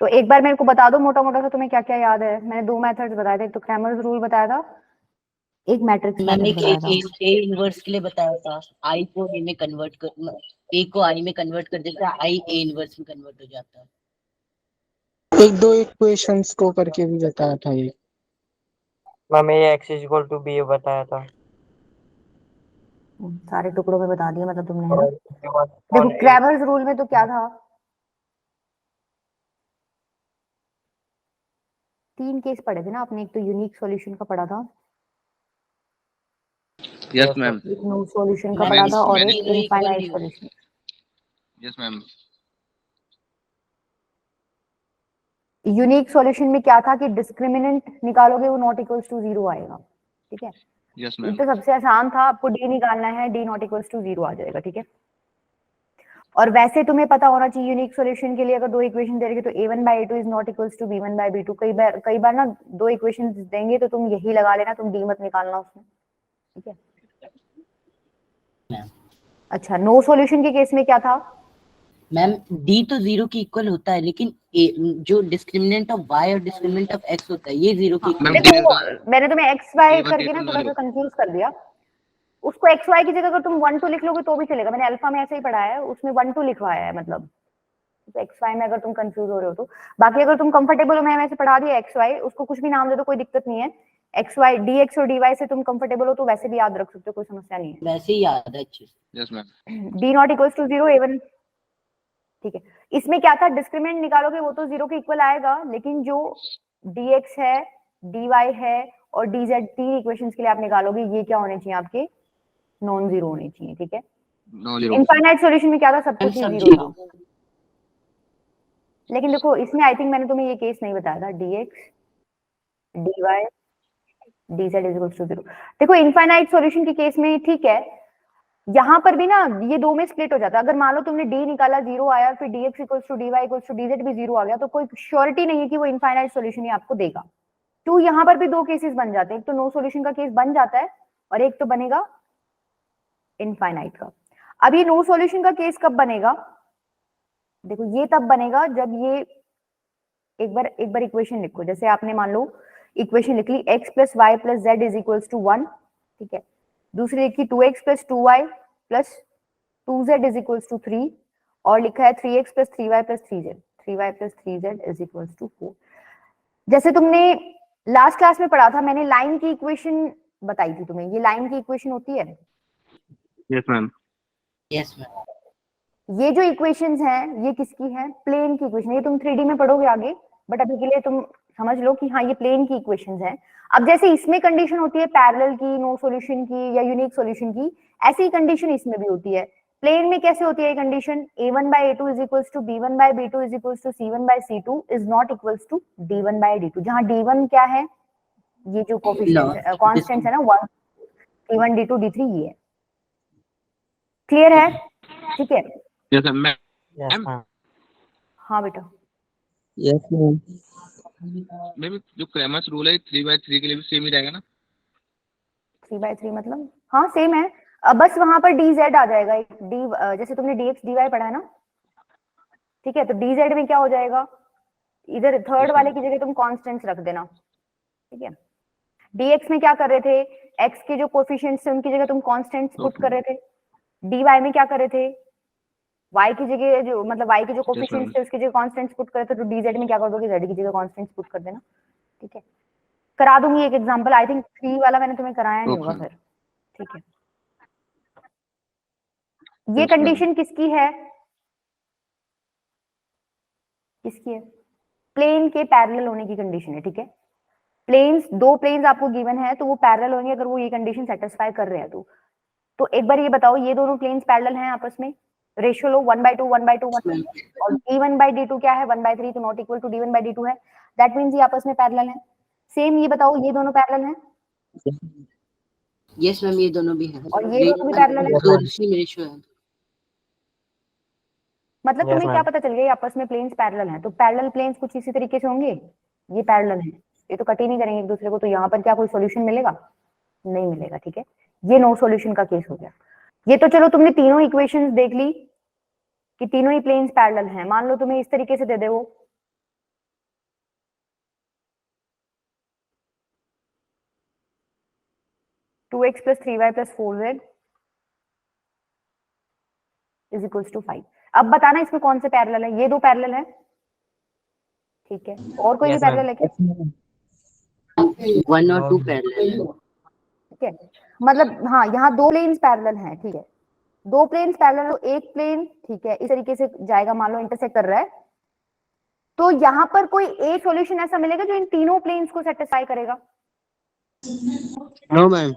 तो एक बार मेरे को बता दो मोटा मोटा सा तुम्हें क्या क्या याद है। मैंने दो मेथड्स बताए थे, एक तो क्रैमर्स रूल बताया था, एक मैट्रिक्स मैंने मेथड बताया था। ए इनवर्स के लिए बताया था, आई को ए में कन्वर्ट कर, ए को आई में कन्वर्ट कर देता है, आई ए इनवर्स में कन्वर्ट हो जाता है। एक दो इक्वेशंस को करके भी बताया था ये। मैम ये x इक्वल टू बी बताया था। सारे टुकड़ों में बता दिया मतलब तुमने, है ना। और उसके बाद देखो on a क्रैमर्स रूल में तो क्या था, तीन केस पढ़े थे ना आपने, एक तो यूनिक सॉल्यूशन का पढ़ा था, यस मैम। एक नो सॉल्यूशन का मैंने पढ़ा था, और मैंने एक तो equal इनफाइनाइट नहीं solution. Yes ma'am. Unique solution में क्या था कि डिस्क्रिमिनेंट निकालोगे वो नॉट इक्वल्स टू 0 आएगा, ठीक है। यस ये मैम। तो सबसे आसान था, आपको डी निकालना है, डी नॉट इक्वल्स टू 0 आ जाएगा, ठीक है। और वैसे तुम्हें पता होना चाहिए यूनिक सॉल्यूशन के लिए अगर दो इक्वेशन दे रहे तो a1 by a2 is not equals to b1 by b2। कई बार ना दो इक्वेशन देंगे तो तुम यही लगा लेना, तुम डी मत निकालना उसमें, ठीक है। मैम। अच्छा, नो सॉल्यूशन के केस में क्या था, मैम डी तो 0 के इक्वल होता है, लेकिन जो डिस्क्रिमिनेंट ऑफ y और डिस्क्रिमिनेंट ऑफ x होता है ये 0 के इक्वल देखो होता है। मैंने तुम्हें एक्स वाई A1 करके ना A2 थोड़ा सा नॉट कंफ्यूज कर दिया। उसको एक्स वाई की जगह अगर तुम 1 2 लिख लोगे तो भी चलेगा, मैंने अल्फा में ऐसे ही पढ़ाया है, उसमें 1 2 लिखवाया है, मतलब तो एक्स वाई में अगर तुम कंफ्यूज हो रहे हो तो। बाकी अगर तुम कंफर्टेबल हो, मैंने वैसे पढ़ा दिया एक्स वाई, उसको कुछ भी नाम दे दो कोई दिक्कत नहीं है। एक्स वाई डी एक्स और डी वाई से तुम कंफर्टेबल हो तो वैसे भी याद रख सकते हो, कोई समस्या नहीं है। वैसे ही याद है अच्छे से। Yes ma'am. D not equals to 0 a1, ठीक है। इसमें क्या था, डिस्क्रिमिनेंट निकालोगे वो तो 0 के इक्वल आएगा, लेकिन जो dx है, dy है और dz, तीन इक्वेशंस के लिए आप निकालोगे, ये क्या होने चाहिए आपके, नॉन जीरो होने चाहिए, ठीक है। No zero. इनफाइनाइट सॉल्यूशन में क्या था, सब मैम कुछ ही सब 0 था। जीरो। लेकिन देखो इसमें आई थिंक मैंने तुम्हें ये केस नहीं बताया था, dx dy dz is equals to 0। देखो इनफाइनाइट सॉल्यूशन के केस में ठीक है, यहाँ पर भी ना ये दो में स्प्लिट हो जाता है। अगर मान लो तुमने डी निकाला 0 आया, फिर dx equals to dy equals to dz भी 0 आ गया, तो कोई श्योरिटी नहीं है कि वो इनफाइनाइट सॉल्यूशन ही आपको देगा। तो यहाँ पर भी दो केसेस बन जाते हैं, एक तो नो सॉल्यूशन का केस बन जाता है और एक तो बनेगा इनफाइनाइट का। अब ये नो सॉल्यूशन का केस कब बनेगा, देखो ये तब बनेगा जब ये एक बार इक्वेशन लिखो, जैसे आपने मान लो इक्वेशन लिख ली x plus y plus z is equals to 1, ठीक है। दूसरी लिखी 2x plus 2y plus 2z is equals to 3, और लिखा है 3x plus 3y plus 3z, 3y plus 3z is equals to 4। जैसे तुमने लास्ट क्लास में पढ़ा था, मैंने लाइन की इक्वेशन बताई थी तुम्हें, ये लाइन की इक्वेशन होती है। Yes ma'am. Yes ma'am. ये जो इक्वेशंस हैं ये किसकी है, प्लेन की इक्वेशन। ये तुम 3D में पढ़ोगे आगे, बट अभी के लिए तुम समझ लो कि हाँ ये प्लेन की इक्वेशंस हैं। अब जैसे इसमें कंडीशन होती है पैरेलल की, नो सॉल्यूशन की या यूनिक सॉल्यूशन की, ऐसी ही कंडीशन इसमें भी होती है। प्लेन में कैसे होती है condition, a1 by a2 is equals to b1 by b2 is equals to c1 by c2 is not equals to d1 by d2, जहां d1 क्या है, ये जो कोफिशिएंट्स है, कांस्टेंट्स है ना, 1 d1 d2 d3 ये है। क्लियर है, ठीक है। Yes ma'am. yes ma'am. हाँ बेटा, यस मैम। मैम जो क्रैमर्स रूल है 3/3 के लिए भी सेम ही रहेगा ना। 3/3 मतलब हाँ सेम है, बस वहां पर dz आ जाएगा एक डी, जैसे तुमने dx dy पढ़ा है ना, ठीक है। तो dz में क्या हो जाएगा, इधर थर्ड वाले की जगह तुम कांस्टेंट्स रख देना, ठीक है। dx में क्या कर रहे थे, x के जो कोफिशिएंट्स थे उनकी जगह तुम कांस्टेंट्स पुट कर रहे थे। dy में क्या कर रहे थे, y की जगह जो मतलब y के जो कोफिशिएंट्स थे उसकी जगह कांस्टेंट्स पुट कर रहे थे, तो dz में क्या कर दोगे, z की जगह कांस्टेंट्स पुट कर देना, ठीक है। करा दूंगी एक एग्जांपल, आई थिंक 3 वाला मैंने तुम्हें कराया नहीं होगा फिर, ठीक है। ये कंडीशन किसकी है, किसकी है, प्लेन के पैरेलल होने की कंडीशन है, ठीक है। प्लेन्स, दो प्लेन्स आपको गिवन है तो वो पैरेलल होंगे अगर वो ये कंडीशन सेटिस्फाई कर रहे हैं तो एक बार ये बताओ, ये दोनों प्लेन्स पैरेलल हैं आपस में, रेशियो लो 1/2 1/2 1/2, और d1 by d2 क्या है 1/3, तो not equal to d1 by d2 है, दैट मींस ये आपस में पैरेलल हैं। सेम ये बताओ, ये दोनों पैरेलल हैं, यस मैम ये दोनों भी हैं, और ये दोनों भी पैरेलल हैं, दो दूसरी में रेशियो है। मतलब Yes, तुम्हें क्या ma'am. पता चल गया ये आपस में प्लेन्स पैरेलल हैं, तो पैरेलल प्लेन्स कुछ इसी तरीके से होंगे, ये पैरेलल हैं, ये तो कट ही नहीं करेंगे एक दूसरे को, तो यहाँ पर क्या कोई सॉल्यूशन मिलेगा, नहीं मिलेगा, ठीक है। ये नो सॉल्यूशन का केस हो गया। ये तो चलो तुमने तीनों इक्वेशंस देख ली कि तीनों ही प्लेन्स पैरेलल हैं। मान लो तुम्हें इस तरीके से दे दे वो 2x plus 3y plus 4z is equals to 5। अब बताना इसमें कौन से पैरेलल है, ये दो पैरेलल है, ठीक है, और कोई भी Yes, ma'am. पैरेलल है क्या? 1 और 2 पैरेलल। ठीक है, मतलब हाँ यहाँ दो प्लेन्स पैरेलल हैं, ठीक है, दो प्लेन्स पैरेलल, तो एक प्लेन ठीक है इस तरीके से जाएगा, मान लो इंटरसेक्ट कर रहा है, तो यहाँ पर कोई एक सॉल्यूशन ऐसा मिलेगा जो इन तीनों प्लेन्स को सेटिस्फाई करेगा? No ma'am.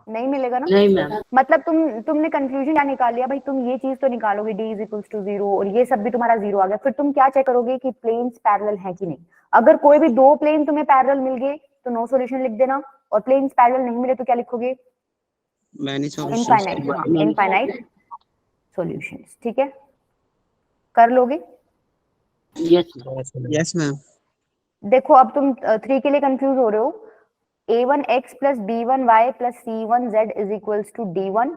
नहीं मिलेगा ना। नहीं मैम। मतलब तुमने कंक्लूजन क्या निकाल लिया भाई, तुम ये चीज तो निकालोगे d इज इक्वल्स टू 0 और ये सब भी तुम्हारा 0 आ गया, फिर तुम क्या चेक करोगे कि प्लेन्स पैरेलल है कि नहीं। अगर कोई भी दो प्लेन तुम्हें पैरेलल मिल गए तो नो सॉल्यूशन लिख देना, और प्लेन्स पैरेलल नहीं मिले तो क्या लिखोगे? Many solutions. Infinite, infinite solutions, ठीक है, कर लोगे? Yes Yes, ma'am. Yes ma'am. देखो अब तुम 3 के लिए कंफ्यूज हो रहे हो। a1x plus b1y plus c1z is equals to d1,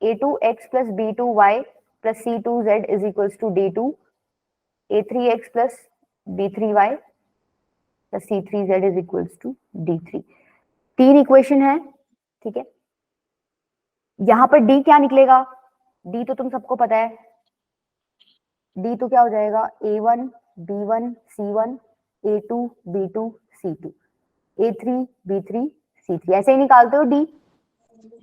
a2x plus b2y plus c2z is equals to d2, a3x plus b3y plus c3z is equals to d3। तीन equation है, ठीक है, यहां पर d क्या निकलेगा? d तो तुम सबको पता है, d तो क्या हो जाएगा? a1 b1 c1 a2 b2 c2 a3 b3 c3, ऐसे ही निकालते हो d,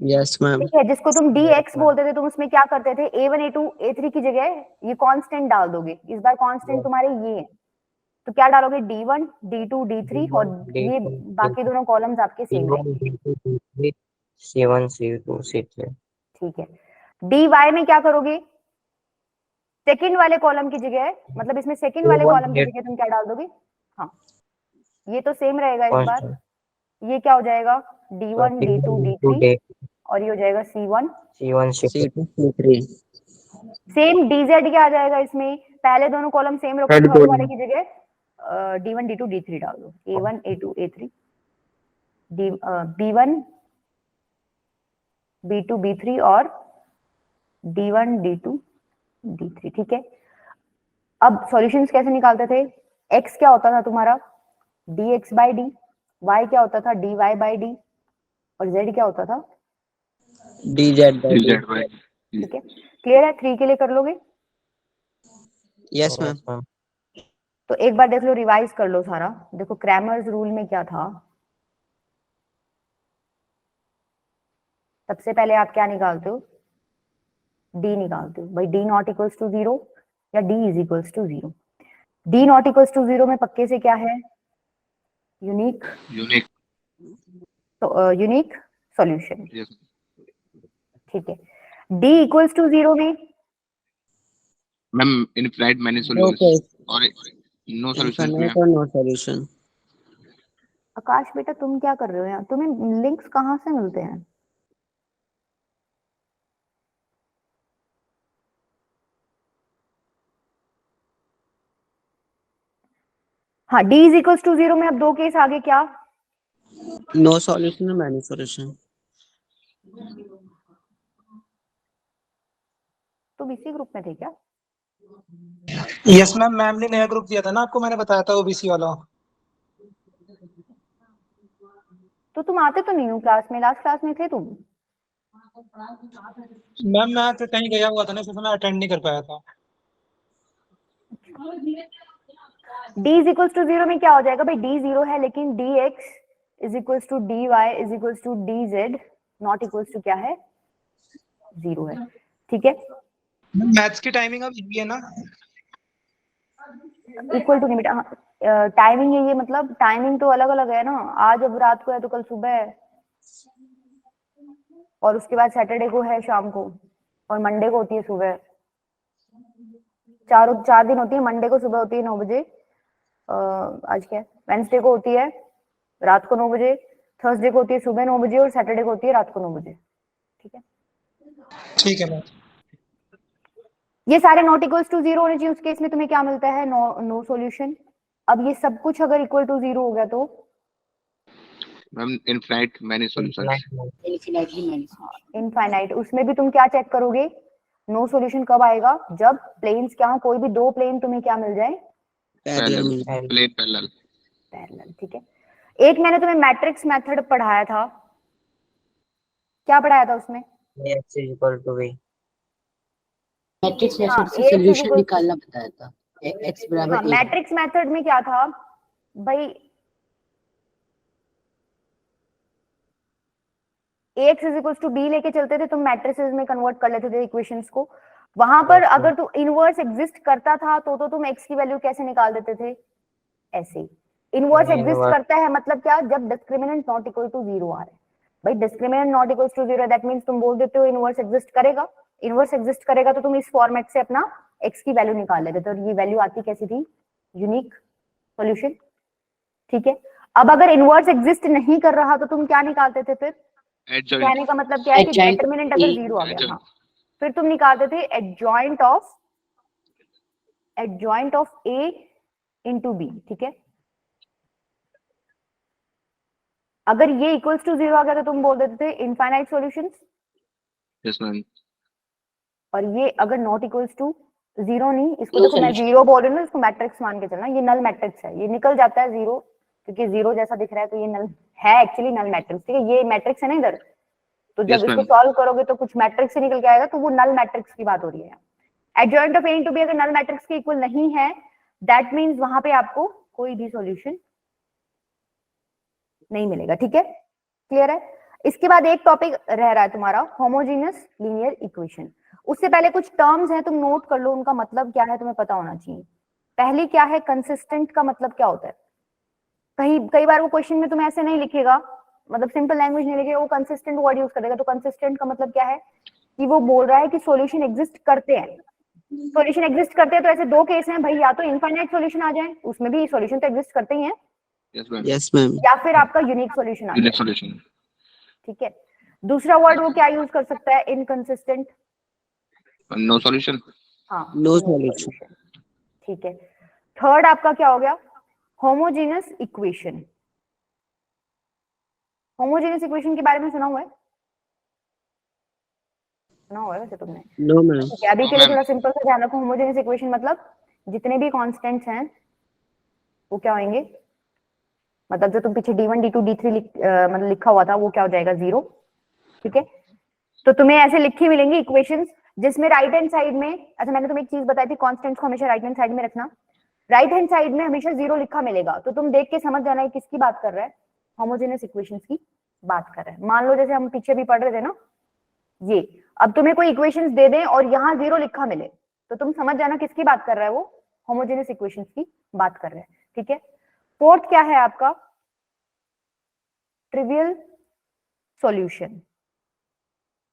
यस मैम। ठीक है। जिसको तुम dx बोलते थे, तुम उसमें क्या करते थे? a1 a2 a3 की जगह ये कांस्टेंट डाल दोगे, इस बार कांस्टेंट तुम्हारे ये है, तो क्या डालोगे? d1 d2 d3 और ये बाकी दोनों कॉलम्स आपके सेम रहेंगे, C1 C2 C3। ठीक है। dy में क्या करोगे? सेकंड वाले कॉलम की जगह, मतलब इसमें सेकंड वाले कॉलम की जगह तुम क्या डाल दोगे? हाँ, ये तो सेम रहेगा इस बार, ये क्या हो जाएगा? d1 d2 d3 और ये हो जाएगा c1 C1 C2 same dz क्या आ जाएगा इसमें? पहले दोनों कॉलम सेम रखो, थर्ड वाले की जगह d1 d2 d3 डाल दो, a1 a2 a3 b1 b2 b3 और d1 d2 d3, ठीक है। अब सॉल्यूशंस कैसे निकालते थे? x क्या होता था तुम्हारा? dx by d, y क्या होता था? dy by d और z क्या होता था? DZ by D। ठीक है, क्लियर है? 3 के लिए कर लोगे? Yes ma'am. तो एक बार देख लो, रिवाइज कर लो सारा। देखो क्रैमर्स रूल में क्या था, सबसे पहले आप क्या निकालते हो? d निकालते हो भाई, d नॉट इक्वल्स टू 0 या d is equals to 0। d not equals to 0 में पक्के से क्या है? यूनिक, तो यूनिक सॉल्यूशन, ठीक है। d इक्वल्स टू 0 में मैम इनफाइनाइट मैनी सॉल्यूशंस और नो सॉल्यूशंस में नो सॉल्यूशन। आकाश बेटा तुम क्या कर रहे हो यहाँ? तुम्हें लिंक्स कहाँ से मिलते हैं? हाँ, d इज इक्वल्स टू 0 में अब दो केस आगे, क्या? नो सॉल्यूशन और मैनी सॉल्यूशन। तुम इसी ग्रुप में थे क्या? यस मैम, मैम ने नया ग्रुप दिया था ना आपको, मैंने बताया था ओबीसी वाला। तो तुम आते तो नहीं हो क्लास में, लास्ट क्लास में थे तुम? मैम मैं तो कहीं गया हुआ था ना, इसलिए मैं अटेंड नहीं कर पाया था। d इज इक्वल्स टू 0 में क्या हो जाएगा भाई? d 0 है, लेकिन dx is equals to dy is equals to dz not equals to क्या है? 0 है, ठीक है। मैथ्स की टाइमिंग अब ये है ना? इक्वल टू लिमिट, टाइमिंग है ये, मतलब टाइमिंग तो अलग अलग है ना, आज अब रात को है तो कल सुबह है, और उसके बाद सैटरडे को है शाम को, और मंडे को होती है सुबह। चार दिन होती है, मंडे को सुबह होती है 9 बजे, आज क्या है, वेंसडे को होती है रात को 9 बजे, थर्सडे को होती है सुबह 9 बजे और सैटरडे को होती है रात को 9 बजे, ठीक है। ठीक है मैम। ये सारे नॉट इक्वल्स टू 0 होने चाहिए, उस केस में तुम्हें क्या मिलता है? No solution. अब ये सब कुछ अगर इक्वल टू 0 हो गया तो ma'am infinite many solutions. Infinitely many. Infinite, उसमें भी तुम क्या चेक करोगे? नो सॉल्यूशन कब आएगा? जब प्लेन्स क्या हो, कोई भी दो प्लेन तुम्हें क्या मिल जाए? पैरेलल। पैरेलल, ठीक है। एक मैंने तुम्हें मैट्रिक्स मेथड पढ़ाया था, क्या पढ़ाया था उसमें? X is equal to B. Matrix हाँ, मेथड से AX is सॉल्यूशन equal- निकालना बताया था। x बराबर हाँ, a। मैट्रिक्स मेथड में क्या था भाई, AX is equal to B लेके चलते थे, तुम मैट्रिसेस में कन्वर्ट कर लेते थे इक्वेशंस को। वहां पर Yes, ma'am. अगर तो इनवर्स एग्जिस्ट करता था तो तुम x की वैल्यू कैसे निकाल देते थे? ऐसे ही। Inverse exist Inverse. करता है मतलब क्या, जब डिस्क्रिमिनेंट नॉट इक्वल टू 0 आ रहा है। भाई discriminant not equal to 0 that means तुम बोल देते हो इनवर्स एग्जिस्ट करेगा। इनवर्स एग्जिस्ट करेगा तो तुम इस फॉर्मेट से अपना x की वैल्यू निकाल लेते थे, और ये वैल्यू आती कैसी थी? Unique solution. ठीक है, अब अगर इनवर्स एग्जिस्ट नहीं कर रहा तो तुम क्या निकालते थे फिर? Adjoint. कहने का मतलब क्या है कि Adjoint डिटरमिनेंट अगर A, 0 आ गया, adjoint. हाँ, फिर तुम निकालते थे adjoint of A into B। ठीक है, अगर ये इक्वल्स टू 0 आ गया तो तुम बोल देते थे इनफाइनाइट सॉल्यूशंस, Yes, ma'am. और ये अगर नॉट इक्वल्स टू 0 नहीं, इसको No देखो मैं solution. 0 बोल रही हूँ ना, इसको मैट्रिक्स मान के चलना, ये नल मैट्रिक्स है, ये निकल जाता है 0, क्योंकि 0 जैसा दिख रहा है तो ये नल है, एक्चुअली नल मैट्रिक्स। ठीक है, ये मैट्रिक्स है ना इधर, तो जब Yes, इसको ma'am. सॉल्व करोगे तो कुछ मैट्रिक्स से निकल के आएगा, तो वो नल मैट्रिक्स की बात हो रही है। Adjoint of A into B अगर नल मैट्रिक्स के इक्वल नहीं है, दैट मींस वहां पे आपको कोई भी सॉल्यूशन नहीं मिलेगा। ठीक है, क्लियर है? इसके बाद एक टॉपिक रह रहा है तुम्हारा होमोजेनियस लीनियर इक्वेशन। उससे पहले कुछ टर्म्स हैं, तुम नोट कर लो, उनका मतलब क्या है तुम्हें पता होना चाहिए। पहली क्या है, कंसिस्टेंट का मतलब क्या होता है? कई बार वो क्वेश्चन में तुम्हें ऐसे नहीं लिखेगा, मतलब सिंपल लैंग्वेज नहीं लिखेगा, वो कंसिस्टेंट वर्ड यूज करेगा। तो कंसिस्टेंट का मतलब क्या है कि वो बोल रहा है कि सॉल्यूशन एग्जिस्ट करते हैं। सॉल्यूशन एग्जिस्ट करते हैं तो ऐसे दो केस हैं भाई, या तो इनफाइनाइट सॉल्यूशन आ जाए, उसमें भी सॉल्यूशन तो एग्जिस्ट करते ही हैं, Yes, ma'am. Yes, ma'am. या फिर आपका यूनिक सॉल्यूशन आ Unique जाए। solution. ठीक है, दूसरा वर्ड वो क्या यूज कर सकता है, इनकंसिस्टेंट। No solution. हाँ, No no solution. solution। ठीक है, थर्ड आपका क्या हो गया, होमोजेनस इक्वेशन। होमोजेनस इक्वेशन के बारे में सुना हुआ है? सुना हुआ है वैसे तुमने? No, ma'am. ठीक है, अभी No, के लिए ma'am. थोड़ा सिंपल से ध्यान रखो। होमोजेनस इक्वेशन मतलब जितने भी कांस्टेंट्स हैं वो क्या होंगे, मतलब जो तुम पीछे D1 D2 D3 मतलब लिखा हुआ था वो क्या हो जाएगा, 0। ठीक है, तो तुम्हें ऐसे लिखी मिलेंगी इक्वेशंस जिसमें राइट हैंड साइड में, अच्छा मैंने तुम्हें एक चीज बताई थी, कांस्टेंट्स को हमेशा राइट हैंड साइड में रखना। राइट हैंड साइड में हमेशा 0 लिखा मिलेगा, तो तुम देख के समझ जाना है किसकी बात कर रहा है, होमोजेनस इक्वेशंस की बात कर रहा है। मान लो जैसे हम पीछे भी पढ़ रहे थे ना, ये अब तुम्हें कोई इक्वेशंस दे दें और यहाँ 0 लिखा मिले, तो तुम समझ जाना किसकी बात कर रहा है, वो होमोजेनस इक्वेशंस की बात कर रहा है। ठीक है, फोर्थ क्या है आपका, ट्रिवियल सॉल्यूशन।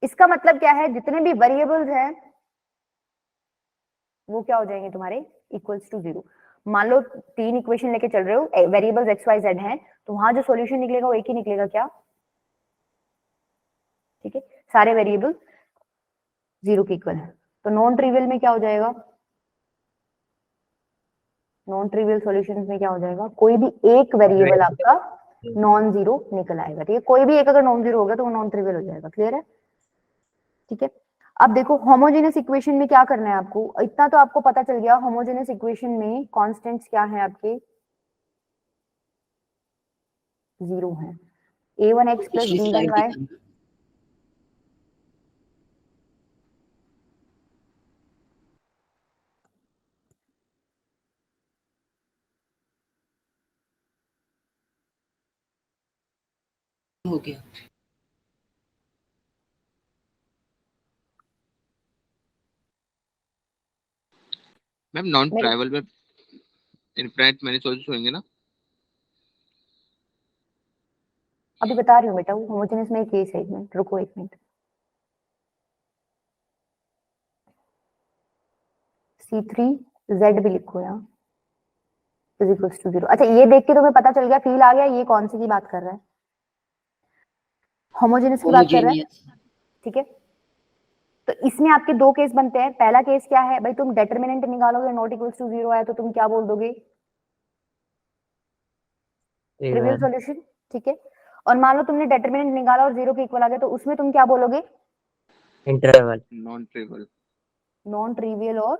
इसका मतलब क्या है, जितने भी वेरिएबल्स हैं वो क्या हो जाएंगे तुम्हारे, इक्वल्स टू 0। मान लो 3 इक्वेशन लेके चल रहे हो, वेरिएबल्स एक्स वाई जेड हैं, तो वहां जो सॉल्यूशन निकलेगा वो एक ही निकलेगा, क्या? ठीक है, सारे वेरिएबल 0 के इक्वल है। तो नॉन ट्रिवियल में क्या हो जाएगा, नॉन ट्रिवियल सॉल्यूशंस में क्या हो जाएगा, कोई भी एक वेरिएबल आपका नॉन जीरो निकल आएगा। ठीक है, कोई भी एक अगर नॉन जीरो होगा तो वो नॉन ट्रिवियल हो जाएगा। क्लियर है? ठीक है, अब देखो होमोजेनस इक्वेशन में क्या करना है आपको, इतना तो आपको पता चल गया। होमोजेनस इक्वेशन में कांस्टेंट्स क्या है आपके, 0 है। a1x प्लस पिछली स्लाइड b1y, दिखाना। हो गया। मैम नॉन ट्राइवल में इनफाइनाइट मैनी सॉल्यूशंस होंगे ना? अभी बता रही हूँ बेटा, वो होमोजेनस में एक केस है, एक मिनट रुको, एक मिनट। C3Z भी लिखो यहाँ, इज इक्वल्स टू 0। अच्छा, ये देख के तुम्हें पता चल गया, फील आ गया ये कौन सी की बात कर रहा है, होमोजेनस की बात कर रहा है। होमोजेनियस। ठीक है, तो इसमें आपके दो केस बनते हैं। पहला केस क्या है भाई, तुम डिटरमिनेंट निकालोगे, नॉट इक्वल्स टू 0 आया तो तुम क्या बोल दोगे, ट्रिवियल Trivial. सॉल्यूशन। ठीक है, और मान लो तुमने डिटरमिनेंट निकाला और 0 के इक्वल आ गया, तो उसमें तुम क्या बोलोगे, Interval. Non trivial. Non trivial और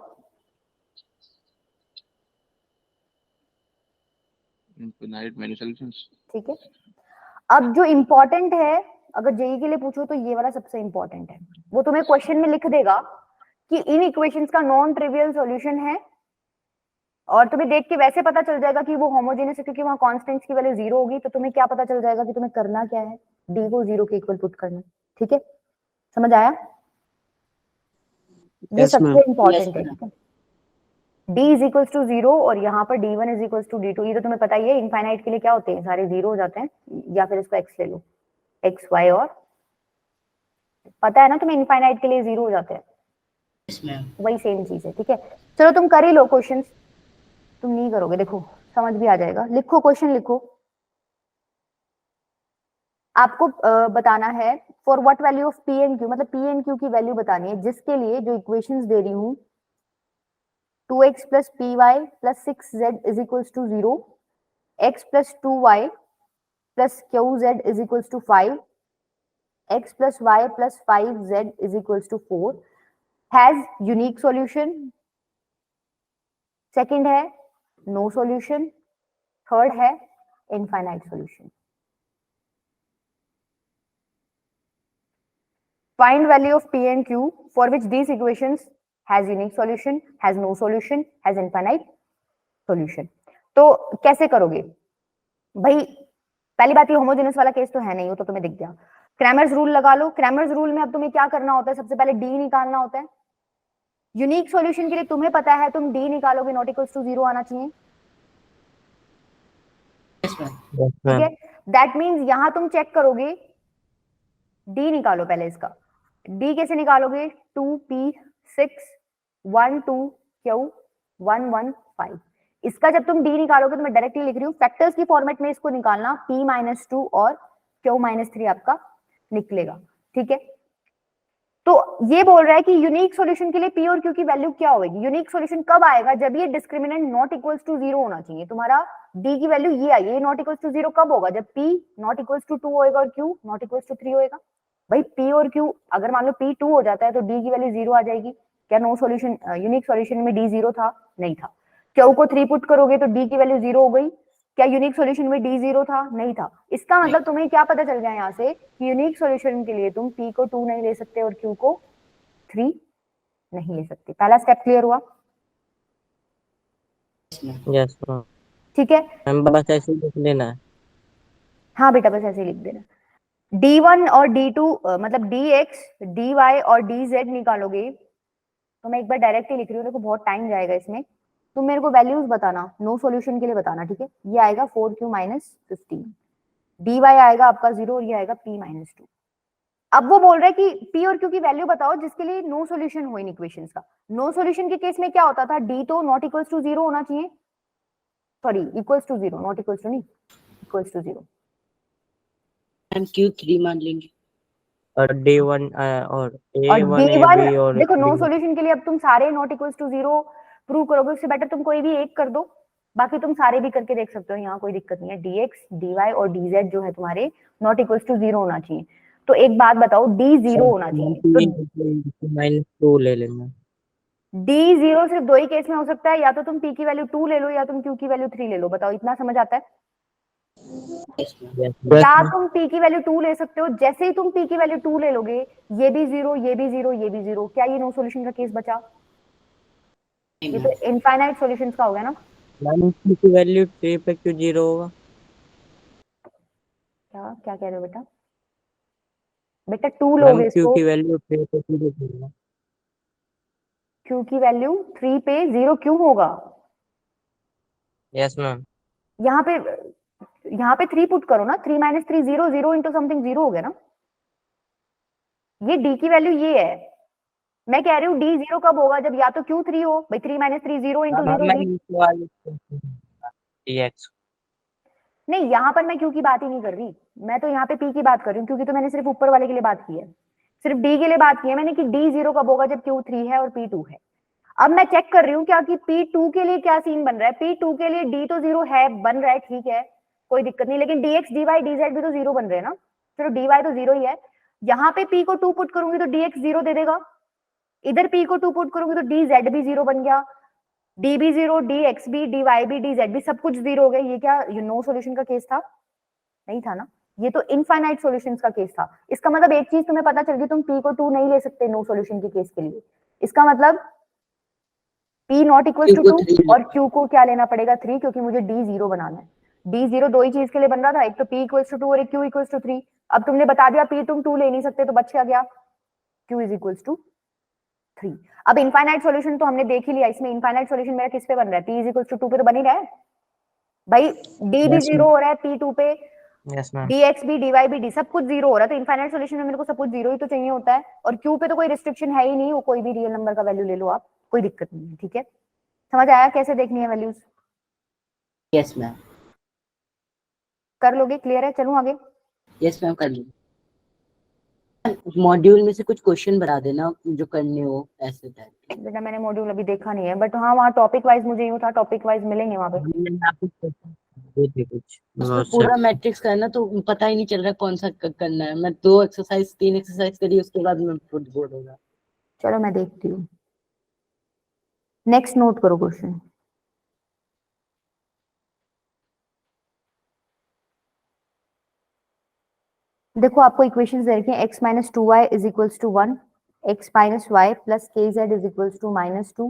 इनफाइनाइट मैनी सॉल्यूशंस। ठीक है, अब जो इंपॉर्टेंट है अगर जेई के लिए पूछो तो ये वाला सबसे इंपॉर्टेंट है। वो तुम्हें क्वेश्चन में लिख देगा कि इन इक्वेशंस का नॉन ट्रिवियल सॉल्यूशन है, और तुम्हें देख के वैसे पता चल जाएगा कि वो होमोजेनियस है क्योंकि वहां कांस्टेंट्स की वैल्यू 0 होगी। तो तुम्हें क्या पता चल जाएगा कि तुम्हें करना क्या है, डी को 0 के इक्वल पुट करना। ठीक है, समझ आया? ये Yes, ma'am. सबसे इंपॉर्टेंट है। ma'am. ठीक है, d इज इक्वल टू 0 और यहाँ पर d1 is equal to d2। ये तो तुम्हें पता ही है, इनफाइनाइट के लिए क्या होते हैं, सारे 0 हो जाते हैं। या फिर इसको x ले लो, x y, और पता है ना तुम्हें इनफाइनाइट के लिए 0 हो जाते हैं। Yes, ma'am. वही सेम चीज है। ठीक है, चलो तुम कर ही लो क्वेश्चंस। तुम नहीं करोगे, देखो समझ भी आ जाएगा। लिखो, क्वेश्चन लिखो। आपको बताना है for what value of P and Q, मतलब पी एंड क्यू की वैल्यू बतानी है, जिसके लिए जो इक्वेशंस दे रही हूँ 2x plus p y plus 6z is equals to 0, x plus 2y plus q z is equals to 5, x plus y plus 5z is equals to 4 has unique solution. Second है no solution. Third है infinite solution. Find value of P and Q for which these equations has unique solution, has no solution, has infinite solution। तो कैसे करोगे भाई? पहली बात, ये homogeneous वाला केस तो है नहीं, वो तो तुम्हें दिख गया। क्रैमर्स रूल लगा लो। क्रैमर्स रूल में अब तुम्हें क्या करना होता है, सबसे पहले डी निकालना होता है। यूनिक सॉल्यूशन के लिए तुम्हें पता है, तुम डी निकालोगे नॉट इक्वल्स टू 0 आना चाहिए। Yes, ma'am. ठीक है, दैट मीन्स यहां तुम चेक करोगे, डी निकालो पहले इसका। डी कैसे निकालोगे, 2p6 12q 115। इसका जब तुम डी निकालोगे तो मैं डायरेक्टली लिख रही हूँ, फैक्टर्स की फॉर्मेट में इसको निकालना, p-2 और q-3 आपका निकलेगा। ठीक है, तो ये बोल रहा है कि यूनिक सॉल्यूशन के लिए p और q की वैल्यू क्या होगी। यूनिक सॉल्यूशन कब आएगा, जब ये डिस्क्रिमिनेंट नॉट इक्वल्स टू 0 होना चाहिए। तुम्हारा d की वैल्यू ये आई, ये नॉट इक्वल्स टू 0 कब होगा, जब p नॉट इक्वल्स टू 2 होएगा और q नॉट इक्वल्स टू 3 होएगा। भाई p और q अगर मान लो p 2 हो जाता है तो d की वैल्यू 0 आ जाएगी। क्या नो सॉल्यूशन, यूनिक सॉल्यूशन में d 0 था? नहीं था। q को 3 पुट करोगे तो d की वैल्यू 0 हो गई। क्या यूनिक सॉल्यूशन में d 0 था? नहीं था। इसका मतलब तुम्हें क्या पता चल गया यहाँ से कि यूनिक सॉल्यूशन के लिए तुम p को 2 नहीं ले सकते और q को 3 नहीं ले सकते। पहला स्टेप क्लियर हुआ? Yes, ma'am. ठीक है, मैम बस ऐसे ही लिख लेना है। हाँ बेटा बस ऐसे ही लिख देना। d1 और d2 मतलब dx, dy और dz निकालोगे तो मैं एक बार डायरेक्टली लिख रही हूँ, देखो बहुत टाइम जाएगा इसमें। तुम मेरे को वैल्यूज बताना, नो सॉल्यूशन के लिए बताना। ठीक है, ये आएगा 4q माइनस 15, dy आएगा आपका 0 और ये आएगा p-2। अब वो बोल रहा है कि p और q की वैल्यू बताओ जिसके लिए नो सॉल्यूशन हो इन इक्वेशंस का। नो सॉल्यूशन के केस में क्या होता था, d तो नॉट इक्वल्स टू 0 होना चाहिए, sorry equals to 0, not equals to नहीं, इक्वल्स टू 0। हम Q3 मान लेंगे। और D1 और और A1 D1 AB और देखो नो D1 सॉल्यूशन के लिए अब तुम सारे नॉट इक्वल्स टू 0 प्रूव करोगे, उससे बेटर तुम कोई भी एक कर दो, बाकी तुम सारे भी करके देख सकते हो, यहाँ कोई दिक्कत नहीं है। dx, dy और dz जो है तुम्हारे नॉट इक्वल्स टू 0 होना चाहिए। तो एक बात बताओ, d 0 होना चाहिए, तो -2 ले लेना। d 0 सिर्फ दो ही केस में हो सकता है, या तो तुम p की वैल्यू 2 ले लो या तुम q की वैल्यू 3 ले लो। बताओ इतना समझ आता है? Yes, ma'am. Yes, क्या ma'am. तुम p की वैल्यू 2 ले सकते हो? जैसे ही तुम p की वैल्यू 2 ले लोगे, ये भी 0, ये भी 0, ये भी 0, क्या ये नो सॉल्यूशन का केस बचा? ये तो इनफाइनाइट सॉल्यूशंस का हो गया ना। मैम Q की वैल्यू 3 पे क्यों 0 होगा? क्या क्या कह रहे हो बेटा? बेटा 2 मैम लोगे Q इसको, की वैल्यू 3 पे क्यों 0 होगा? q की वैल्यू 3 पे 0 क्यों होगा? Yes ma'am. यहाँ पे 3 पुट करो ना, 3 माइनस 3 0, 0 इंटू समथिंग 0 हो गया ना। ये d की वैल्यू ये है, मैं कह रही हूँ d 0 कब होगा, जब या तो q 3 हो। भाई 3 माइनस 3 0 इंटू 0 मैम इस वाले dx नहीं, यहाँ पर मैं q की बात ही नहीं कर रही, मैं तो यहाँ पे p की बात कर रही हूँ, क्योंकि तो मैंने सिर्फ ऊपर वाले के लिए बात की है, सिर्फ d के लिए बात की है मैंने कि d 0 कब होगा, जब q 3 है और p 2 है। अब मैं चेक कर रही हूँ क्या कि p2 के लिए क्या सीन बन रहा है। p2 के लिए d तो 0 है, बन रहा है, ठीक है कोई दिक्कत नहीं, लेकिन dx dy dz भी तो 0 बन रहे हैं ना। चलो dy तो 0 ही है, यहाँ पे p को 2 पुट करूंगी तो dx 0 दे देगा, इधर p को 2 पुट करूंगी तो dz भी 0 बन गया, d भी 0, dx भी, dy भी, dz भी, सब कुछ 0 हो गया। ये क्या नो सॉल्यूशन का केस था? नहीं था ना। ये तो इनफाइनाइट सॉल्यूशंस का केस था। इसका मतलब एक चीज तुम्हें पता चल गई, तुम p को 2 नहीं ले सकते नो सॉल्यूशन के केस के लिए। इसका मतलब p not equal to Q को 2 3 और q को क्या लेना पड़ेगा 3, क्योंकि मुझे d 0 बनाना है। d 0 दो ही चीज के लिए बन रहा था, एक तो p इक्वल्स टू 2 और एक q इक्वल्स टू 3। अब तुमने बता दिया p तुम 2 ले नहीं सकते, तो बच क्या, q इज इक्वल्स टू 3। अब इनफाइनाइट सॉल्यूशन तो हमने देख ही लिया, इसमें इनफाइनाइट सॉल्यूशन मेरा किस पे बन रहा है, p इज इक्वल्स टू 2 पे तो बन ही रहा है भाई। d भी Yes, 0 ma'am. हो रहा है p2 पे, Yes, ma'am. dx भी dy भी d सब कुछ 0 हो रहा है, तो इनफाइनाइट सॉल्यूशन में मेरे को सब कुछ 0 ही तो चाहिए होता है। और q पे तो कोई रिस्ट्रिक्शन है ही नहीं, वो कोई भी रियल नंबर का वैल्यू ले लो आप, कोई दिक्कत नहीं है। ठीक है, समझ आया कैसे देखनी है वैल्यूज? यस मैम, कर लोगे, क्लियर है? चलूं आगे? यस मैम कर ली। मॉड्यूल में से कुछ क्वेश्चन बता देना जो करने हो ऐसे टाइप। बेटा मैंने मॉड्यूल अभी देखा नहीं है, बट हाँ वहाँ टॉपिक वाइज मुझे यूँ था, टॉपिक वाइज मिलेंगे वहाँ पे। हमने आपको दे दी कुछ उसमें बहुत पूरा से। मैट्रिक्स करना तो पता ही नहीं चल रहा कौन सा करना है। मैं 2 एक्सरसाइज 3 एक्सरसाइज करी, उसके बाद मैं खुद बोर हो गया। चलो मैं देखती हूँ, नेक्स्ट नोट करो क्वेश्चन। देखो आपको इक्वेशंस दे रखी हैं, x minus 2y is equals to 1, x minus y plus k z is equals to minus 2,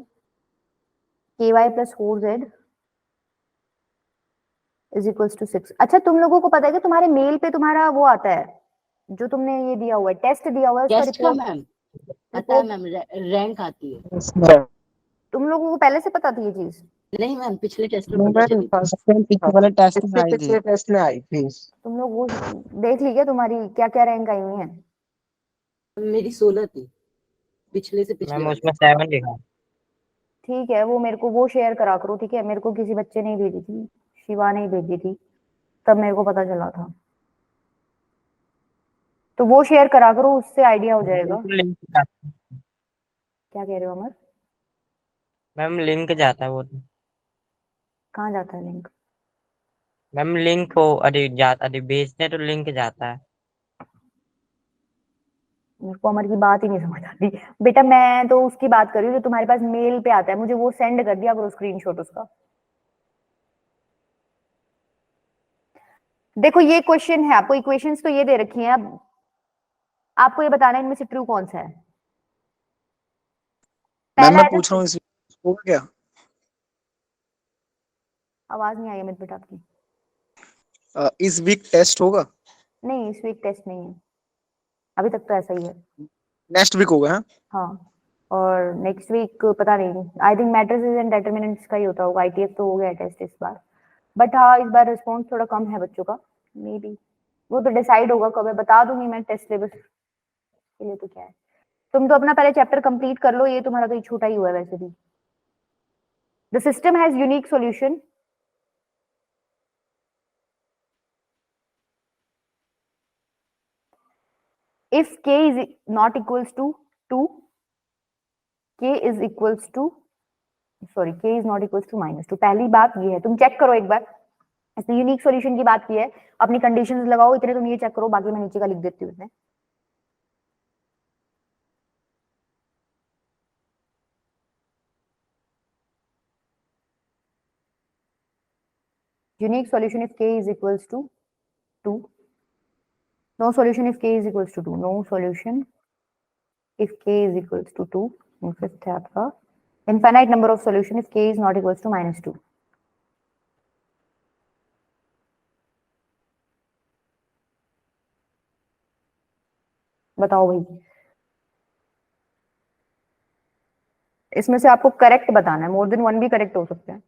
k y plus 4z is equals to 6। अच्छा तुम लोगों को पता है कि तुम्हारे मेल पे तुम्हारा वो आता है, जो तुमने ये दिया हुआ है, टेस्ट दिया हुआ है, उसका टेस्ट का रिपोर्ट मैम पता है मैम, रैंक आती है। Yes, ma'am. तुम लोगों को पहले से पता थी ये चीज? नहीं मैम, पिछले टेस्ट में नहीं पता मैम, चली थी। फर्स्ट टाइम पिछले वाले टेस्ट में आई थी। पिछले टेस्ट में आई थी। तुम लोग वो देख ली क्या तुम्हारी क्या क्या रैंक आई हुई है? मेरी 16 थी पिछले से पिछले मैम वाले। उसमें 7 लिखा। ठीक है, वो मेरे को वो शेयर करा करो, ठीक है? मेरे को किसी बच्चे ने ही भेजी थी, शिवा ने ही भेजी थी, तब मेरे को पता चला था। तो वो शेयर करा करो, उससे आइडिया हो जाएगा। लिंक क्या कह रहे हो अमर? मैम लिंक जाता है वो तो। कहाँ जाता है लिंक? मैम लिंक हो, अरे जाता, अरे भेजते हैं तो लिंक जाता है। मेरे को अमर की बात ही नहीं समझ आती बेटा। मैं तो उसकी बात कर रही हूँ जो तुम्हारे पास मेल पे आता है, मुझे वो सेंड कर दिया करो स्क्रीनशॉट उसका। देखो ये क्वेश्चन है, आपको इक्वेशंस तो ये दे रखी हैं, अब आपको ये बताना है इनमें से ट्रू कौन सा है। मैम पहला मैं है पूछ रहा हूँ इस होगा क्या? आवाज नहीं आई है बेटा आपकी। इस वीक टेस्ट होगा? नहीं इस वीक टेस्ट नहीं है, अभी तक तो ऐसा ही है। नेक्स्ट वीक होगा? हाँ हाँ, और नेक्स्ट वीक पता नहीं, I think matrices and determinants का ही होता होगा। आईटीएफ तो हो गया टेस्ट इस बार, बट हाँ इस बार रिस्पॉन्स थोड़ा कम है बच्चों का, मे बी। वो तो डिसाइड होगा कब है, बता दूंगी मैं टेस्ट सिलेबस के लिए। तो क्या है, तुम तो अपना पहले चैप्टर कंप्लीट कर लो, ये तुम्हारा तो ये छोटा ही हुआ है वैसे भी। The system has unique solution if k is not equals to 2, k is equals to, sorry k is not equals to -2। पहली बात ये है, तुम चेक करो एक बार, इसने यूनिक सॉल्यूशन की बात की है, अपनी कंडीशंस लगाओ, इतने तुम ये चेक करो, बाकी मैं नीचे का लिख देती हूँ इसमें। Unique solution if k is equals to 2, no solution if k is equals to 2, no solution if k is equals to 2। Fifth है आपका infinite number of solution if k is not equals to -2। बताओ भाई, इसमें से आपको correct बताना है, more than one भी करेक्ट हो सकते हैं।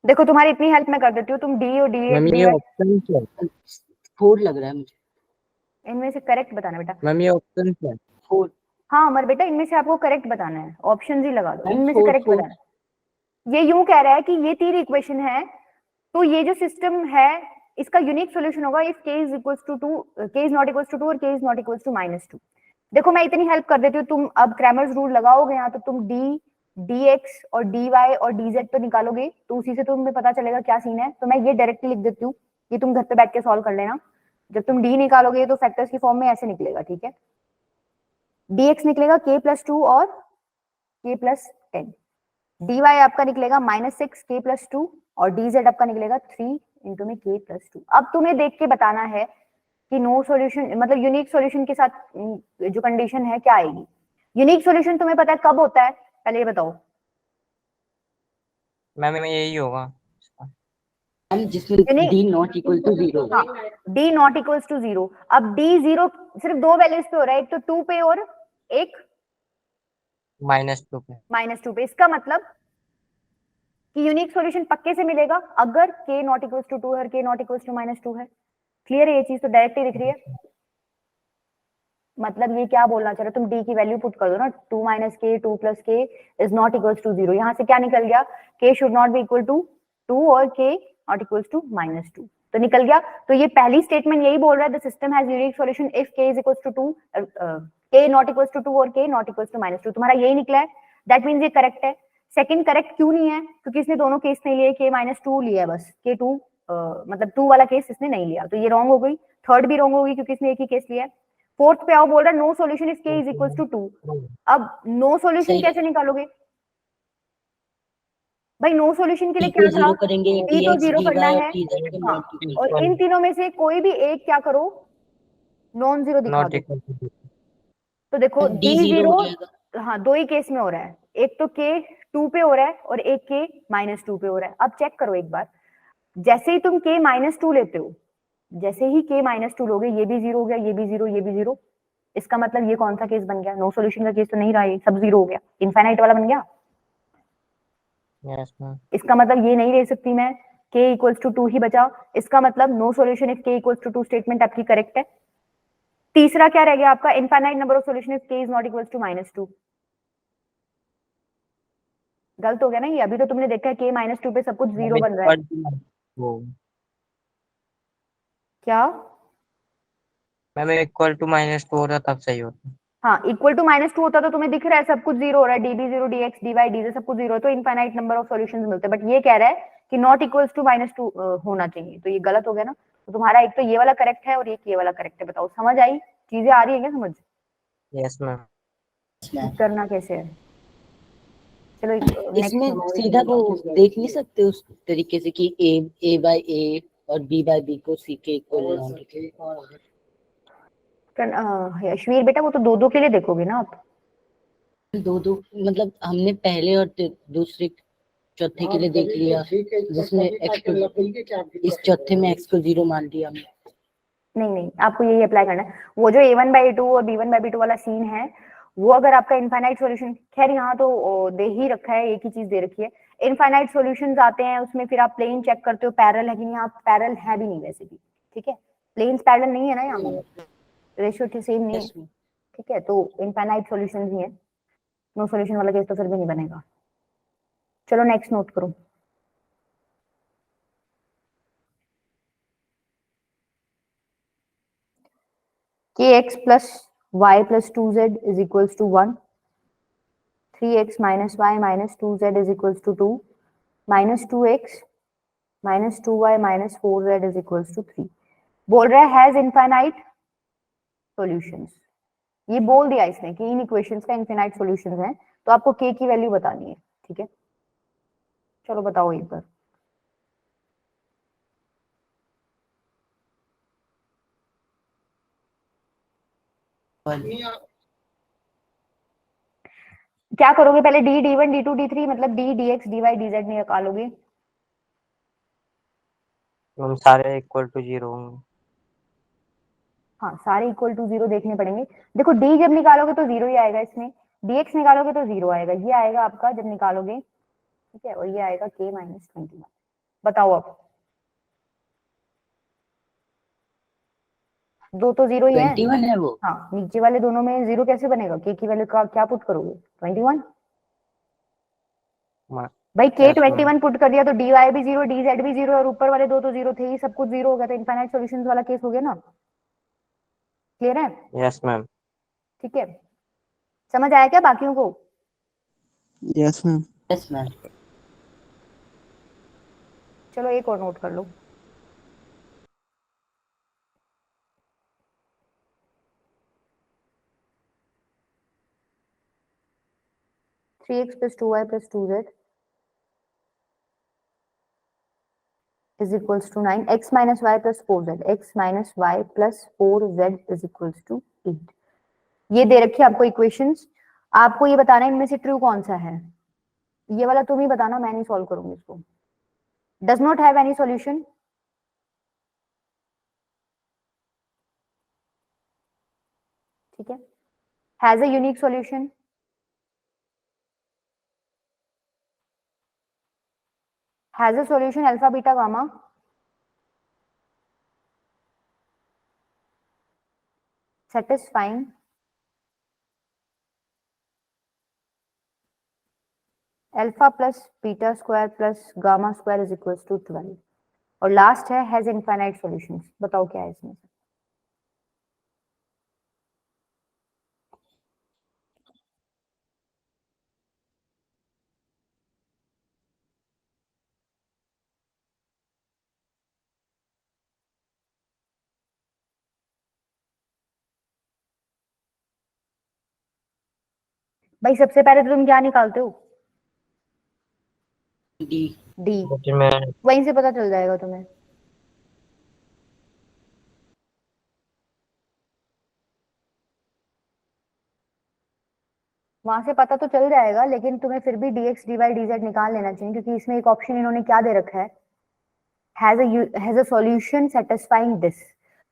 देखो तुम्हारी इतनी हेल्प मैं कर देती हूँ, तुम डी और डी मैम डी ये ऑप्शन क्या है? 4 लग रहा है मुझे। इनमें से करेक्ट बताना बेटा। मैम ये ऑप्शन क्या है? 4 हाँ अमर बेटा, इनमें से आपको करेक्ट बताना है, ऑप्शन ही लगा दो, मैम, इनमें से 4 करेक्ट 4 बताना है। ये यूं कह रहा है कि ये तीन इक्वेशन है, तो ये जो सिस्टम है इसका यूनिक सॉल्यूशन होगा if k is equals to 2, k is not equals to 2 और k is not equals to -2। देखो मैं इतनी हेल्प कर देती हूँ, तुम अब क्रैमर्स रूल लगाओगे यहाँ, तो तुम d dx और dy और dz तो निकालोगे, तो उसी से तुम्हें पता चलेगा क्या सीन है। तो मैं ये डायरेक्टली लिख देती हूँ, ये तुम घर पे बैठ के सॉल्व कर लेना। जब तुम d निकालोगे तो फैक्टर्स की फॉर्म में ऐसे निकलेगा, ठीक है? dx निकलेगा k प्लस 2 और k प्लस 10, dy आपका निकलेगा -6 k प्लस 2 और dz आपका निकलेगा 3 इंटू में k प्लस 2। अब तुम्हें देख के बताना है कि नो सॉल्यूशन मतलब यूनिक सॉल्यूशन के साथ जो कंडीशन है क्या आएगी। यूनिक सॉल्यूशन तुम्हें पता है कब होता है, पहले ये बताओ। मैम यही होगा। मैम जिसमें unique d not equal to 0। हाँ, d नॉट इक्वल्स टू 0। अब d 0 सिर्फ दो वैल्यूज पे हो रहा है, एक तो 2 पे और एक -2 पे। -2 पे। इसका मतलब कि यूनिक सॉल्यूशन पक्के से मिलेगा अगर k नॉट इक्वल्स टू 2 और k नॉट इक्वल्स टू -2 है। क्लियर है ये चीज, तो डायरेक्ट ही दिख रही है। मतलब ये क्या बोलना चाह रहे हो तुम, d की वैल्यू पुट कर दो ना, 2 - k 2 + k is not equals to 0। यहाँ से क्या निकल गया, k should not be equal to 2 और k नॉट इक्वल्स टू -2, तो निकल गया। तो ये पहली स्टेटमेंट यही बोल रहा है, the system has unique solution if k is equals to 2 k not equals to 2 और k नॉट इक्वल्स टू -2। तुम्हारा यही निकला है, दैट मींस ये करेक्ट है। सेकंड करेक्ट क्यों नहीं है, क्योंकि इसने दोनों केस नहीं लिए, k -2 लिया है बस, k2 मतलब 2 वाला केस इसने नहीं लिया, तो ये रॉन्ग हो गई। थर्ड भी रॉन्ग होगी क्योंकि इसने एक ही केस लिया है। फोर्थ पे आओ, बोल रहा है no solution if k is equals to 2। अब नो सॉल्यूशन सही कैसे निकालोगे भाई, नो सॉल्यूशन के लिए d को क्या था, 0 करेंगे, d तो dx 0 dy करना और है। dz को हाँ, नॉट इक्वल और इन तीनों में से कोई भी एक क्या करो, नॉन जीरो दिखा नॉट दो। Equal to. तो देखो d d 0 हो 0, जाएगा। हाँ दो ही केस में हो रहा है, एक तो k 2 पे हो रहा है और एक k -2 पे हो रहा है। अब चेक करो एक बार, जैसे ही तुम k -2 लेते हो, जैसे ही k -2 लोगे, ये भी 0 हो गया, ये भी 0, ये भी 0। इसका मतलब ये कौन सा केस बन गया, नो सॉल्यूशन का केस तो नहीं रहा, ये सब 0 हो गया, इनफाइनाइट वाला बन गया। Yes ma'am. इसका मतलब ये नहीं ले सकती मैं, k इक्वल्स टू 2 ही बचा। इसका मतलब no solution if k equals to 2 statement आपकी करेक्ट है। तीसरा क्या रह गया आपका, infinite number of solution if k is not equals to -2। गलत हो गया ना ये, अभी तो तुमने देखा है k -2 पे सब कुछ 0 बन रहा है। क्या, मैम इक्वल टू -2 होता तब सही होता। हाँ इक्वल टू -2 होता तो तुम्हें दिख रहा है सब कुछ 0 हो रहा है, db 0 dx dy dz सब कुछ 0 है, तो इनफाइनाइट नंबर ऑफ सॉल्यूशंस मिलते हैं। बट ये कह रहा है कि नॉट इक्वल्स टू -2 होना चाहिए, तो ये गलत हो गया ना। तो तुम्हारा एक तो ये वाला करेक्ट है और एक ये वाला करेक्ट है। बताओ समझ आई, चीजें आ रही है क्या समझ, यस मैम। करना कैसे है। चलो इसमें नेक्स्ट। सीधा वो देख नहीं सकते उस तरीके से कि a बाय a और b बाय b को c के इक्वल। यशवीर बेटा, वो तो दो दो के लिए देखोगे ना आप। दो दो मतलब हमने पहले और दूसरे चौथे के लिए देख लिया, जिसमें x को इस चौथे में x को 0 मान लिया हमने। नहीं नहीं, आपको यही अप्लाई करना है। वो जो a1/a2 और b1/b2 वाला सीन है, वो अगर आपका इनफाइनाइट सॉल्यूशन, खैर यहाँ तो दे ही रखा है, एक ही चीज दे रखी है। इनफाइनाइट सॉल्यूशंस आते हैं उसमें, फिर आप प्लेन चेक करते हो पैरेलल है कि नहीं, आप पैरेलल है भी नहीं वैसे भी, ठीक है, प्लेन्स पैरेलल नहीं है ना यहाँ पे, रेशियो सेम नहीं है, ठीक है, तो इनफाइनाइट सॉल्यूशंस ही है। नो सॉल्यूशन वाला केस तो फिर भी नहीं बनेगा। चलो नेक्स्ट नोट करो। kx plus y plus 2z is equals to 1, 3x minus y minus 2z is equals to 2, minus 2x minus 2y minus 4z is equals to 3। बोल रहा है हैज इनफाइनाइट सॉल्यूशंस। ये बोल दिया इसने कि इन इक्वेशंस का इनफाइनाइट सॉल्यूशंस हैं, तो आपको k की वैल्यू बतानी है, ठीक है। चलो बताओ एक बार। क्या करोगे पहले, d d1 d2 d3 मतलब d dx dy dz निकालोगे। मैम सारे इक्वल टू 0 होंगे। हाँ सारे इक्वल टू 0 देखने पड़ेंगे। देखो d जब निकालोगे तो 0 ही आएगा इसमें, dx निकालोगे तो 0 आएगा, ये आएगा आपका जब निकालोगे, ठीक है, और ये आएगा k - 21। बताओ अब, दो तो 0 ही है। 21 है वो। हाँ नीचे वाले दोनों में 0 कैसे बनेगा, k की वैल्यू का क्या पुट करोगे, 21। भाई k यस मैम। 21 पुट कर दिया तो dy भी 0 dz भी 0 और ऊपर वाले दो तो 0 थे ही, सब कुछ 0 हो गया, तो इनफाइनाइट सॉल्यूशंस वाला केस हो गया ना। क्लियर है, यस मैम। ठीक है, समझ आया क्या बाकियों को। Yes ma'am. Yes ma'am. चलो एक और नोट कर लो। Three x plus 2y plus 2z is equals to 9, x minus y plus 4z, x minus y plus 4z is equals to 8। ये दे रखी है आपको इक्वेशंस, आपको ये बताना है इनमें से ट्रू कौन सा है। ये वाला तुम ही बताना, मैं नहीं सॉल्व करूंगी इसको। Does not have any solution, ठीक है। Has a unique solution, has a solution alpha beta gamma, satisfying alpha plus beta square plus gamma square is equals to 12। और लास्ट है हैज इनफाइनाइट सॉल्यूशंस। बताओ क्या है इसमें से। भाई सबसे पहले तो तुम क्या निकालते हो, डी। डी, लेकिन मैं वहीं से पता चल जाएगा तुम्हें। वहां से पता तो चल जाएगा, लेकिन तुम्हें फिर भी dx dy dz निकाल लेना चाहिए, क्योंकि इसमें एक ऑप्शन इन्होंने क्या दे रखा है, has a solution satisfying this.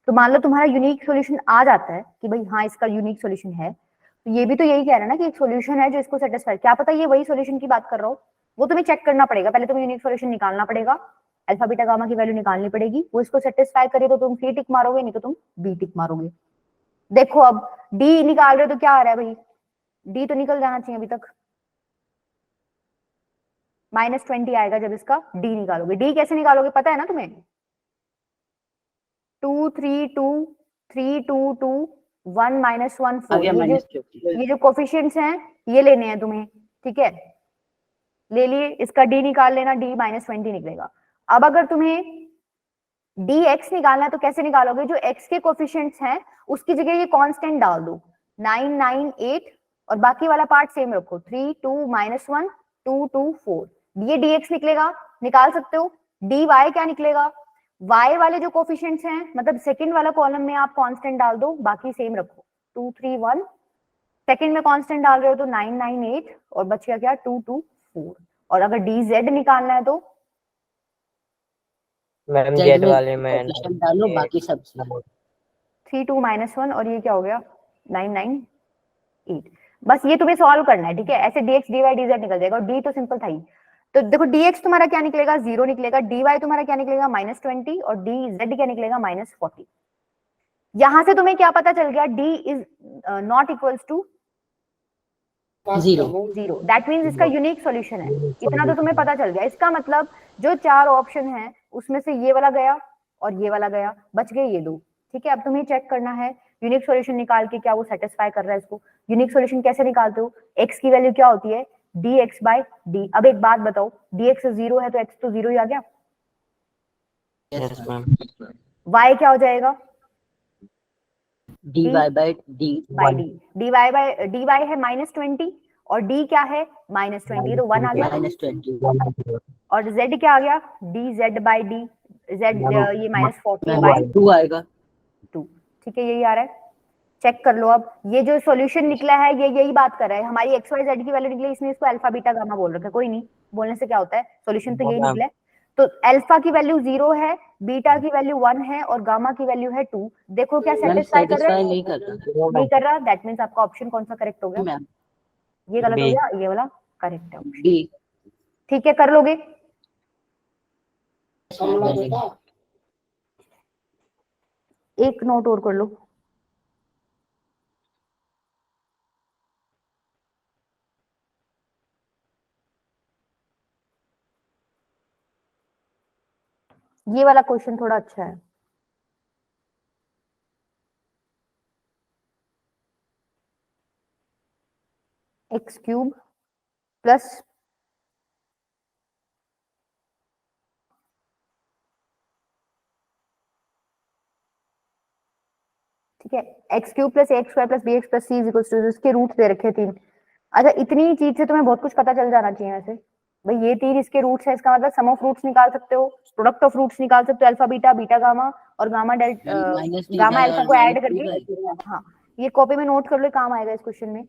तो मान लो तुम्हारा यूनिक सॉल्यूशन आ जाता है कि भाई हाँ इसका यूनिक सॉल्यूशन है, तो ये भी तो यही कह रहा है ना कि एक सॉल्यूशन है जो इसको सेटिस्फाई, क्या पता ये वही सॉल्यूशन की बात कर रहा हो। वो तुम्हें चेक करना पड़ेगा, पहले तुम्हें यूनिक सॉल्यूशन निकालना पड़ेगा, अल्फा बीटा गामा की वैल्यू निकालनी पड़ेगी, वो इसको सेटिस्फाई करे तो तुम सी टिक मारोगे, नहीं तो तुम बी टिक मारोगे। देखो अब डी निकाल रहे हो तो क्या आ रहा है भाई, डी तो निकल जाना चाहिए अभी तक, -20 आएगा जब इसका डी निकालोगे। डी कैसे निकालोगे पता है ना तुम्हें, 2 3 2 3 2 2 1 -1 आ 4, गया ये जो कोफिशिएंट्स हैं ये लेने हैं तुम्हें, ठीक है। ले लिए, इसका डी निकाल लेना, डी -20 निकलेगा। अब अगर तुम्हें डी एक्स निकालना है तो कैसे निकालोगे, जो एक्स के कोफिशिएंट्स हैं उसकी जगह ये कांस्टेंट डाल दो, 9 9 8, और बाकी वाला पार्ट सेम रखो, 3 2 -1 2 2 4, ये dx निकलेगा, निकाल सकते हो। dy क्या निकलेगा, y वाले जो कोफिशिएंट्स हैं, मतलब सेकंड वाला कॉलम में आप कांस्टेंट डाल दो, बाकी सेम रखो, 2 3 1, सेकंड में कांस्टेंट डाल रहे हो तो 9 9 8, और बच गया क्या 2 2 4। और अगर dz निकालना है तो मैम जेड जेड में वाले में कोफिशिएंट डालो, बाकी सब 3 2 -1, और ये क्या हो गया 9 9 8। बस ये तुम्हें सॉल्व करना है, ठीक है। ऐसे dx dy dz निकल जाएगा, और d तो सिंपल था ही। तो देखो dx तुम्हारा क्या निकलेगा 0 निकलेगा, dy तुम्हारा क्या निकलेगा -20, और dz क्या निकलेगा -40। यहां से तुम्हें क्या पता चल गया, d is not equals to zero. 0, that means इसका यूनिक सॉल्यूशन है। इतना तो तुम्हें पता चल गया, इसका मतलब जो 4 ऑप्शन है उसमें से ये वाला गया और ये वाला गया, बच गए ये 2, ठीक है। अब तुम्हें चेक करना है यूनिक सॉल्यूशन निकाल के क्या वो सेटिस्फाई कर रहा है इसको। यूनिक सॉल्यूशन कैसे निकालते हो, x की वैल्यू क्या होती है, dx बाय d। अब एक बात बताओ, dx 0 है तो x तो 0 ही आ गया, यस मैम y क्या हो जाएगा, dy by d by d, dy है -20, और d क्या है -20, तो 1 आ गया। -20 और z क्या आ गया, dz बाय d, z ये -40 बाय 2 आएगा। 2, ठीक है, यही आ रहा है। चेक कर लो अब, ये जो सॉल्यूशन निकला है ये यही बात कर रहा है, हमारी एक्स वाई जेड की वैल्यू निकली, इसने इसको अल्फा बीटा गामा बोल रखा है, कोई नहीं, बोलने से क्या होता है, सॉल्यूशन तो यही निकला है। तो अल्फा की वैल्यू 0 है, बीटा की वैल्यू 1 है, और गामा की वैल्यू है 2। देखो क्या सेटिस्फाई कर रहा है, नहीं कर रहा नहीं कर रहा, दैट मींस आपका ऑप्शन कौन सा करेक्ट हो गया, मैम। ये गलत हो B। गया, ये वाला करेक्ट है ऑप्शन, डी। ठीक है। कर लोगे, एक नोट और कर लो, ये वाला क्वेश्चन थोड़ा अच्छा है। एक्स क्यूब प्लस ठीक है, x cube plus x square plus b x plus c is equal to, इसके रूट दे रखे 3। अच्छा, इतनी चीज से तुम्हें बहुत कुछ पता चल जाना चाहिए वैसे, भाई ये 3 इसके रूट्स है, इसका मतलब सम ऑफ रूट्स निकाल सकते हो, प्रोडक्ट ऑफ रूट्स निकाल सकते हो, अल्फा बीटा, बीटा गामा और गामा डेल्टा, गामा अल्फा को ऐड करके। हाँ, ये कॉपी में नोट कर लो, काम आएगा इस क्वेश्चन में।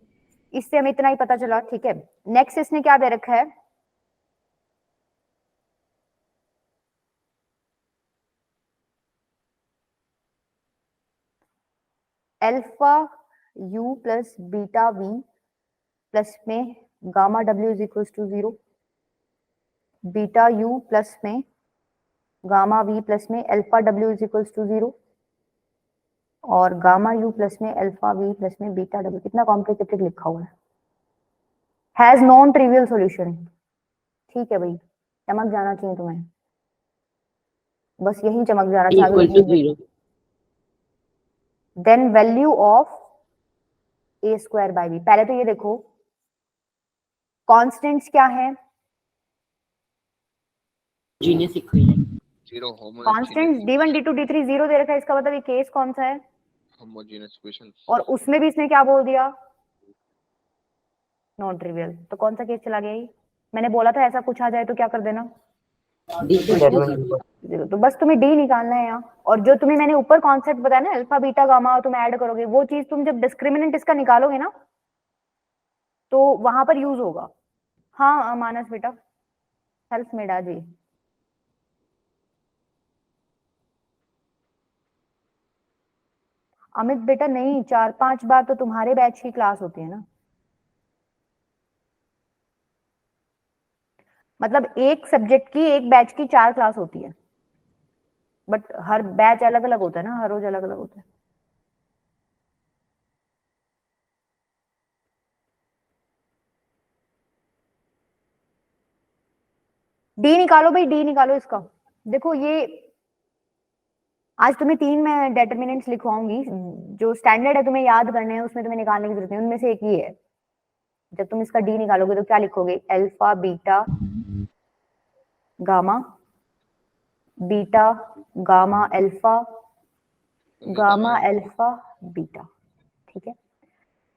इससे हमें इतना ही पता चला, ठीक है। नेक्स्ट इसने क्या दे रखा है, alpha u plus beta v plus में गामा डब्ल्यू is equal to 0, beta u plus में गामा वी प्लस में अल्फा डब्ल्यू इज इक्वल टू 0 और गामा यू प्लस में अल्फा वी प्लस में बीटा डब्ल्यू। कितना कॉम्प्लिकेटेड लिखा हुआ है, हैज नॉन ट्रिवियल सॉल्यूशन। ठीक है भाई, चमक जाना चाहिए तुम्हें, बस यही चमक जाना equal to 0। Then value of a square by b. पहले तो ये देखो कॉन्स्टेंट्स क्या है, genius equation 0 constants d1 d2 d3 0 दे रखा है, इसका मतलब ये केस कौन सा है, होमोजेनियस इक्वेशन। और उसमें भी इसने क्या बोल दिया, नॉन ट्रिवियल। तो कौन सा केस चला गया ये, मैंने बोला था ऐसा कुछ आ जाए तो क्या कर देना, जीरो। तो बस तुम्हें डी निकालना है यहाँ, और जो तुम्हें मैंने ऊपर कॉन्सेप्ट बताया ना अल्फा बीटा गामा, तुम ऐड करोगे वो चीज, तुम जब डिस्क्रिमिनेंट इसका निकालोगे ना तो वहां पर यूज होगा। हाँ मानस बेटा, सेल्फ मेड आ जी। अमित बेटा नहीं, 4-5 बार तो तुम्हारे बैच की क्लास होती है ना, मतलब एक सब्जेक्ट की एक बैच की 4 क्लास होती है, बट हर बैच अलग अलग होता है ना, हर रोज अलग अलग होता है। डी निकालो भाई, डी निकालो इसका। देखो ये आज तुम्हें 3 मैं डेटर्मिनेंट्स लिखवाऊंगी, जो स्टैंडर्ड है तुम्हें याद करने हैं, उसमें तुम्हें निकालने की जरूरत नहीं, उनमें से एक ही है। जब तुम इसका डी निकालोगे तो क्या लिखोगे, alpha beta gamma, beta gamma alpha, gamma alpha beta. ठीक है,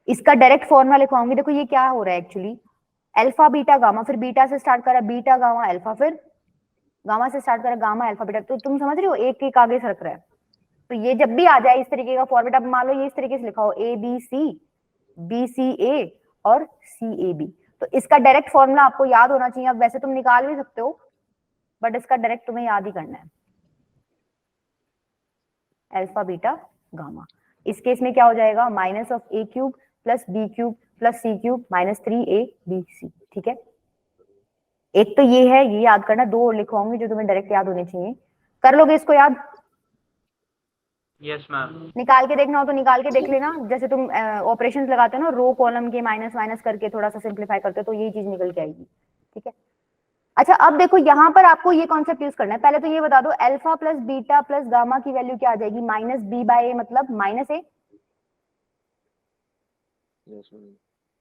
इसका डायरेक्ट फॉर्मूला लिखवाऊंगी। देखो ये क्या हो रहा है एक्चुअली, अल्फा बीटा गामा, फिर बीटा से स्टार्ट करा बीटा गामा अल्फा, फिर गामा से स्टार्ट करा गामा अल्फा बीटा। तो तुम समझ रहे हो, एक एक आगे सरक रहा है। तो ये जब भी आ जाए इस तरीके का फॉर्मेट, अब मान लो ये इस तरीके से लिखा हो ए बी सी, बी सी ए और सी ए बी, तो इसका डायरेक्ट फॉर्मूला आपको याद होना चाहिए। अब वैसे तुम निकाल भी सकते हो, बट इसका डायरेक्ट तुम्हें याद ही करना है, अल्फा बीटा गामा। इस केस में क्या हो जाएगा, minus of a cube plus b cube plus c cube minus 3a b c. ठीक है, एक तो ये है, ये याद करना। 2 और लिखवाऊंगी जो तुम्हें डायरेक्ट याद होने चाहिए, कर लोगे इसको याद? Yes ma'am. निकाल के देखना हो तो निकाल के देख लेना, जैसे तुम ऑपरेशंस लगाते हो ना, रो कॉलम के माइनस माइनस करके थोड़ा सा सिंप्लीफाई करते हो, तो यही चीज निकल के आएगी। ठीक है, अच्छा अब देखो यहाँ पर आपको ये कॉन्सेप्ट यूज करना है। पहले तो ये बता दो, alpha plus beta plus gamma की वैल्यू क्या आ जाएगी, माइनस बी बाय ए, मतलब minus a.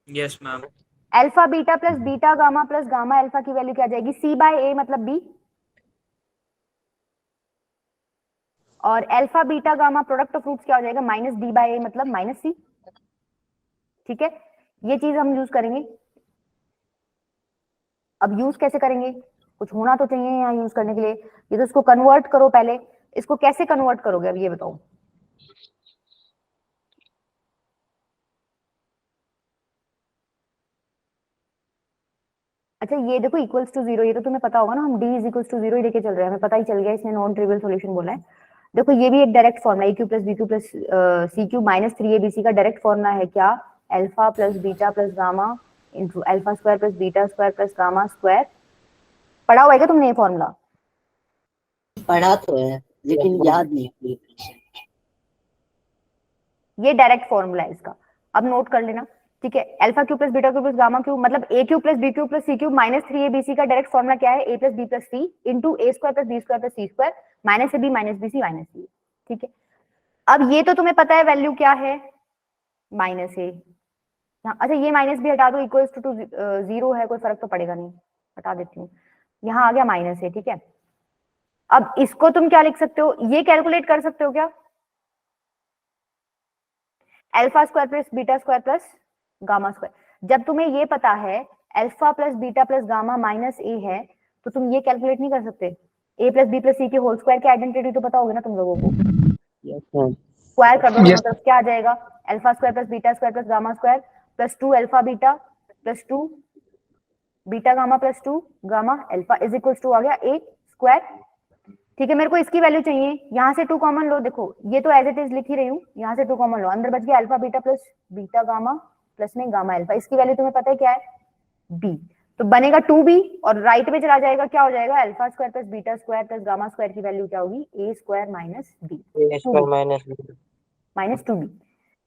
Yes ma'am. Alpha beta plus beta gamma plus gamma alpha की वैल्यू क्या आ जाएगी, सी बाय ए मतलब बी, और alpha beta gamma product of roots क्या हो जाएगा, माइनस डी बाय ए मतलब माइनस सी। ठीक है, ये चीज हम यूज करेंगे। अब यूज कैसे करेंगे, कुछ होना तो चाहिए यहाँ यूज करने के लिए। ये तो इसको कन्वर्ट करो पहले, इसको कैसे कन्वर्ट करोगे अब ये बताओ। अच्छा ये देखो इक्वल्स टू 0, ये तो तुम्हें पता होगा ना, हम d इज इक्वल्स टू 0 ही लेके चल रहे हैं, हमें पता ही चल गया, इसने नॉन ट्रिवियल सॉल्यूशन बोला है। देखो ये भी एक direct formula, a cube plus b cube plus c cube minus 3abc का डायरेक्ट फॉर्मूला है क्या, alpha plus beta plus gamma into alpha square plus beta square plus gamma square. पढ़ा हुआ है क्या तुमने ये फॉर्मूला? पढ़ा तो है लेकिन याद नहीं। ये डायरेक्ट फॉर्मूला है इसका, अब नोट कर लेना। ठीक है, alpha cube plus beta cube plus gamma cube मतलब a cube plus b cube plus c cube minus 3abc का डायरेक्ट फॉर्मूला क्या है, a plus b plus c into a square plus b square plus c square minus ab minus bc minus c। ठीक है, अब ये तो तुम्हें पता है वैल्यू क्या है, माइनस ए। अच्छा ये माइनस भी हटा दो, इक्वल्स टू 0 है, कोई फर्क तो पड़ेगा नहीं, हटा देती हूँ, यहाँ आ गया माइनस ए। ठीक है, अब इसको तुम क्या लिख सकते हो, ये कैलकुलेट कर सकते हो क्या, alpha square plus beta square plus gamma square. जब तुम्हें ये पता है alpha plus beta plus gamma minus a है, तो तुम ये कैलकुलेट नहीं कर सकते? A plus b plus c के होल स्क्वायर की आइडेंटिटी तो पता होगी ना तुम लोगों को? Yes, ma'am. स्क्वायर कर दो दोनों तरफ, क्या आ जाएगा? Alpha square plus beta square plus gamma square plus 2 alpha beta plus 2 beta gamma plus 2 gamma alpha is equals to आ गया ए स्क्वायर। ठीक है, मेरे को इसकी वैल्यू चाहिए, यहाँ से 2 कॉमन लो, देखो ये तो एज इट इज लिख ही रही हूँ, यहाँ से 2 कॉमन लो, अंदर बच गया alpha beta plus beta gamma plus में गामा अल्फा, इसकी वैल्यू तुम्हें पता है क्या है? बी। तो बनेगा 2b और राइट में चला जाएगा, क्या हो जाएगा? Alpha square plus beta square plus gamma square की वैल्यू क्या होगी? A square minus b A square minus B. Minus 2b।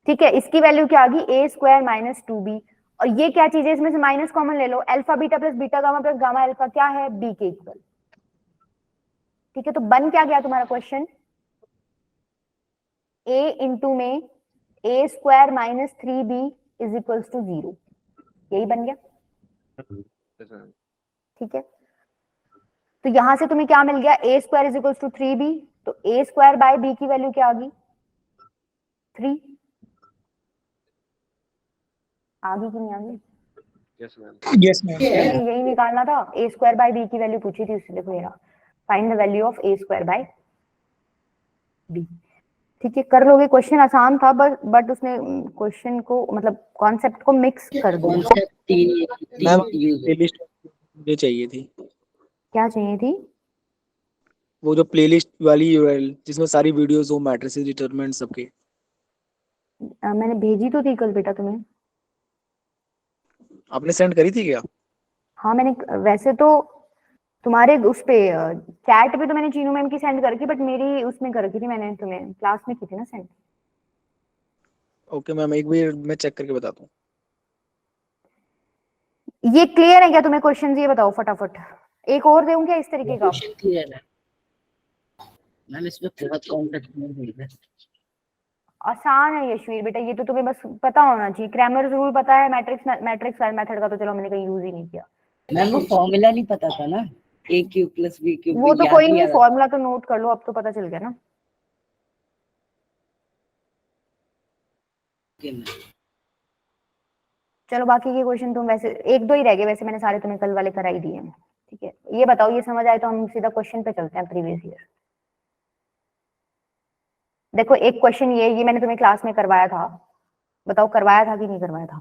ठीक है, इसकी वैल्यू क्या आ गई? A square minus 2b। और ये क्या चीज है, इसमें से माइनस कॉमन ले लो, alpha beta plus beta gamma plus gamma alpha क्या है? बी के इक्वल। ठीक है, तो बन क्या गया तुम्हारा क्वेश्चन? ए इंटू में a square minus 3b is equals to 0, यही बन गया। Yes, ma'am. ठीक है, तो यहां से तुम्हें क्या मिल गया? A square is equals to 3b, तो ए स्क्वायर बाय बी की वैल्यू क्या आ गई? 3 आ गई कि नहीं आ गई? Yes, ma'am. Yes, ma'am. यही निकालना था, ए स्क्वायर बाय बी की वैल्यू पूछी थी उससे, देखो ये रहा, find the value of a square by b. ठीक है, कर लोगे, क्वेश्चन आसान था बट उसने क्वेश्चन को मतलब कॉन्सेप्ट को मिक्स कर दिया। कॉन्सेप्ट तीन मैम यूज है। प्लेलिस्ट मुझे चाहिए थी, क्या चाहिए थी? वो जो प्लेलिस्ट वाली यूआरएल जिसमें सारी वीडियोस हो, मैट्रिसेस, डिटरमिनेंट सबके। मैंने भेजी तो थी कल बेटा तुम्हें। आपने सेंड करी थी क्या? हाँ मैंने, वैसे तो तुम्हारे उस पे चैट पे तो मैंने चीनू मैम की सेंड कर रखी, बट मेरी उसमें कर रखी थी मैंने, तुम्हें क्लास में की थी ना सेंड। ओके मैम, एक बार मैं चेक करके बताता हूँ। ये क्लियर है क्या तुम्हें क्वेश्चन? ये बताओ फटाफट, एक और दूं क्या इस तरीके का? क्वेश्चन क्लियर है मैम, इसमें बहुत कॉन्सेप्ट नहीं है। आसान है यशवीर बेटा, ये तो तुम्हें बस पता होना चाहिए, क्रैमर रूल पता है, मैट्रिक्स मेथड का तो चलो मैंने कहीं यूज ही नहीं किया। मैम वो फॉर्मूला नहीं पता था ना, ए क्यूब प्लस बी क्यूब, वो तो कोई नहीं, फॉर्मूला तो नोट कर लो, अब तो पता चल गया ना। चलो बाकी के क्वेश्चन तुम वैसे एक दो ही रह गए, वैसे मैंने सारे तुम्हें कल वाले करा ही दिए हैं। ठीक है, ये बताओ, ये समझ आए तो हम सीधा क्वेश्चन पे चलते हैं, प्रीवियस ईयर। देखो एक क्वेश्चन ये मैंने तुम्हें क्लास में करवाया था, बताओ करवाया था कि नहीं करवाया था?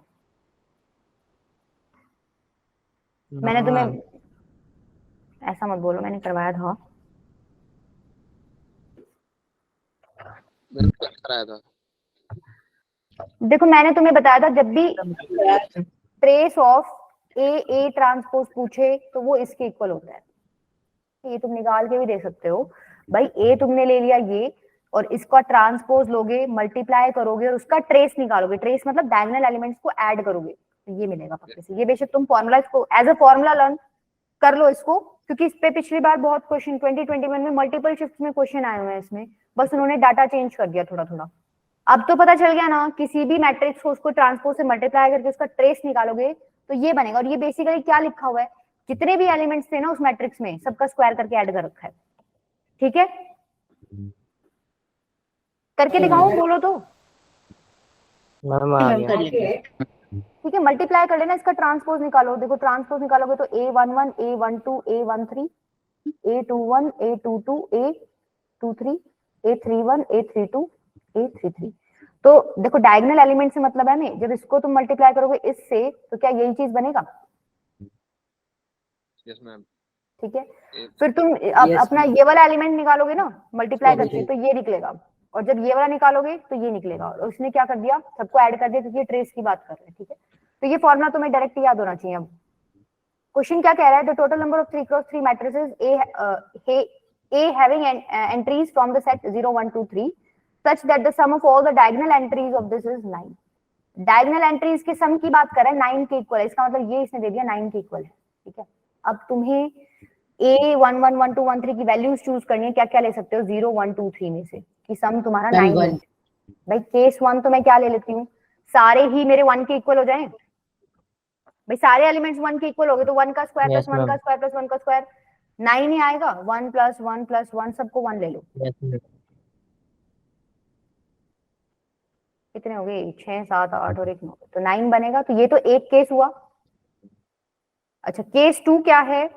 मैंने तुम्हें, ऐसा मत बोलो, मैंने करवाया था। मैंने कराया था। देखो मैंने तुम्हें बताया था, जब भी ट्रेस ऑफ ए ट्रांसपोज पूछे तो वो इसके इक्वल होता है। ये तुम निकाल के भी दे सकते हो भाई, ए तुमने ले लिया ये, और इसका ट्रांसपोज लोगे, मल्टीप्लाई करोगे और उसका ट्रेस निकालोगे, ट्रेस मतलब डायगोनल एलिमेंट्स को ऐड करोगे, तो ये मिलेगा पक्के से। ये बेशक तुम फॉर्मूला इसको एज अ फॉर्मूला लर्न कर लो इसको, क्योंकि इस पे पिछली बार बहुत क्वेश्चन 2021 में मल्टीपल शिफ्ट में क्वेश्चन आए हुए हैं इसमें, बस उन्होंने डाटा चेंज कर दिया थोड़ा थोड़ा। अब तो पता चल गया ना, किसी भी मैट्रिक्स को उसको ट्रांसपोज से मल्टीप्लाई करके उसका ट्रेस निकालोगे तो ये बनेगा। और ये बेसिकली क्या लिखा हुआ है, जितने भी एलिमेंट्स थे ना उस मैट्रिक्स में सबका स्क्वायर करके ऐड कर रखा है। ठीक है, करके दिखाऊं? बोलो तो। मैम आ गया। ठीक है, मल्टीप्लाई कर लेना, इसका ट्रांसपोज निकालो। देखो ट्रांसपोज निकालोगे तो A11 A12 A13 A21 A22 A23 A31 A32 A33। तो देखो डायगोनल एलिमेंट से मतलब है हमें, जब इसको तुम मल्टीप्लाई करोगे इससे तो क्या यही चीज बनेगा? Yes, ma'am. ठीक है, फिर तुम अपना ये वाला एलिमेंट निकालोगे ना मल्टीप्लाई करके, तो ये निकलेगा, और जब ये वाला निकालोगे तो ये निकलेगा। और उसने क्या कर दिया, सबको ऐड कर दिया, क्योंकि ट्रेस की बात कर रहे हैं। ठीक है, तो ये फॉर्मूला तुम्हें डायरेक्ट याद होना चाहिए। अब क्वेश्चन क्या कह रहा है, the total number of 3x3 matrices A having entries from the set 0 1 2 3 such that the sum of all the diagonal entries of this is 9। Diagonal entries के सम की बात कर रहे हैं, 9 के इक्वल है, इसका मतलब ये इसने दे दिया 9 के इक्वल है। ठीक है, अब तुम्हें A11 12 13 की वैल्यूज चूज करनी है, क्या क्या ले सकते हो 0 1 2 3 में से, कि सम तुम्हारा 9 है। भाई केस 1 तो मैं क्या ले लेती हूँ, सारे ही मेरे 1 के इक्वल हो जाएं। भाई सारे एलिमेंट्स 1 के इक्वल हो गए तो 1 का स्क्वायर प्लस 1 का स्क्वायर प्लस 1 का स्क्वायर 9 ही आएगा। 1 + 1 + 1 सबको 1 ले लो। कितने हो गए, 6 7 8 और 1 9, तो 9 बनेगा। तो ये तो एक केस हुआ। अच्छा केस 2 क्या है?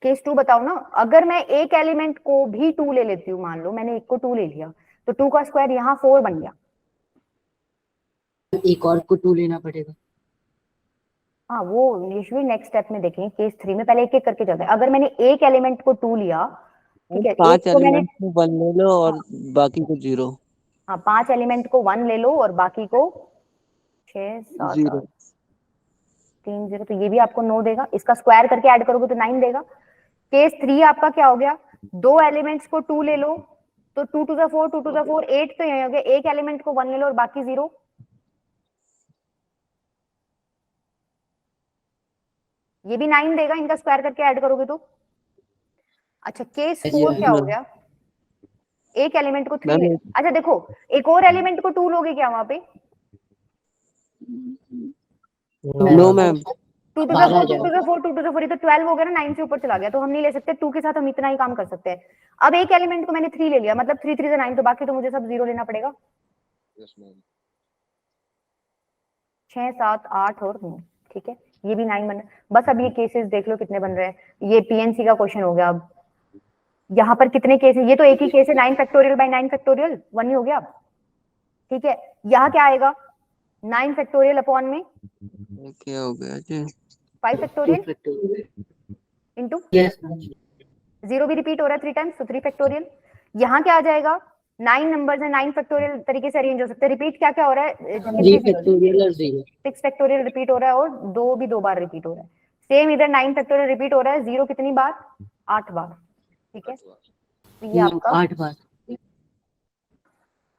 केस 2 बताओ ना, अगर मैं एक एलिमेंट को भी 2 ले लेती हूँ, मान लो मैंने एक को 2 ले लिया, तो 2 का स्क्वायर यहाँ 4 बन गया। एक और को 2 लेना पड़ेगा। हाँ वो यूजुअली नेक्स्ट स्टेप में देखेंगे, केस 3 में पहले एक एक करके चलते हैं। अगर मैंने एक एलिमेंट को 2 लिया, ठीक है, पांच एक को मैंने, एलिमेंट को 1 ले लो और बाकी को 0। हाँ 5 एलिमेंट को 1 ले लो और बाकी को 6 7 0 8 3 0, तो ये भी आपको 9 देगा। इसका स्क्वायर करके ऐड करोगे तो 9 देगा। केस 3 आपका क्या हो गया, दो एलिमेंट्स को 2 ले लो, तो 2 टू द 4 2 टू द 4 8, तो यही हो गया। एक एलिमेंट को 1 ले लो और बाकी 0, ये भी 9 देगा इनका स्क्वायर करके ऐड करोगे तो। अच्छा केस 4 क्या हो गया, एक एलिमेंट को 3 ले, अच्छा देखो एक और एलिमेंट को 2 लोगे क्या वहां पे? No ma'am. 2 to the 4 2 to the 4 2 to the 4, ये तो 12 हो गया ना, 9 से ऊपर चला गया, तो हम नहीं ले सकते। 2 के साथ हम इतना ही काम कर सकते हैं। अब एक एलिमेंट को मैंने 3 ले लिया, मतलब 3 3 से 9, तो बाकी तो मुझे सब 0 लेना पड़ेगा। 6 7 8 और 9, ठीक है, ये भी 9 बन। बस अब ये केसेस देख लो कितने बन रहे हैं। ये पीएनसी का क्वेश्चन हो गया। अब यहाँ पर कितने केस है, ये तो एक ही केस है, 9 फैक्टोरियल बाय 9 फैक्टोरियल 1 ही हो गया, ठीक है। यहाँ क्या आएगा, 9 फैक्टोरियल अपॉन में क्या हो गया जी? 5 फैक्टोरियल इंटू 0 भी रिपीट हो रहा है 3 टाइम्स, तो 3 फैक्टोरियल। यहाँ क्या आ जाएगा, 9 नंबर्स है, 9 फैक्टोरियल तरीके से अरेंज हो सकते हैं। रिपीट क्या क्या हो रहा है, 3 फैक्टोरियल और 0, 6 फैक्टोरियल रिपीट हो रहा है और 2 भी 2 बार रिपीट हो रहा है। सेम इधर 9 फैक्टोरियल रिपीट हो रहा है, 0 कितनी बार, 8 बार, ठीक है। तो ये आपका 8 बार।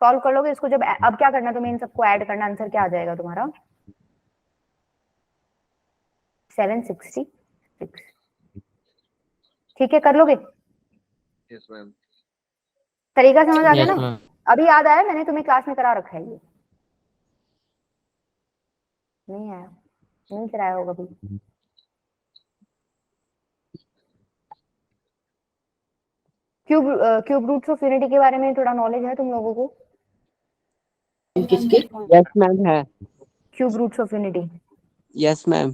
सॉल्व कर लोगे इसको। जब अब क्या करना, तुम्हें इन सबको ऐड करना, आंसर क्या आ जाएगा तुम्हारा 766, ठीक है, कर लोगे? Yes ma'am. तरीका समझ आ गया Yes, ना? ma'am. अभी याद आया, मैंने तुम्हें क्लास में करा रखा है ये, नहीं आया, नहीं कराया होगा अभी। क्यूब रूट्स ऑफ यूनिटी के बारे में थोड़ा नॉलेज है तुम लोगों को? किसके? यस मैम है। Cube roots of unity yes ma'am.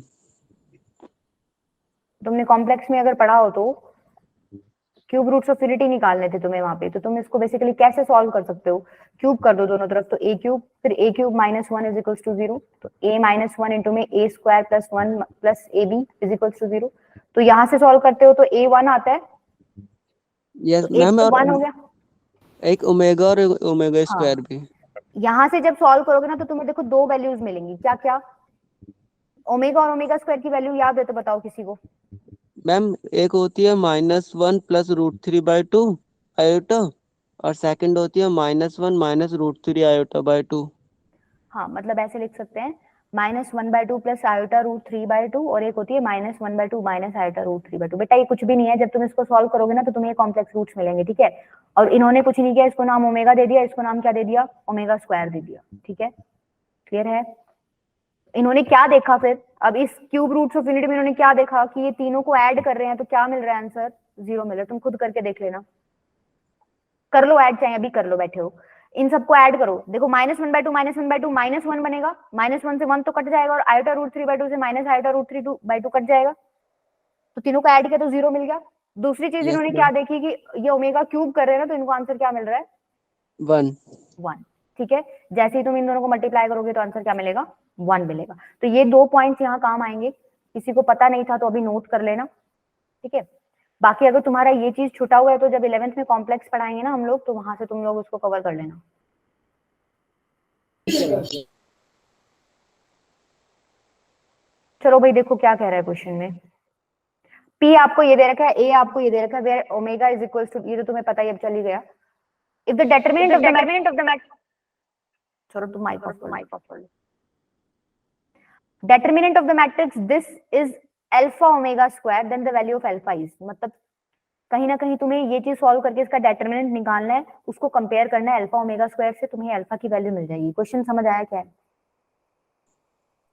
तुमने कॉम्प्लेक्स में अगर पढ़ा हो तो क्यूब रूट्स ऑफ यूनिटी निकालने थे तुम्हें वहां पे, तो तुम इसको बेसिकली कैसे सॉल्व कर सकते हो, क्यूब कर दो दोनों तरफ, तो ए क्यूब, फिर a cube minus 1 is equals to 0, तो ए माइनस 1 इंटू में a square plus 1 plus a b is equals to 0। तो यहाँ से सॉल्व करते हो तो ए 1 आता है, यस तो मैम। एक और 1 हो गया। एक ओमेगा और ओमेगा स्क्वायर भी। यहाँ से जब सॉल्व करोगे ना तो तुम्हें देखो दो वैल्यूज मिलेंगी, क्या क्या, ओमेगा और ओमेगा स्क्वायर की वैल्यू याद है तो बताओ किसी को। मैम एक होती है -1 प्लस √3/2 आयोटा, और सेकंड होती है -1 माइनस √3 आयोटा बाय 2। हाँ मतलब ऐसे लिख सकते हैं, -1/2 प्लस आयोटा √3/2, और एक होती है -1/2 माइनस आयोटा √3/2। बेटा ये कुछ भी नहीं है, जब तुम इसको सॉल्व करोगे ना तो तुम्हें कॉम्प्लेक्स रूट्स मिलेंगे, ठीक है। और इन्होंने कुछ नहीं किया, इसको नाम ओमेगा दे दिया, इसको नाम क्या दे दिया, ओमेगा स्क्वायर दे दिया, ठीक है, क्लियर है। इन्होंने क्या देखा फिर, अब इस क्यूब रूट्स ऑफ यूनिटी में इन्होंने क्या देखा कि ये तीनों को ऐड कर रहे हैं तो क्या मिल रहा है, आंसर 0 मिल रहा है। तुम खुद करके देख लेना, कर लो ऐड, चाहे अभी कर लो, बैठे हो, इन सबको ऐड करो। देखो -1/2 -1/2 -1 बनेगा, -1 से 1 तो कट जाएगा, और आयोटा √3/2 से माइनस आयोटा √3/2 कट जाएगा, तो तीनों को ऐड किया तो 0 मिल गया। दूसरी चीज Yes, इन्होंने ma'am. क्या देखी कि ये ओमेगा क्यूब कर रहे हैं ना, तो इनको आंसर क्या मिल रहा है, 1। ठीक है। जैसे ही तुम इन दोनों को मल्टीप्लाई करोगे तो आंसर क्या मिलेगा, 1 मिलेगा। तो ये 2 पॉइंट्स यहाँ काम आएंगे, किसी को पता नहीं था तो अभी नोट कर लेना, ठीक है। बाकी अगर तुम्हारा ये चीज छुटा हुआ है तो जब 11th में कॉम्प्लेक्स पढ़ाएंगे ना हम लोग, तो वहां से तुम लोग उसको कवर कर लेना। चलो भाई देखो क्या कह रहा है क्वेश्चन में, P आपको ये दे रखा है, A आपको ये दे रखा है, where omega is equals to, ये तो तुम्हें पता ही अब चल ही गया। If the determinant of the matrix, चलो तुम माइक ऑफ कर लो। Determinant of the matrix this is alpha omega square, then the value of alpha is, मतलब कहीं ना कहीं तुम्हें ये चीज सॉल्व करके इसका डेटरमिनेंट निकालना है, उसको कंपेयर करना है अल्फा ओमेगा स्क्वायर से, तुम्हें अल्फा की वैल्यू मिल जाएगी। क्वेश्चन समझ आया क्या है?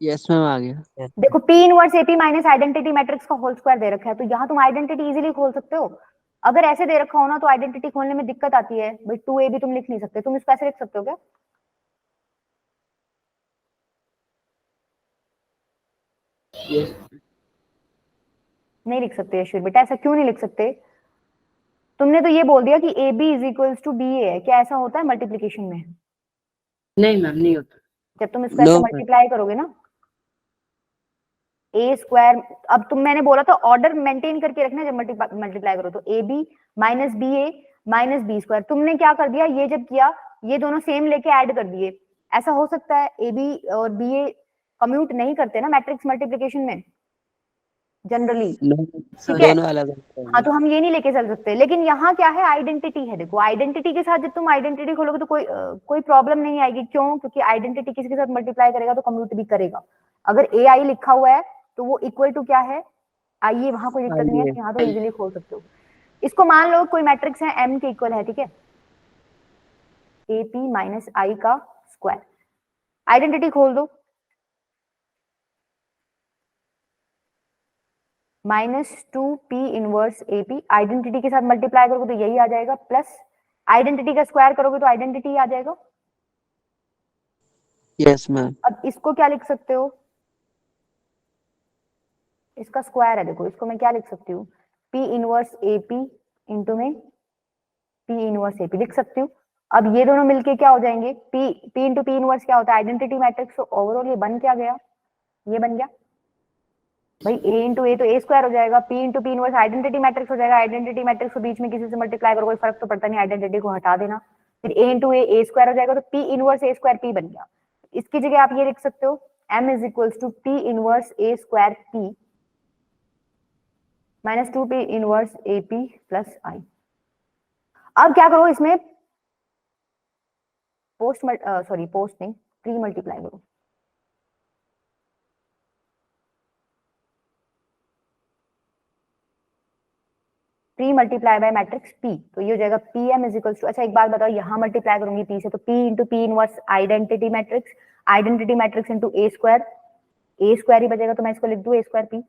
यस मैम आ गया। देखो P inverse AP minus identity matrix का होल स्क्वायर दे रखा है, तो यहाँ तुम आइडेंटिटी इजीली खोल सकते हो। अगर ऐसे दे रखा हो ना तो आइडेंटिटी खोलने में दिक्कत आती है भाई, 2A भी तुम लिख नहीं सकते, तुम इसको ऐसे लिख सकते हो क्या, यस नहीं लिख सकते यशवीर बेटा, ऐसा क्यों नहीं लिख सकते? तुमने तो ये बोल दिया कि a b is equals to b a है, क्या ऐसा होता है मल्टीप्लीकेशन में? नहीं मैम नहीं होता। जब तुम इसको नो ऐसे मैम। मल्टीप्लाई करोगे ना, ए स्क्वायर, अब तुम, मैंने बोला था ऑर्डर मेंटेन करके रखना जब मल्टीप्लाई करो, तो a b minus b a minus b square. तुमने क्या कर दिया, ये जब किया ये दोनों सेम लेके ऐड कर दिए। ऐसा हो सकता है? ए बी और बी ए कम्यूट नहीं करते ना मैट्रिक्स मल्टीप्लिकेशन में जनरली, नो, ठीक है? दोनों अलग अलग हाँ, तो हम ये नहीं लेके चल सकते। लेकिन यहाँ क्या है, आइडेंटिटी है। देखो आइडेंटिटी के साथ जब तुम आइडेंटिटी खोलोगे तो कोई प्रॉब्लम नहीं आएगी। क्यों? क्योंकि आइडेंटिटी किसी के साथ मल्टीप्लाई करेगा तो कम्यूट भी करेगा। अगर ए आई लिखा हुआ है तो वो इक्वल टू क्या है, आइए, वहां कोई दिक्कत नहीं है, आइए। यहाँ तो इजीली खोल सकते हो। इसको मान लो कोई मैट्रिक्स है एम के इक्वल है, ठीक है, ए पी माइनस आई का स्क्वायर। आइडेंटिटी खोल दो, -2p इनवर्स AP। आइडेंटिटी के साथ मल्टीप्लाई करोगे तो यही आ जाएगा, प्लस आइडेंटिटी का स्क्वायर करोगे तो आइडेंटिटी आ जाएगा। Yes ma'am. अब इसको क्या लिख सकते हो, इसका स्क्वायर है, देखो इसको मैं क्या लिख सकती हूँ, P इनवर्स AP इंटू में P इनवर्स AP लिख सकती हूँ। अब ये दोनों मिलके क्या हो जाएंगे, P इंटू P इनवर्स क्या होता है, आइडेंटिटी मैट्रिक्स। तो ओवरऑल ये बन क्या गया, ये बन गया भाई a इंटू ए, तो ए स्क्वायर हो जाएगा, P into P inverse identity matrix हो जाएगा। आइडेंटिटी मैट्रिक्स को बीच में किसी से मल्टीप्लाई करो, कोई फर्क तो पड़ता नहीं, आइडेंटिटी को हटा देना, फिर a इंटू ए स्क्वायर हो जाएगा, तो P inverse a square P बन गया। इसकी जगह आप ये लिख सकते हो, m is equals to P inverse a square P minus 2P inverse AP plus I। अब क्या करो, इसमें पोस्ट नहीं, प्री मल्टीप्लाई करो। Pre multiply by matrix P, तो ये हो जाएगा PM इज इक्वल्स टू, अच्छा एक बात बताओ, यहाँ मल्टीप्लाई करूंगी P से तो P into P inverse identity matrix into a square ही बचेगा, तो मैं इसको लिख दूं a स्क्वायर P।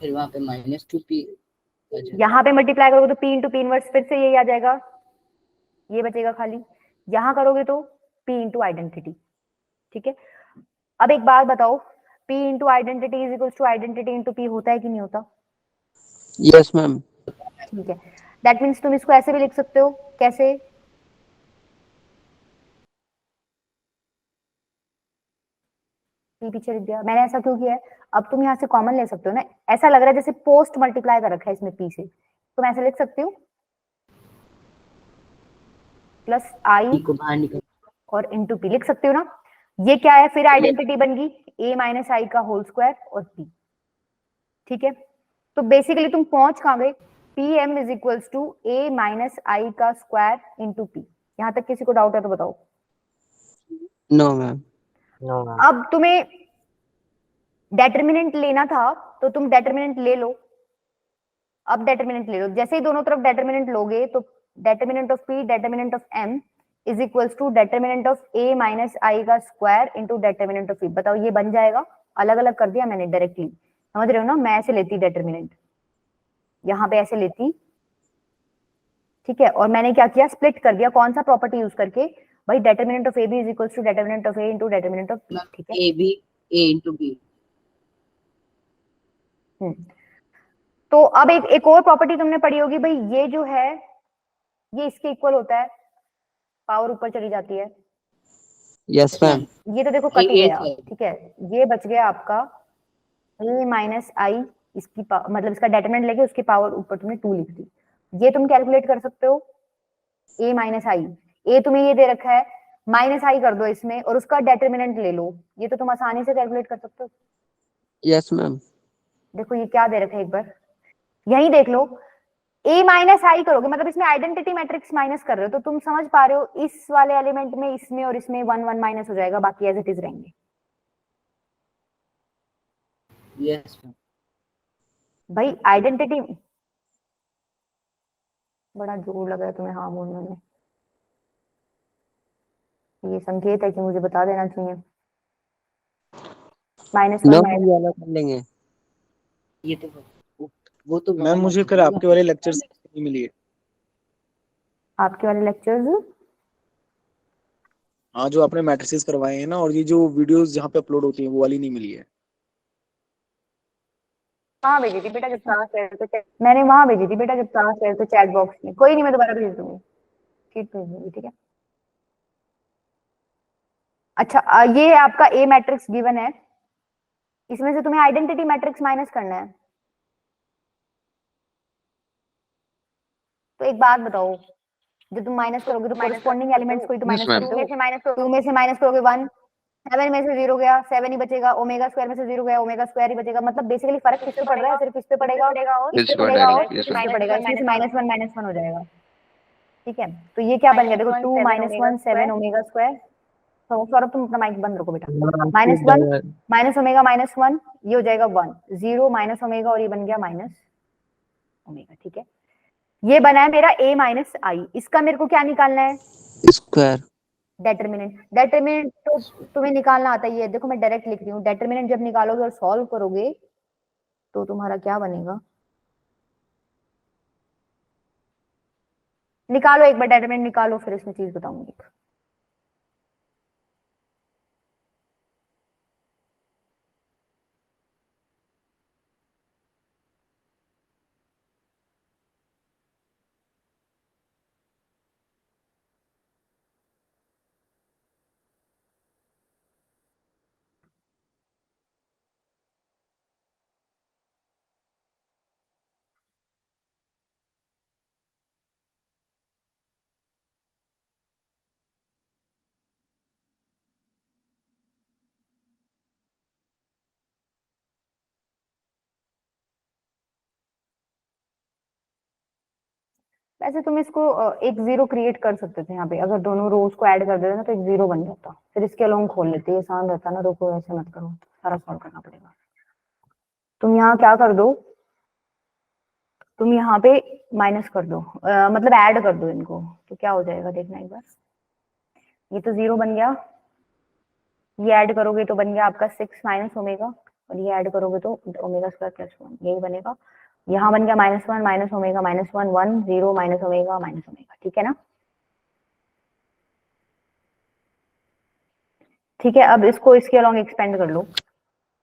फिर वहां पे -2p यहाँ पे मल्टीप्लाई करोगे तो P इंटू P इनवर्स फिर से यही आ जाएगा, ये बचेगा खाली। यहाँ करोगे तो P इंटू आइडेंटिटी, ठीक है। अब एक बात बताओ, P into identity is equals to identity into P होता है कि नहीं होता? Yes ma'am. ठीक है, दैट मीन्स तुम इसको ऐसे भी लिख सकते हो, कैसे, P पीछे लिख दिया मैंने, ऐसा क्यों किया है? अब तुम यहाँ से कॉमन ले सकते हो ना, ऐसा लग रहा है जैसे पोस्ट मल्टीप्लाई कर रखा है इसमें P से, तुम ऐसे लिख सकते हो, प्लस I को बाहर निकल। और इंटू P लिख सकते हो ना। ये क्या है, फिर आइडेंटिटी बन गई a माइनस आई का होल स्क्वायर और P, ठीक है। तो बेसिकली तुम पहुंच कहां गए, PM is equals to a minus I का स्क्वायर इंटू P। यहाँ तक किसी को डाउट है तो बताओ। No ma'am. No ma'am. अब तुम्हें डेटर्मिनेंट लेना था तो तुम डेटर्मिनेंट ले लो, अब डेटर्मिनेंट ले लो, जैसे ही दोनों तरफ डेटर्मिनेंट लोगे तो determinant of P determinant of M is equals to determinant of a minus I का square into determinant of P। बताओ ये बन जाएगा, अलग अलग कर दिया मैंने डायरेक्टली, समझ रहे हो ना, मैं ऐसे लेती डेटर्मिनेंट, यहाँ पे ऐसे लेती, ठीक है, और मैंने क्या किया, स्प्लिट कर दिया, कौन सा प्रॉपर्टी यूज करके भाई, determinant of AB is equals to determinant of A into determinant of P, ठीक है। a b a into b। तो अब एक और प्रॉपर्टी तुमने पढ़ी होगी भाई, ये जो है ये इसके इक्वल होता है, पावर ऊपर चली जाती है, यस मैम। ये तो देखो कट ही ये गया, ठीक है, ये बच गया आपका a माइनस आई, इसकी मतलब इसका डेटरमिनेंट लेके उसकी पावर ऊपर तुमने 2 लिख दी। ये तुम कैलकुलेट कर सकते हो, a माइनस आई, a तुम्हें ये दे रखा है, माइनस आई कर दो इसमें और उसका डेटरमिनेंट ले लो, ये तो तुम आसानी से कैलकुलेट कर सकते हो। Yes ma'am. देखो ये क्या दे रखा है एक बार, यही देख लो, a माइनस आई करोगे मतलब इसमें आइडेंटिटी मैट्रिक्स माइनस कर रहे हो, तो तुम समझ पा रहे हो इस वाले एलिमेंट में इसमें और इसमें 1 1 माइनस हो जाएगा, बाकी एज इट इज रहेंगे। यस भाई आइडेंटिटी, बड़ा जोर लग रहा है तुम्हें हाँ बोलने में, ये संकेत है कि मुझे बता देना चाहिए। -1 नो माइनस, ये अलग कर लेंगे। ये तो वो तो मैम मुझे कल आपके वाले लेक्चर से नहीं मिली है। आपके वाले लेक्चर्स हाँ, जो आपने मैट्रिसेस करवाए हैं ना, और ये जो वीडियोस जहाँ पे अपलोड होती हैं वो वाली नहीं मिली है। वहाँ भेजी थी बेटा जब क्लास ले रहे थे, मैंने वहाँ भेजी थी बेटा जब क्लास ले रहे थे चैट बॉक्स में। कोई नहीं, मैं दोबारा भेज दूंगी, शीट भेज दूंगी, ठीक है। अच्छा, ये आपका ए मैट्रिक्स गिवन है, इसमें से तुम्हें आइडेंटिटी मैट्रिक्स माइनस करना है। तो एक बात बताओ, जब तुम माइनस करोगे तो कोरिस्पॉन्डिंग एलिमेंट्स को ही तो Yes, माइनस ma'am. करोगे। 2 में से माइनस करोगे 1, 7 में से 0 गया, 7 ही बचेगा। ओमेगा स्क्वायर में से 0 गया, ओमेगा स्क्वायर ही बचेगा। मतलब बेसिकली फर्क किस पे पड़ रहा है, सिर्फ इस पे पड़ेगा और इस This पे one पड़ेगा और direct. Yes, इस ma'am. पे पड़ेगा। इसमें से -1 हो जाएगा, ठीक है। तो ये क्या बन गया देखो, 2 - 1 7 ओमेगा स्क्वायर। तो सौरभ तुम अपना माइक बंद रखो बेटा। -1 माइनस ओमेगा -1, ये हो जाएगा 1, 0 माइनस ओमेगा और ये बन गया माइनस ओमेगा, ठीक है। ये बना है मेरा a माइनस आई। इसका मेरे को क्या निकालना है, स्क्वायर। डेटरमिनेंट। डेटरमिनेंट तो तुम्हें निकालना आता ही है, देखो मैं डायरेक्ट लिख रही हूँ। डेटरमिनेंट जब निकालोगे और सॉल्व करोगे तो तुम्हारा क्या बनेगा, निकालो एक बार डेटरमिनेंट निकालो, फिर इसमें चीज बताऊंगी। वैसे तुम इसको एक 0 क्रिएट कर सकते थे यहाँ पे, अगर दोनों रोज को ऐड कर देते ना तो एक 0 बन जाता। फिर इसके अलोंग खोल लेते, ये आसान रहता ना। रुको, ऐसे मत करो, सारा सॉल्व करना पड़ेगा। तुम यहाँ क्या कर दो, तुम यहाँ पे माइनस कर दो, मतलब ऐड कर दो इनको, तो क्या हो जाएगा देखना एक बार। ये तो 0 बन गया, ये ऐड करोगे तो बन गया आपका 6 माइनस ओमेगा, और ये ऐड करोगे तो ओमेगा स्क्वायर प्लस 1, यही बनेगा। यहाँ बन गया -1 minus omega -1 1 0 minus omega minus omega, ठीक है ना। ठीक है, अब इसको इसके अलोंग एक्सपेंड कर लो,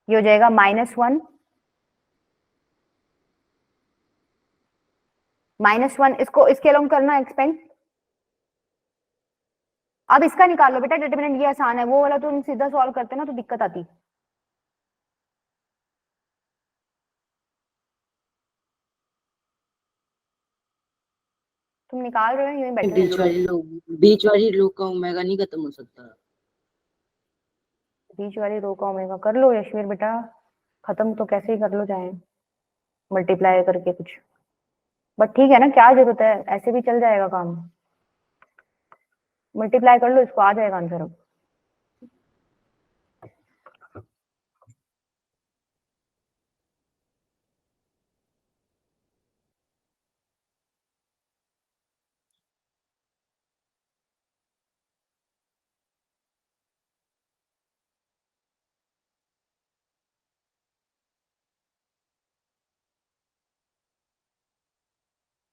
ये हो जाएगा -1 इसको इसके अलोंग करना एक्सपेंड। अब इसका निकाल लो बेटा डिटरमिनेंट, ये आसान है, वो वाला तो तुम सीधा सॉल्व करते ना तो दिक्कत आती। तुम निकाल रहे हो यूं ही बैठे हो। बीच वाली लो का ओमेगा नहीं खत्म हो सकता। बीच वाली रो का ओमेगा कर लो यशवीर बेटा, खत्म तो कैसे ही कर लो चाहे मल्टीप्लाई करके कुछ, बट ठीक है ना, क्या जरूरत है, ऐसे भी चल जाएगा काम। मल्टीप्लाई कर लो इसको, आ जाएगा आंसर। अब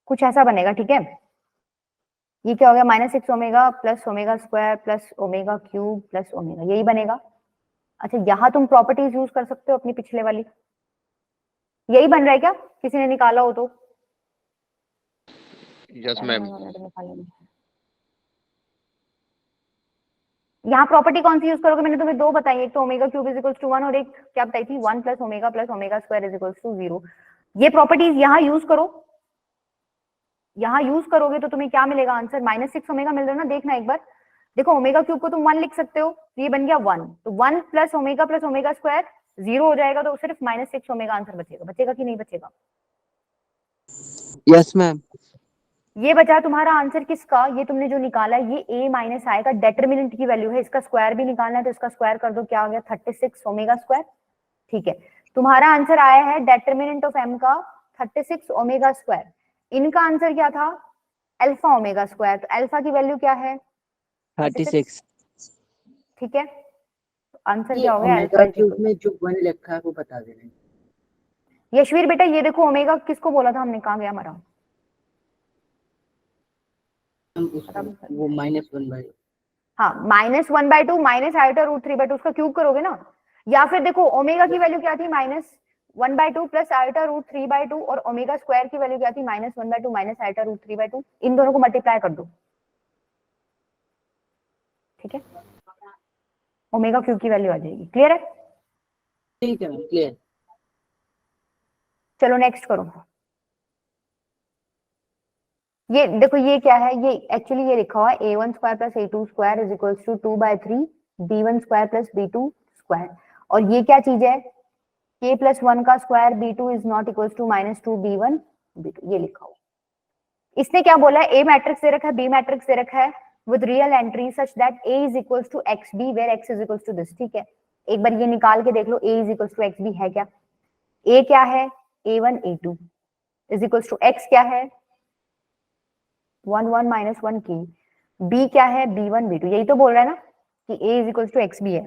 कुछ ऐसा बनेगा, ठीक है। ये क्या हो गया, -6 omega plus omega square plus omega cube plus omega, यही बनेगा। अच्छा, यहाँ तुम प्रॉपर्टीज यूज कर सकते हो अपनी पिछले वाली। यही बन रहा है क्या, किसी ने निकाला हो तो। Yes, ma'am. यहाँ प्रॉपर्टी कौन सी यूज करोगे, मैंने तुम्हें दो बताई, एक तो omega cube is equals to 1 और एक क्या बताई थी, 1 plus omega square is equals to 0। ये प्रॉपर्टीज यहाँ यूज करो, यहाँ यूज करोगे तो तुम्हें क्या मिलेगा आंसर, -6 ओमेगा मिल रहा है ना, देखना एक बार। देखो ओमेगा क्यूब को तुम 1 लिख सकते हो, तो ये बन गया 1, तो 1 प्लस ओमेगा स्क्वायर 0 हो जाएगा, तो सिर्फ -6 ओमेगा आंसर बचेगा। बचेगा कि नहीं बचेगा। Yes ma'am. ये बचा तुम्हारा आंसर किसका, ये तुमने जो निकाला है ये a माइनस आई का डेटरमिनेंट की वैल्यू है। इसका स्क्वायर भी निकालना है तो इसका स्क्वायर कर दो, क्या आ गया 36 ओमेगा स्क्वायर, ठीक है। तुम्हारा आंसर आया है डेटरमिनेंट ऑफ m का 36 ओमेगा स्क्वायर। इनका आंसर क्या था, अल्फा ओमेगा स्क्वायर, तो अल्फा की वैल्यू क्या है 36। ठीक है, आंसर ये क्या हो गया ओमेगा अल्फा। क्यूब में जो 1 लिखा है वो बता देना। यशवीर बेटा ये देखो ओमेगा किसको बोला था हमने, कहाँ गया हमारा, हम उसको वो -1/। हाँ, -1/2 माइनस आयोटा रूट 3/2 उसका क्यूब करोगे ना, या फिर देखो ओमेगा की वैल्यू क्या थी, -1/2 प्लस आयोटा रूट 3/2, और ओमेगा स्क्वायर की वैल्यू क्या थी, -1/2 माइनस आयोटा रूट 3/2। इन दोनों को मल्टीप्लाई कर दो, ठीक है, ओमेगा क्यूब की वैल्यू आ जाएगी। क्लियर है? ठीक है मैम, क्लियर। चलो नेक्स्ट करो। ये देखो ये क्या है, ये एक्चुअली ये लिखा हुआ है a1 square plus a2 square is equals to 2/3 b1 square plus b2 square. और ये क्या चीज है, k प्लस 1 का square b2 is not equals to -2 b1 b2, ये लिखा हुआ। इसने क्या बोला है, a मैट्रिक्स दे रखा है, b मैट्रिक्स दे रखा है with real entry such that a is equals to xb where x is equals to this. ठीक है, एक बार ये निकाल के देख लो, a is equals to xb है क्या, a क्या है, a1 a2 is equals to x क्या है 1 1 माइनस 1 की, b क्या है b1 b2, यही तो बोल रहा है ना कि a is equals to xb है,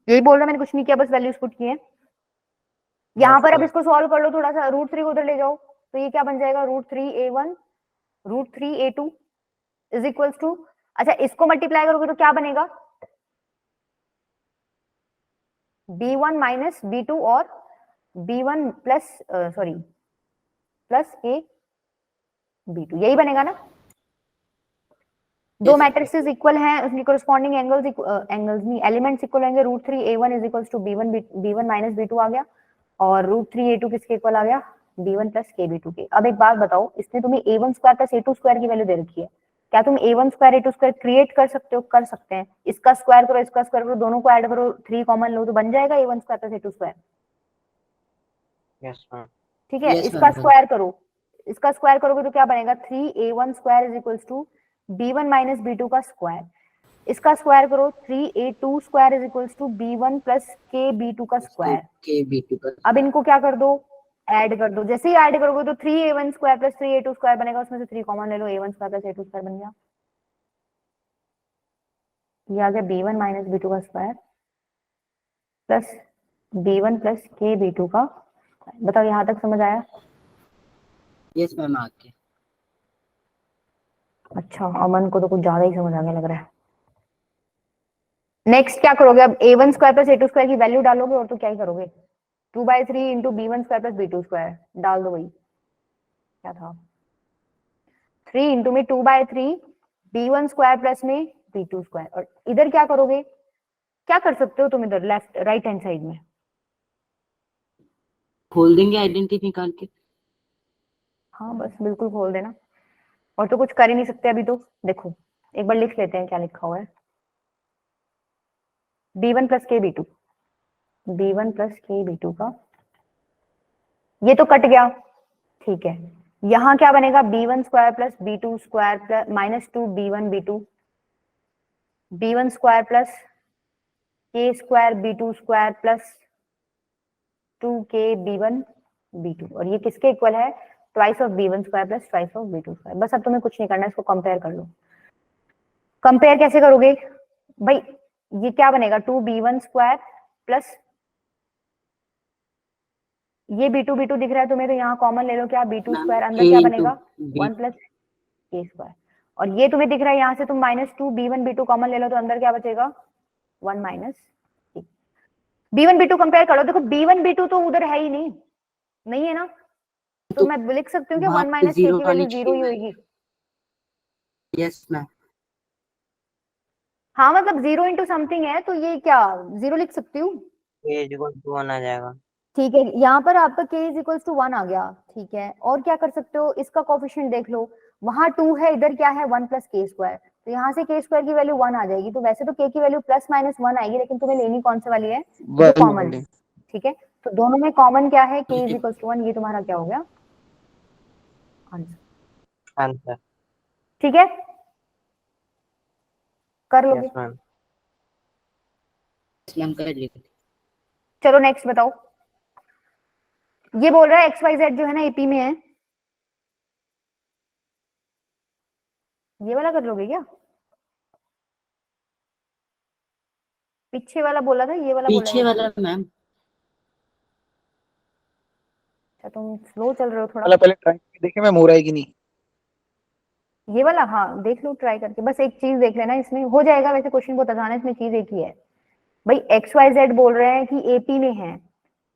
यही बोल रहा है, मैंने कुछ नहीं किया, बस वैल्यूज पुट की है। यहाँ पर अब इसको सॉल्व कर लो थोड़ा सा, √3 को उधर ले जाओ, तो ये क्या बन जाएगा, √3a1 √3a2 is equals to, अच्छा इसको मल्टीप्लाई करोगे तो क्या बनेगा, b1 माइनस b2 और b1 plus sorry plus a b2, यही बनेगा ना। दो मैट्रिसेस इक्वल हैं, उसकी कोरिस्पॉन्डिंग एंगल्स एंगल्स नहीं एलिमेंट्स इक्वल होंगे, √3a1 is equals to b1 minus b2 आ गया, और √3a2 किसके इक्वल आ गया, b1 प्लस kb2 के। अब एक बात बताओ, इसने तुम्हें a1 square plus a2 square की वैल्यू दे रखी है, क्या तुम a1 square a2 square create कर सकते हो, कर सकते हैं, इसका स्क्वायर करो इसका स्क्वायर करो, दोनों को ऐड करो, 3 कॉमन लो तो बन जाएगा a1 square plus a2 square. Yes ma'am. ठीक है, Yes, इसका ma'am. स्क्वायर करो, इसका स्क्वायर करोगे तो क्या बनेगा, 3a1 square is equals to b1 minus b2 का स्क्वायर, इसका स्क्वायर करो 3a2 square is equals to b1 plus kb2 का स्क्वायर। kb2 का अब इनको क्या कर दो, ऐड कर दो, जैसे ही ऐड करोगे तो 3a1 square plus 3a2 square बनेगा, उसमें से 3 कॉमन ले लो, a1 square plus a2 square बन गया, ये आ गया b1 माइनस b2 का square plus b1 plus kb2 का स्क्वायर। बताओ यहाँ तक समझ आया? यस मैम, आके अच्छा, अमन को तो कुछ ज्यादा ही समझ आने लग रहा है। नेक्स्ट क्या करोगे, अब a1 square plus a2 square की वैल्यू डालोगे, और तो क्या ही करोगे, 2/3 into b1 square plus b2 square डाल दो, वही क्या था, 3 इंटू में 2/3 b1 स्क्वायर प्लस में b2 स्क्वायर, और इधर क्या करोगे, क्या कर सकते हो तुम इधर लेफ्ट राइट हैंड साइड में, खोल देंगे आइडेंटिटी निकाल के। हाँ बस बिल्कुल खोल देना, और तो कुछ कर ही नहीं सकते अभी तो। देखो एक बार लिख लेते हैं क्या लिखा हुआ है, b1 plus kb2, b1 plus kb2 का, ये तो कट गया, ठीक है, यहाँ क्या बनेगा, b1 square plus b2 square plus -2 b1 b2, b1 square plus k square b2 square plus 2k b1 b2, और ये किसके इक्वल है, twice of b1 square plus twice of b2 square. बस अब तुम्हें कुछ नहीं करना है, इसको कंपेयर कर लो। कंपेयर कैसे करोगे भाई, ये क्या बनेगा, 2b1 स्क्वायर प्लस ये b2 b2 दिख रहा है तुम्हें, तो यहाँ कॉमन ले लो, क्या b2 मैम स्क्वायर, अंदर k क्या into बनेगा b 1 प्लस k स्क्वायर, और ये तुम्हें दिख रहा है यहाँ से तुम -2 b1 b2 कॉमन ले लो, तो अंदर क्या बचेगा 1 minus k। b1 b2 compare करो, देखो b1 b2 तो उधर है ही नहीं, नहीं है ना, तो मैं लिख सकती हूँ कि वहाँ 1 पे माइनस k जीरो की आनी वैल्यू 0 ही चाहिए। होगी। Yes ma'am. हाँ मतलब 0 इंटू समथिंग है, तो ये क्या 0 लिख सकती हूँ, ये इक्वल टू 1 आ जाएगा। ठीक है, यहाँ पर आपका k इज इक्वल्स टू 1 आ गया, ठीक है, और क्या कर सकते हो, इसका कोफिशिएंट देख लो, वहां 2 है, इधर क्या है 1 प्लस k स्क्वायर, तो यहाँ से k स्क्वायर की वैल्यू 1 आ जाएगी, तो वैसे तो k की वैल्यू प्लस माइनस 1 आएगी, लेकिन तुम्हें लेनी कौन सी वाली है, जो कॉमन है, ठीक है, तो दोनों में कॉमन क्या है, k इज इक्वल्स टू 1, ये तुम्हारा क्या हो गया आंसर, आंसर। ठीक है, कर लोगे। Yes ma'am. मैम कर लेंगे। चलो नेक्स्ट बताओ, ये बोल रहा है XYZ जो है ना एपी में है, ये वाला कर लोगे क्या, पीछे वाला बोला था, ये वाला बोला पीछे है, वाला मैम। अच्छा तुम स्लो चल रहे हो थोड़ा, पहले ट्राई देखे मैम हो रहा है कि नहीं। ये वाला, हाँ देख लो ट्राई करके, बस एक चीज देख लेना, इसमें हो जाएगा। वैसे क्वेश्चन बहुत आसान है, इसमें चीज एक ही है भाई, एक्स वाई जेड बोल रहे हैं कि एपी में है,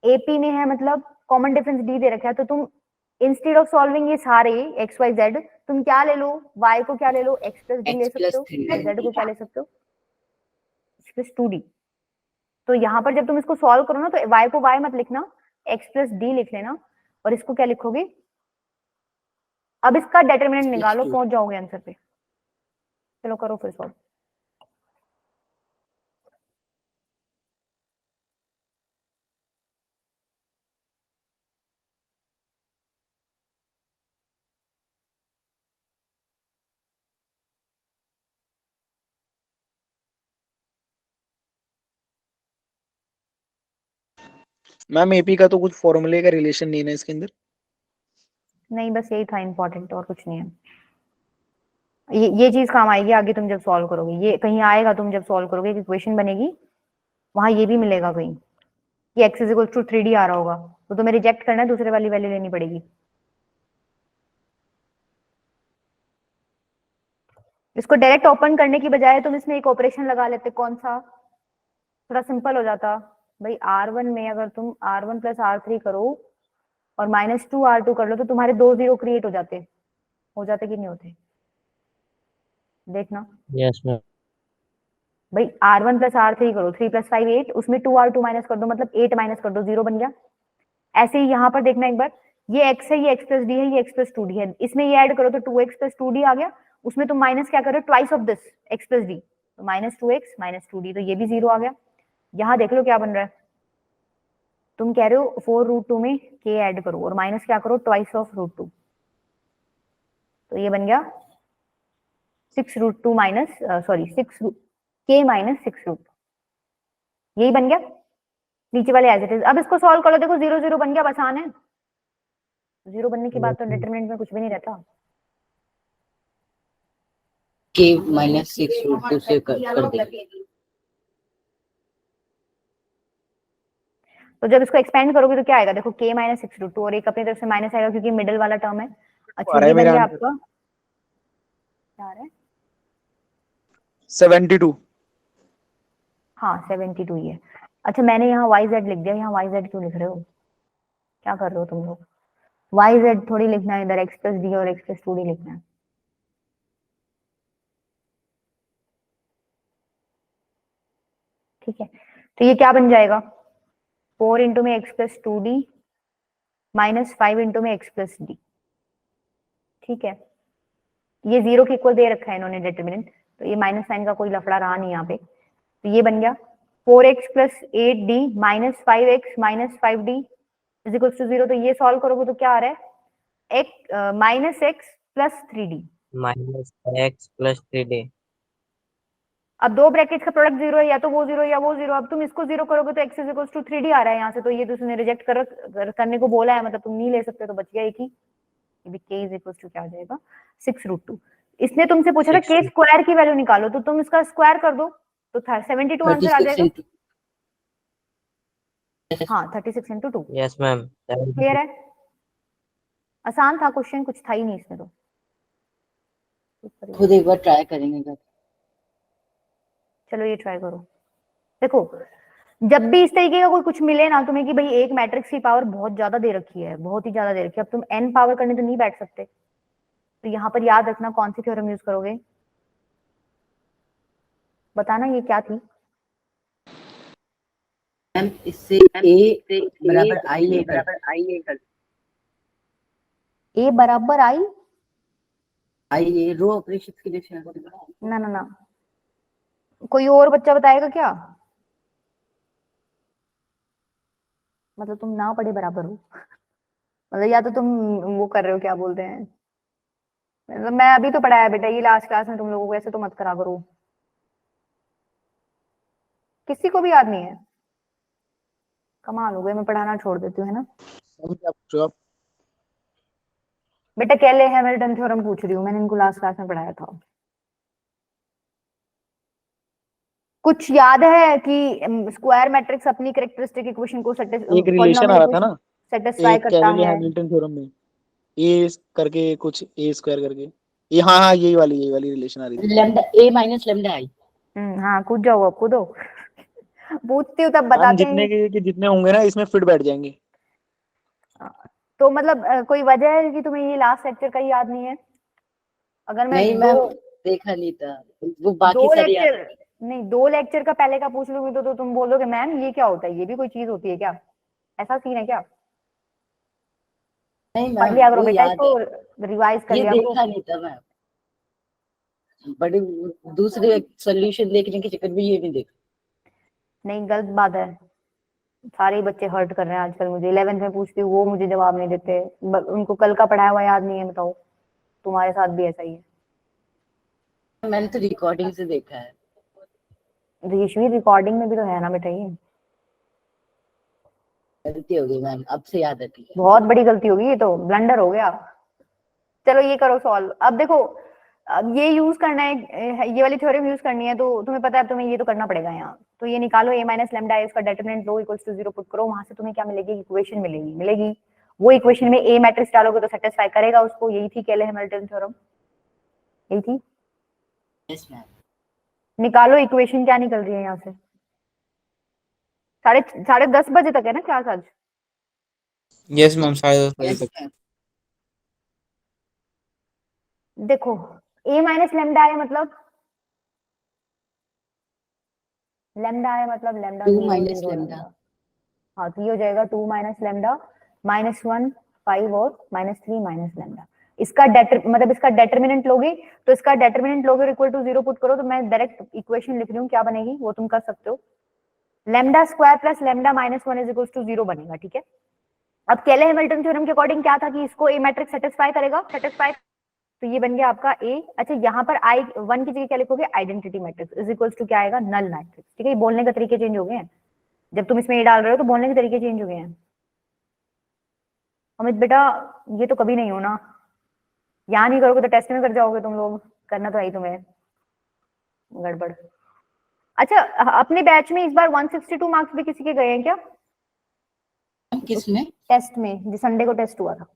एपी में है मतलब कॉमन डिफरेंस डी दे रखा है, तो तुम इंस्टेड ऑफ सॉल्विंग ये सारे एक्स वाई जेड, तुम क्या ले लो, वाई को क्या ले लो, एक्स प्लस डी ले x सकते हो, + और 3 जेड को क्या ले सकते हो, एक्स प्लस टू डी। तो यहाँ पर जब तुम इसको सॉल्व करो ना, तो वाई को वाई मत लिखना, एक्स प्लस डी लिख लेना, और इसको क्या लिखोगे, अब इसका डिटरमिनेंट निकालो, पहुंच जाओगे आंसर पे। चलो करो फिर सॉल्व। मैम एपी का तो कुछ फॉर्मूले का रिलेशन नहीं है ना इसके अंदर? नहीं, बस यही था इंपॉर्टेंट, और कुछ नहीं है। ये चीज काम आएगी आगे तुम जब सॉल्व करोगे, ये कहीं आएगा तुम जब सॉल्व करोगे, इक्वेशन बनेगी वहां ये भी मिलेगा कहीं कि x is equal to 3d आ रहा होगा, तो तुम्हें रिजेक्ट करना है, दूसरे वाली वैल्यू लेनी पड़ेगी। इसको डायरेक्ट ओपन करने की बजाय तुम इसमें एक ऑपरेशन लगा लेते, कौन सा, थोड़ा सिंपल हो जाता भाई। R1 में अगर तुम R1 प्लस R3 करो और -2 R2 कर लो, तो तुम्हारे 2 0 क्रिएट हो जाते कि नहीं होते, देखना Yes, ma'am. भाई। R1 प्लस R3 करो, 3 + 5 8, उसमें 2 R2 माइनस कर दो, मतलब 8 माइनस कर दो, 0 बन गया। ऐसे ही यहाँ पर देखना एक बार, ये x है, ये x प्लस डी है, ये x प्लस टू डी है, इसमें ये ऐड करो तो 2x प्लस टू डी आ गया, उसमें तुम माइनस क्या करो, twice of this x plus D, तो -2x -2d, तो ये भी 0 आ गया। यहाँ देख लो क्या बन रहा है, तुम कह रहे हो 4√2 में k ऐड करो और माइनस क्या करो, ट्वाइस ऑफ √2, तो ये बन गया 6√2 माइनस सॉरी 6 k माइनस 6√2, यही बन गया नीचे वाले एज इट इज। अब इसको सॉल्व करो, देखो 0 0 बन गया, आसान है। 0 बनने के बाद तो डिटरमिनेंट में कुछ भी नहीं रहता। k - 6√2 से कर देंगे। तो जब इसको एक्सपेंड करोगे तो क्या आएगा, देखो k - 6√2 और एक अपनी तरफ से माइनस आएगा क्योंकि मिडिल वाला टर्म है। अच्छा ये बन गया आपका, क्या आ रहा है, 72। हाँ 72 ही है। अच्छा मैंने यहाँ YZ लिख दिया, यहाँ YZ क्यों लिख रहे हो, क्या कर रहे हो तुम लोग, YZ थोड़ी लिखना है, इधर x प्लस डी और x प्लस टू डी लिखना है। ठीक है, तो ये क्या बन जाएगा, 4 इंटू में x plus two D minus 5 into में x प्लस डी। ठीक है, ये 0 के इक्वल दे रखा है इन्होंने डिटरमिनेंट, तो ये माइनस साइन का कोई लफड़ा रहा नहीं यहाँ पे, तो ये बन गया 4x plus 8d minus 5x minus 5d is equal to 0। तो ये सॉल्व करोगे तो क्या आ रहा है, -x plus 3d, -x + 3d. अब दो ब्रैकेट्स का प्रोडक्ट 0 है, या तो वो 0 या वो 0, अब तुम इसको 0 करोगे तो x is equal to 3d आ रहा है यहाँ से, तो ये तो उसने रिजेक्ट करने को बोला है, मतलब तुम नहीं ले सकते, तो बच गया एक ही, ये भी k इज इक्वल टू क्या हो जाएगा, 6√2। इसने तुमसे पूछा था k स्क्वायर की वैल्यू निकालो, तो तुम इसका स्क्वायर कर दो तो 72 आंसर आ जाएगा। हाँ 36 इंटू 2, Yes, ma'am. क्लियर है, आसान था क्वेश्चन, कुछ था ही नहीं इसमें तो। खुद एक बार ट्राई करेंगे घर। चलो ये ट्राई करो, देखो जब भी इस तरीके का कोई कुछ मिले ना तुम्हें कि भाई एक मैट्रिक्स की पावर बहुत ज्यादा दे रखी है, बहुत ही ज्यादा दे रखी है, अब तुम n पावर करने तो नहीं बैठ सकते, तो यहाँ पर याद रखना कौन सी थ्योरम यूज करोगे, बताना ये क्या थी। मैम इससे a बराबर i लेकर a बराबर i, i ये रो ऑपरेशन के लिए ना ना ना, कोई और बच्चा बताएगा क्या, मतलब तुम ना पढ़े बराबर हो, मतलब या तो तुम वो कर रहे हो, क्या बोलते हैं, मतलब मैं अभी तो पढ़ाया बेटा, ये लास्ट क्लास में तुम लोगों को, ऐसे तो मत करा करो, किसी को भी याद नहीं है, कमाल हो गए, मैं पढ़ाना छोड़ देती हूँ, है ना। आप बेटा केले हैमिल्टन थ्योरम पूछ रही हूँ, मैंने इनको लास्ट क्लास में पढ़ाया था। कुछ याद है कि स्क्वायर मैट्रिक्स अपनी कैरेक्टरिस्टिक इक्वेशन को एक रिलेशन आ रहा था ना सेटिस्फाई एक करता केविली है, हैमिल्टन थ्योरम में, ए करके कुछ ए स्क्वायर करके, ये हाँ यही वाली रिलेशन आ रही थी। लैम्डा ए माइनस लैम्डा आई। हाँ कूद जाओ, अब कूदो। पूछती हूँ तब मैम बताते जितने हैं। के जितने होंगे ना इसमें फिट बैठ जाएंगे। तो मतलब कोई वजह है कि तुम्हें ये लास्ट लेक्चर का ही याद नहीं है? अगर मैं नहीं मैम, देखा नहीं था, वो बाकी दो सारी याद लेक्चर है। नहीं, 2 लेक्चर का पहले का पूछ लूंगी तो तुम बोलोगे मैम ये क्या होता है, ये भी कोई चीज होती है क्या? ऐसा सीन है क्या? नहीं पढ़ मैम, लिया करो वो बेटा, याद है। इसको रिवाइज कर ये लिया करो। देखा नहीं था मैम, बड़े दूसरे सोल्यूशन देखने के चक्कर में ये नहीं देखा। नहीं, गलत बात है। सारे ही बच्चे हर्ट कर रहे हैं आजकल मुझे। 11th में पूछती हूँ वो मुझे जवाब नहीं देते। उनको कल का पढ़ाया हुआ याद नहीं है, बताओ। तुम्हारे साथ भी ऐसा ही है? मैंने तो रिकॉर्डिंग से देखा है। यशवी रिकॉर्डिंग में भी तो है ना बेटा ये। गलती हो गई मैम, अब से याद आती है। बहुत बड़ी गलती होगी, ये तो ब्लंडर हो गया। चलो ये करो सॉल्व। अब देखो, अब ये यूज करना है, ये वाली थ्योरम यूज करनी है, तो तुम्हें पता है अब तुम्हें ये तो करना पड़ेगा यहाँ। तो ये निकालो, a माइनस लेमडा है, इसका डेटर्मिनेंट लो इक्वल्स टू 0 पुट करो, वहां से तुम्हें क्या मिलेगी? इक्वेशन मिलेगी। वो इक्वेशन में a मैट्रिक्स डालोगे तो सेटिस्फाई करेगा उसको। यही थी केले हैमिल्टन थ्योरम, यही थी। Yes ma'am. निकालो इक्वेशन, क्या निकल रही है यहाँ से? साढ़े साढ़े 10 बजे तक है ना क्लास आज? यस मैम, 10:30 यस तक। मैम। देखो, a माइनस लेमडा है मतलब, लेमडा है मतलब lambda 2 zero minus zero lambda. Lambda. हाँ तो ये हो जाएगा 2 माइनस लेमडा -1 5 और -3 माइनस लेमडा। इसका मतलब इसका डेटर्मिनेंट लोगे तो इसका डेटर्मिनेंट लोगे इक्वल टू 0 पुट करो, तो मैं डायरेक्ट इक्वेशन लिख रही हूँ, क्या बनेगी वो तुम कर सकते हो। Lambda square plus lambda -1 is equal to 0 बनेगा, ठीक है। अब केले हैमिल्टन थ्योरम के अकॉर्डिंग क्या था कि इसको ए मैट्रिक्स सेटिस्फाई करेगा, तो ये बन गया आपका ए। अच्छा, यहाँ पर आई 1 की जगह क्या लिखोगे? Identity matrix is equal to क्या आएगा? नल मैट्रिक्स, ठीक है। ये बोलने का तरीके चेंज हो गए हैं, जब तुम इसमें ये डाल रहे हो तो बोलने के तरीके चेंज हो गए हैं। अमित बेटा ये तो कभी नहीं होना, यहाँ नहीं करोगे तो टेस्ट में कर जाओगे तुम लोग, करना तो है ही तुम्हें गड़बड़। अच्छा, अपने बैच में इस बार 162 मार्क्स भी किसी के गए हैं क्या किस में? टेस्ट में, जो संडे को टेस्ट हुआ था?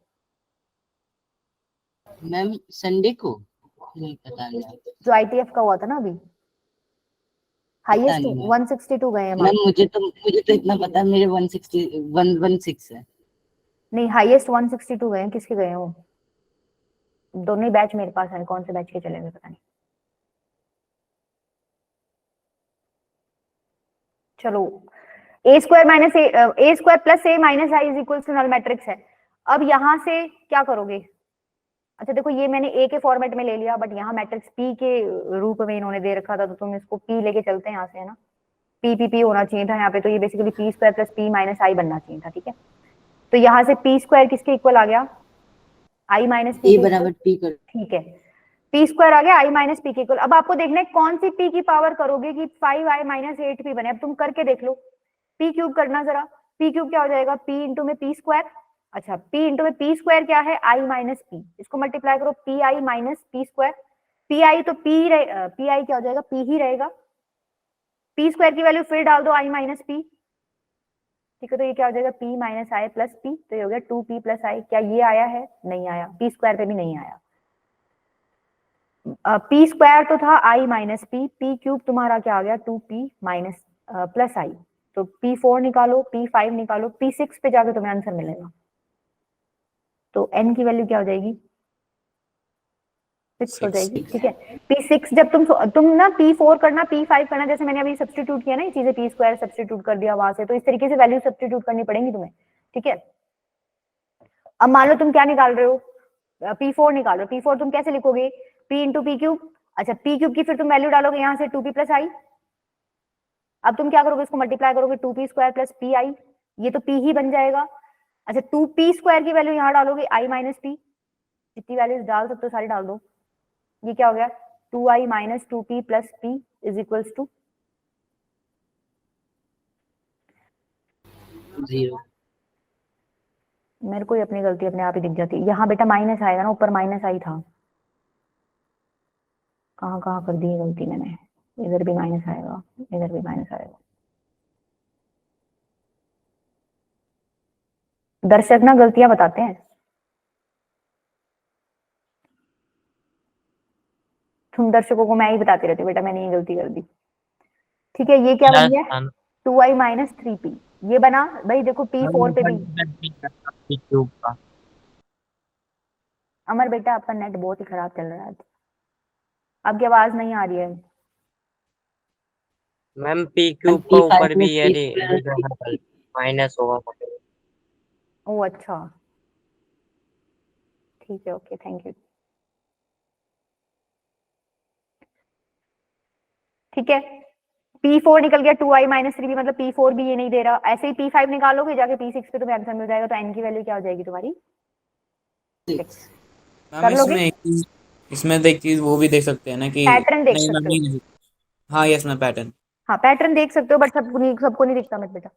मैम संडे को नहीं, पता नहीं जो ITF का हुआ था ना अभी, हाईएस्ट नहीं मैम। 162 गए हैं मैम मार्क्स। मुझे तो इतना पता है, मेरे 116 है। नहीं, हाईएस्ट 162 गए हैं, किसके गए हैं वो? दोनों ही बैच मेरे पास है, कौन से बैच के चले गए पता नहीं। चलो, a square minus a square plus a minus I is equal to null matrix है। अब यहां से क्या करोगे? अच्छा देखो, ये मैंने ए के फॉर्मेट में ले लिया, बट यहाँ मैट्रिक्स पी के रूप में इन्होंने दे रखा था, तो तुम इसको पी लेके चलते हैं यहाँ से, है ना। पी पी पी होना चाहिए था यहाँ पे, तो ये basically p square plus p minus I बनना चाहिए था, ठीक है। तो यहाँ से पी स्क्वायर किसके इक्वल आ गया? आई माइनस पी ए के इक्वल, बराबर पी कर। ठीक है। पी स्क्वायर आ गया आई माइनस पी के इक्वल। अब आपको देखना है कौन सी पी की पावर करोगे कि 5i माइनस 8p बने। अब तुम करके देख लो, पी क्यूब करना जरा। पी क्यूब क्या हो जाएगा? पी इंटू में पी स्क्वायर। अच्छा, पी इंटू में पी स्क्वायर क्या है? आई माइनस पी, इसको मल्टीप्लाई करो, P I minus P square. P I तो पी आई क्या हो जाएगा? पी ही रहेगा। पी स्क्वायर की वैल्यू फिर डाल दो, आई माइनस पी, ठीक है। तो ये क्या हो जाएगा? पी माइनस आई प्लस पी, तो ये हो गया 2p प्लस आई। क्या ये आया है? नहीं आया, पी स्क्वायर पे भी नहीं आया। पी स्क्वायर तो था आई माइनस पी, पी क्यूब तुम्हारा क्या आ गया? 2p माइनस प्लस आई। तो p4 निकालो, p5 निकालो, p6 पे जाके तुम्हें आंसर मिलेगा। तो n की वैल्यू क्या हो जाएगी? 6 हो जाएगी, ठीक है। p6 जब तुम ना p4 करना, p5 करना, जैसे मैंने अभी सब्स्टिट्यूट किया ना ये चीजें, p स्क्वायर सब्स्टिट्यूट कर दिया वहां से, तो इस तरीके से वैल्यू सब्स्टिट्यूट करनी पड़ेगी तुम्हें, ठीक है। अब मान लो तुम क्या निकाल रहे हो? p4 निकाल रहे हो। p4 तुम कैसे लिखोगे? p into P cube. अच्छा, पी क्यूब की फिर तुम वैल्यू डालोगे यहाँ से 2p प्लस आई। अब तुम क्या करोगे? इसको मल्टीप्लाई करोगे, 2p square plus P I, ये तो p ही बन जाएगा। अच्छा, 2p स्क्वायर की वैल्यू यहाँ डालोगे, आई माइनस पी, जितनी वैल्यूज डाल सकते हो सारी डाल दो। ये क्या हो गया? 2i minus 2p plus p is equals to 0। मेरे को ही अपनी गलती अपने आप ही दिख जाती है। यहाँ बेटा माइनस आएगा ना, ऊपर माइनस आई था, कहाँ कहाँ कर दी है गलती मैंने। इधर भी माइनस आएगा, इधर भी माइनस आएगा। दर्शक ना गलतियां बताते हैं। तुम दर्शकों को मैं ही बताती रहती हूँ बेटा, मैंने ये गलती कर दी। ठीक है, ये क्या बन गया, प्लस 2i माइनस 3p। ये बना भाई, देखो P4 पे भी। क्यूब का। अमर बेटा आपका नेट बहुत ही खराब चल रहा है आज, आपकी आवाज नहीं आ रही है। मैम पी क्यूब का P5 ऊपर भी plus यदि P माइनस होगा। ओ अच्छा, ठीक है, ओके, थैंक यू। ठीक है, P4 निकल गया, 2i माइनस 3p, मतलब P4 भी ये नहीं दे रहा। ऐसे ही P5 निकालोगे जाके P6 पे तुम्हें आंसर मिल जाएगा। तो n की वैल्यू क्या हो जाएगी तुम्हारी, 6। मैम कर लोगे, इसमें एक चीज, इसमें तो एक चीज वो भी देख सकते हैं ना कि पैटर्न देख नहीं मैम सकते हो। नहीं, हाँ यस मैम पैटर्न। हाँ पैटर्न देख सकते हो, बट सबको नहीं दिखता मत बेटा,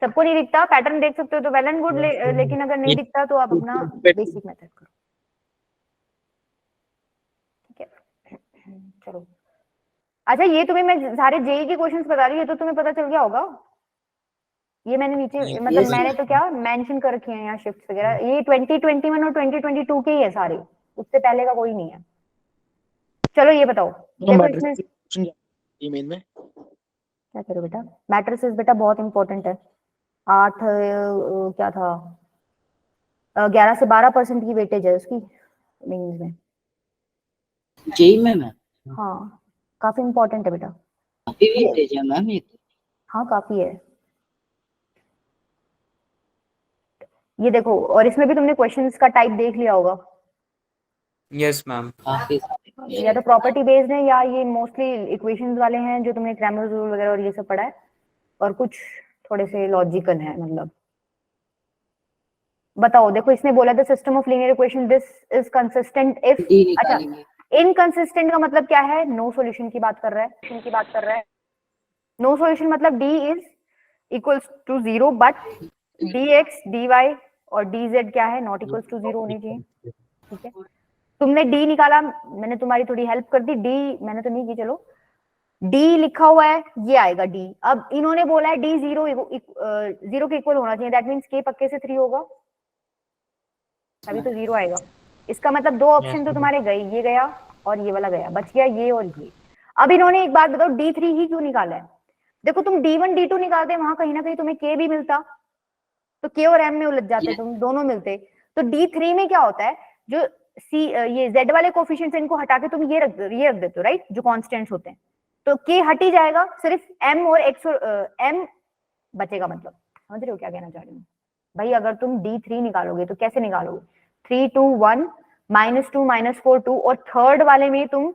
सबको नहीं दिखता। पैटर्न देख सकते हो तो वेल एंड गुड, लेकिन अगर नहीं दिखता तो आप अपना बेसिक मेथड करो। ठीक है, चलो। अच्छा, ये तुम्हें मैं सारे जेई के क्वेश्चंस बता रही हूँ, ये तो तुम्हें पता चल गया होगा। ये मैंने नीचे मतलब Yes, मैंने तो क्या मेंशन कर रखे हैं यहाँ शिफ्ट वगैरह, ये 2021 और 2022 के ही है सारे, उससे पहले का कोई नहीं है। चलो ये बताओ, तो देखो मैट्रिक्स इसमें क्वेश्चन ईमेल में क्या करो बेटा, मैट्रिसेस बेटा बहुत इंपॉर्टेंट है। 8 क्या था, 11 से 12% की वेटेज है उसकी मेंस में। जेई में मैम हाँ काफी इंपॉर्टेंट है बेटा, काफी वेटेज है मैम ये तो। हाँ काफी है। ये देखो, और इसमें भी तुमने क्वेश्चंस का टाइप देख लिया होगा, यस मैम। काफी या तो प्रॉपर्टी बेस्ड है या ये मोस्टली इक्वेशंस वाले हैं जो तुमने क्रैमर्स रूल वगैरह और ये सब पढ़ा है, और कुछ थोड़े से लॉजिकल है मतलब। बताओ, देखो इसने बोला था system of linear equation this is consistent if, D अच्छा निकालेंगे। इनकंसिस्टेंट का मतलब क्या है, नो सॉल्यूशन की बात कर रहा है। नो सॉल्यूशन मतलब d is equals to 0 but dx dy और dz क्या है, नॉट इक्वल्स टू 0 होनी चाहिए। ठीक है, तुमने d निकाला, मैंने तुम्हारी थोड़ी हेल्प कर दी, d मैंने तो नहीं की, चलो d लिखा हुआ है, ये आएगा d। अब इन्होंने बोला है d 0 के इक्वल होना चाहिए, दैट मींस k पक्के से 3 होगा, तभी तो 0 आएगा। इसका मतलब दो ऑप्शन तो तुम्हारे गए, ये गया और ये वाला गया, बच गया ये और ये। अब इन्होंने एक बात बताओ, d3 ही क्यों निकाला है। देखो तुम d1 d2 निकालते वहां कहीं ना कहीं तुम्हें k भी मिलता, तो k और m में उलझ जाते तुम, दोनों मिलते। तो d3 में क्या होता है, जो सी ये z वाले कोफिशिएंट्स इनको हटा के तुम ये रख देते हो, राइट, जो कांस्टेंट्स होते हैं, तो k हट ही जाएगा, सिर्फ m और x और m बचेगा। मतलब समझ रहे हो क्या कहना चाह रही हूँ भाई। अगर तुम d3 निकालोगे तो कैसे निकालोगे, 3 2 1 -2 -4 2, और थर्ड वाले में तुम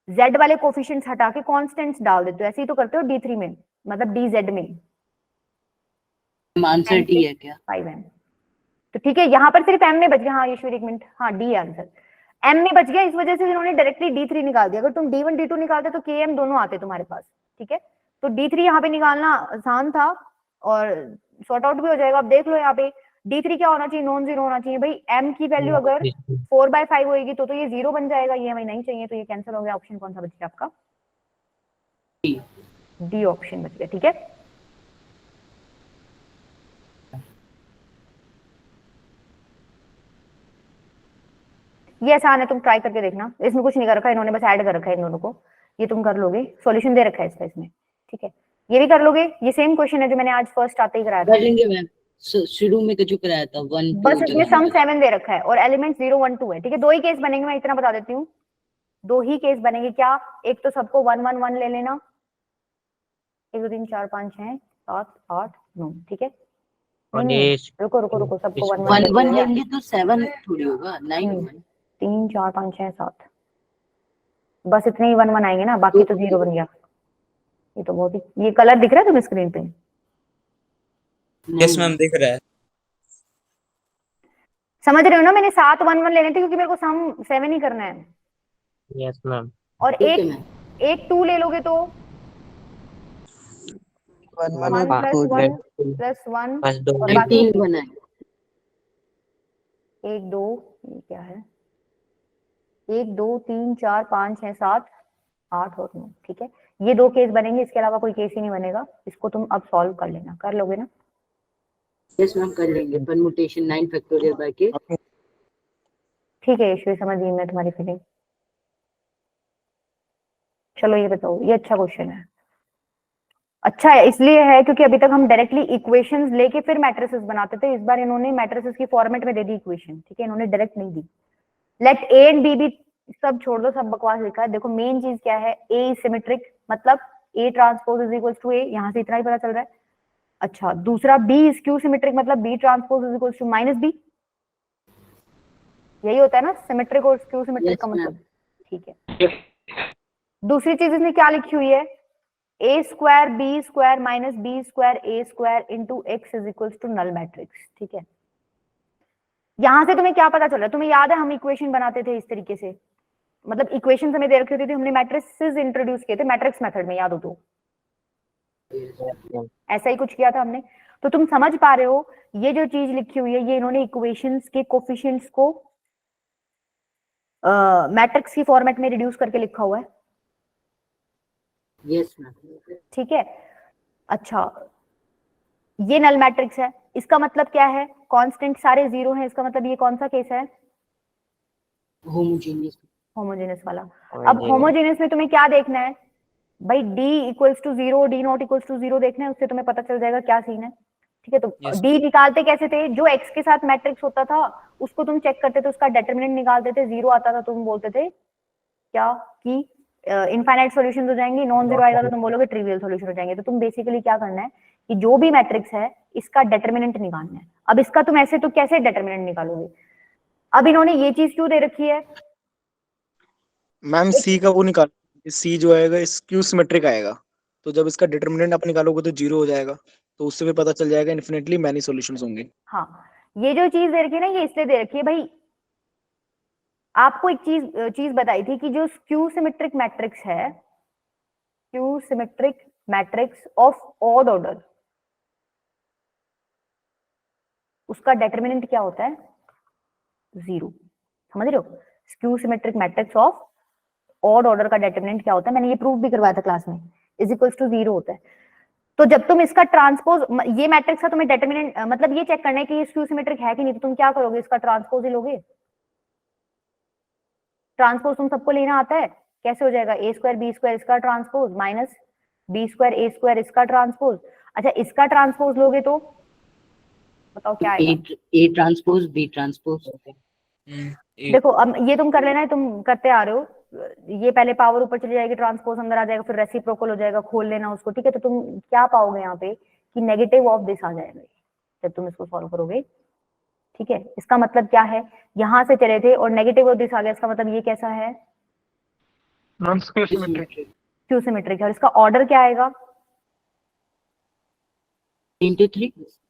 z वाले कोफिशिएंट्स हटा के कांस्टेंट्स डाल देते हो, ऐसे ही तो करते हो d3 में, मतलब dz में आंसर डी है क्या? 5m। तो ठीक है, यहाँ पर सिर्फ m में बच गया, हाँ ईश्वर एक मिनट, हाँ डी आंसर m में बच गया, इस वजह से इन्होंने डायरेक्टली d3 निकाल दिया। अगर तुम d1 d2 निकालते तो km दोनों आते तुम्हारे पास। ठीक है, तो d3 यहाँ पे निकालना आसान था और सॉर्ट आउट भी हो जाएगा। अब देख लो यहाँ पे d3 क्या होना चाहिए, नॉन जीरो होना चाहिए भाई। m की वैल्यू अगर 4/5 होगी तो ये 0 बन जाएगा, ये हमें नहीं चाहिए, तो ये कैंसिल हो गया। ऑप्शन कौन सा बच गया आपका, डी ऑप्शन बच गया। ठीक है, ये आसान है, तुम ट्राई करके देखना। इसमें कुछ नहीं कर रखा इन्होंने, बस ऐड कर रखा है इन दोनों को, ये तुम कर लोगे, सॉल्यूशन दे रखा है इसका इसमें। ठीक है, ये भी कर लोगे, ये सेम क्वेश्चन है जो मैंने आज फर्स्ट आते ही कराया था। कर लेंगे मैम, शुरू में जो कराया था 1 2 बस इसमें सम 7 दे रखा है और एलिमेंट 0 1 2 है। ठीक है, दो ही केस बनेंगे, मैं इतना बता देती हूँ, दो ही केस बनेंगे। क्या, एक तो सबको 1 1 1 ले लेना, 1 2 3 4 5 6 7 8 9। ठीक है, और नहीं ये रुको रुको रुको, सबको 1 1 1 1 लेंगे तो 7 थोड़ी होगा, 9 होगा। 3 4 5 6 7, बस इतने ही 1 1 आएंगे ना, बाकी तो 0 बन गया। ये तो बहुत ही, ये कलर दिख रहा है तुम्हें स्क्रीन पे, यस मैम दिख रहा है। समझ रहे हो ना। मैंने 7 1 1 लेने थे क्योंकि मेरे को सम 7 ही करना है। Yes ma'am. और ठीक है एक मैम। एक 2 ले लोगे तो 1 1 1 + 1 4 + 1 बस दो और बाकी 13 बनाए। 1 2, ये क्या है, 1 2 3 4 5 6 7 8 और 9। ठीक है, ये दो केस बनेंगे, इसके अलावा कोई केस ही नहीं बनेगा। इसको तुम अब सॉल्व कर लेना, कर लोगे ना। यस मैम कर लेंगे, परम्यूटेशन 9 फैक्टोरियल बाय के। ठीक है ईश्वरी, समझ गई मैं तुम्हारी फीलिंग। चलो ये बताओ, ये अच्छा क्वेश्चन है। अच्छा है इसलिए है क्योंकि अभी तक हम डायरेक्टली इक्वेशंस लेके फिर मैट्रिसेस बनाते थे, इस बार इन्होंने मैट्रिसेस की फॉर्मेट में दे दी इक्वेशन, ठीक है, इन्होंने डायरेक्ट नहीं दी। लेट ए एंड बी भी सब छोड़ दो, सब बकवास लिखा है। देखो मेन चीज क्या है, ए इज सिमेट्रिक, मतलब a transpose is equal to a, यहां से इतना ही पता चल रहा है। अच्छा दूसरा बी इज क्यू सिमेट्रिक, मतलब b transpose is equal to minus b, यही होता है ना सिमेट्रिक और स्क्यू सिमेट्रिक का Yes, ma'am. मतलब, ठीक है। दूसरी चीज इसमें क्या लिखी हुई है, a square b square minus b square a square into x is equal to null matrix, ठीक है। यहां से तुम्हें क्या पता चल रहा है, तुम्हें याद है हम इक्वेशन बनाते थे इस तरीके से, मतलब इक्वेशन हमें दे रखी होती थी, हमने मैट्रिसेस इंट्रोड्यूस किए थे मैट्रिक्स मेथड में, याद हो तो ऐसा ही कुछ किया था हमने। तो तुम समझ पा रहे हो, ये जो चीज लिखी हुई है ये इन्होंने इक्वेशंस के कोफिशिएंट्स को मैट्रिक्स की फॉर्मेट में रिड्यूस करके लिखा हुआ है, Yes, ma'am. ठीक है। अच्छा ये नल मैट्रिक्स है, इसका मतलब क्या है, कांस्टेंट सारे जीरो हैं, इसका मतलब ये कौन सा केस है, Homogeneous. होमोजेनियस वाला। अब होमोजेनियस में तुम्हें क्या देखना है भाई, d equals to zero, d not equals to zero देखना है, उससे तुम्हें पता चल जाएगा क्या सीन है, ठीक है। तो Yes. d निकालते कैसे थे, जो x के साथ मैट्रिक्स होता था उसको तुम चेक करते थे, उसका डिटरमिनेंट निकालते थे, जीरो आता था तुम बोलते थे क्या कि इनफाइनाइट सॉल्यूशंस हो जाएंगे, नॉन जीरो आएगा तो तुम बोलोगे ट्रिवियल सॉल्यूशन हो जाएंगे। तो तुम बेसिकली क्या करना है कि जो भी मैट्रिक्स है इसका डिटरमिनेंट निकालना है। अब इसका तुम ऐसे तो कैसे डिटरमिनेंट निकालोगे, अब इन्होंने ये चीज क्यों दे रखी है, मैम सी का वो निकाल, सी जो आएगा स्क्यू सिमेट्रिक आएगा, तो जब इसका डिटरमिनेंट आप निकालोगे तो जीरो हो जाएगा, तो उससे भी पता चल जाएगा इन्फिनिटली मैनी सॉल्यूशंस होंगे। हाँ ये जो चीज दे रखी है ना ये इसलिए दे रखी है भाई, आपको एक चीज बताई थी कि जो स्क्यू सिमेट्रिक मैट्रिक्स है, skew symmetric matrix of odd order, उसका डिटरमिनेंट क्या होता है, जीरो, समझ रहे हो। Skew symmetric matrix of odd order का डिटरमिनेंट क्या होता है, मैंने ये प्रूफ भी करवाया था क्लास में, इज इक्वल्स टू जीरो होता है। तो जब तुम इसका ट्रांसपोज, ये मैट्रिक्स का तुम्हें डिटरमिनेंट मतलब ये चेक करना है कि ये स्क्यू सिमेट्रिक है कि नहीं, तो तुम क्या करोगे, इसका ट्रांसपोज ही लोगे। ट्रांसपोज तुम सबको लेना आता है, कैसे हो जाएगा, ए स्क्वायर बी स्क्वायर इसका transpose minus b square a square इसका ट्रांसपोज। अच्छा इसका ट्रांसपोज लोगे तो बताओ क्या आएगा, A transpose B transpose. देखो अब ये तुम कर लेना है, तुम करते आ रहे हो, ये पहले पावर ऊपर चली जाएगी, ट्रांसपोज अंदर आ जाएगा, फिर रेसिप्रोकल हो जाएगा, खोल लेना उसको, ठीक है। तो तुम क्या पाओगे यहाँ पे कि नेगेटिव ऑफ दिस आ जाएगा जब तुम इसको सॉल्व करोगे, ठीक है। इसका मतलब क्या है, यहां से चले थे और नेगेटिव ऑफ दिस आ गया, इसका मतलब ये कैसा है, स्क्यू सिमेट्रिक, क्यू सिमेट्रिक है। और इसका ऑर्डर क्या आएगा, 3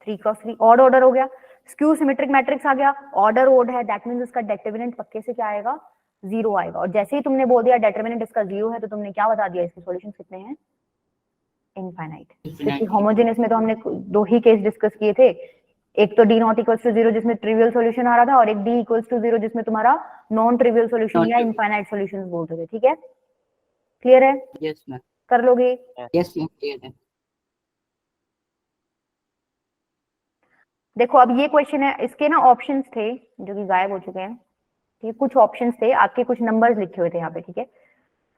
3 क्रॉस 3 ऑड ऑर्डर हो गया, स्क्यू सिमेट्रिक मैट्रिक्स आ गया, ऑर्डर ओड है, दैट मींस इसका डिटरमिनेंट पक्के से क्या आएगा, जीरो आएगा। और जैसे ही तुमने बोल दिया डिटरमिनेंट इसका जीरो है, तो तुमने क्या बता दिया, इसके सॉल्यूशंस कितने हैं, इनफाइनाइट। क्योंकि होमोजेनियस में तो हमने दो ही केस डिस्कस किए थे, एक तो d not equals to zero जिसमें ट्रिवियल सॉल्यूशन आ रहा था, और एक डी इक्वल्स टू जीरो जिसमें तुम्हारा नॉन ट्रिवियल सॉल्यूशन या इनफाइनाइट सॉल्यूशंस बोलते थे, ठीक है। क्लियर है, Yes, ma'am. कर लोगे। Yes, ma'am. Clear है. देखो अब ये क्वेश्चन है, इसके ना ऑप्शंस थे जो कि गायब हो चुके हैं, ठीक है, कुछ ऑप्शंस थे, आपके कुछ नंबर्स लिखे हुए थे यहाँ पे, ठीक है।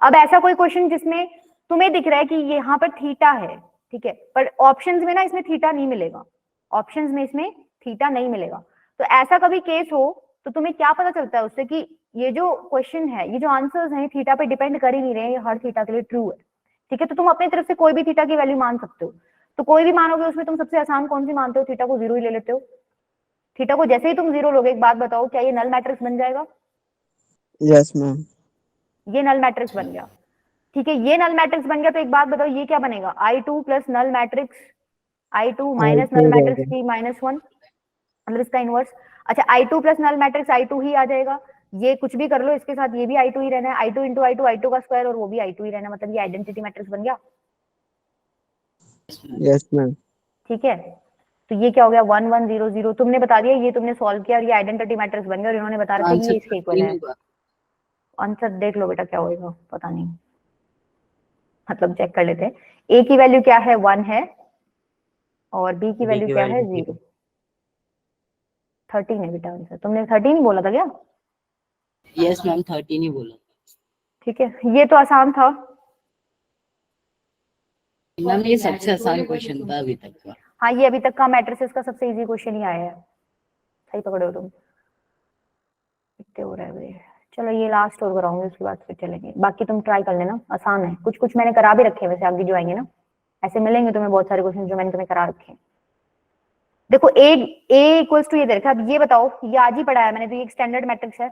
अब ऐसा कोई क्वेश्चन जिसमें तुम्हें दिख रहा है कि यहाँ पर थीटा है, ठीक है, पर ऑप्शंस में ना इसमें थीटा नहीं मिलेगा, ऑप्शंस में इसमें थीटा नहीं मिलेगा। तो ऐसा कभी केस हो तो तुम्हें क्या पता चलता है उससे कि ये जो क्वेश्चन है, ये जो आंसर्स हैं थीटा पे डिपेंड कर ही नहीं रहे, ये हर थीटा के लिए ट्रू है, ठीक है। तो तुम अपनी तरफ से कोई भी थीटा की वैल्यू मान सकते हो, तो कोई भी मानोगे उसमें तुम सबसे आसान कौन सी मानते हो, थीटा को जीरो ही ले लेते हो। थीटा को जैसे ही तुम जीरो लोगे, एक बात बताओ, क्या ये नल मैट्रिक्स बन जाएगा, यस मैम। ये नल मैट्रिक्स बन गया, ठीक है। ये नल मैट्रिक्स बन गया, तो एक बात बताओ ये क्या बनेगा, I2 plus null matrix I2 minus null matrix की माइनस वन, मतलब इसका इनवर्स। अच्छा I2 plus null matrix I2 ही आ जाएगा, ये कुछ भी कर लो इसके साथ, ये भी I2 ही रहना है, I2 इंटू I2 I2 का स्क्वायर, और वो भी I2 ही रहना, मतलब ये आइडेंटिटी मैट्रिक्स बन गया, यस मैम। ठीक है। तो ये क्या हो गया, 1 1 0 0, तुमने बता दिया, ये तुमने सॉल्व किया और ये आइडेंटिटी मैट्रिक्स बन गया, और इन्होंने बता रखा है कि ये इसके इक्वल है। आंसर देख लो बेटा क्या होगा, पता नहीं, मतलब चेक कर लेते हैं। ए की वैल्यू क्या है, 1 है, और बी की वैल्यू क्या है, 0। 13 है बेटा आंसर, तुमने 13 ही बोला था क्या, Yes, ma'am. 13 ही बोला. ठीक है। ये तो आसान था, मैम ये सबसे आसान क्वेश्चन था अभी तक का। हाँ, ये अभी तक का मैट्रिसेस का सबसे इजी क्वेश्चन ही आया है। सही पकड़े हो तुम। कितने हो रहा है भाई? चलो ये लास्ट और कराऊंगी, उसके बाद फिर चलेंगे। बाकी तुम ट्राई कर लेना, आसान है। कुछ कुछ मैंने करा भी रखे हैं, वैसे आगे जो आएंगे ना ऐसे मिलेंगे तुम्हें बहुत सारे क्वेश्चन जो मैंने तुम्हें करा रखे हैं। देखो ए इक्वल्स टू ये दे रखा है। अब ये बताओ, ये आज ही पढ़ा है मैंने, तो ये एक स्टैंडर्ड मैट्रिक्स है।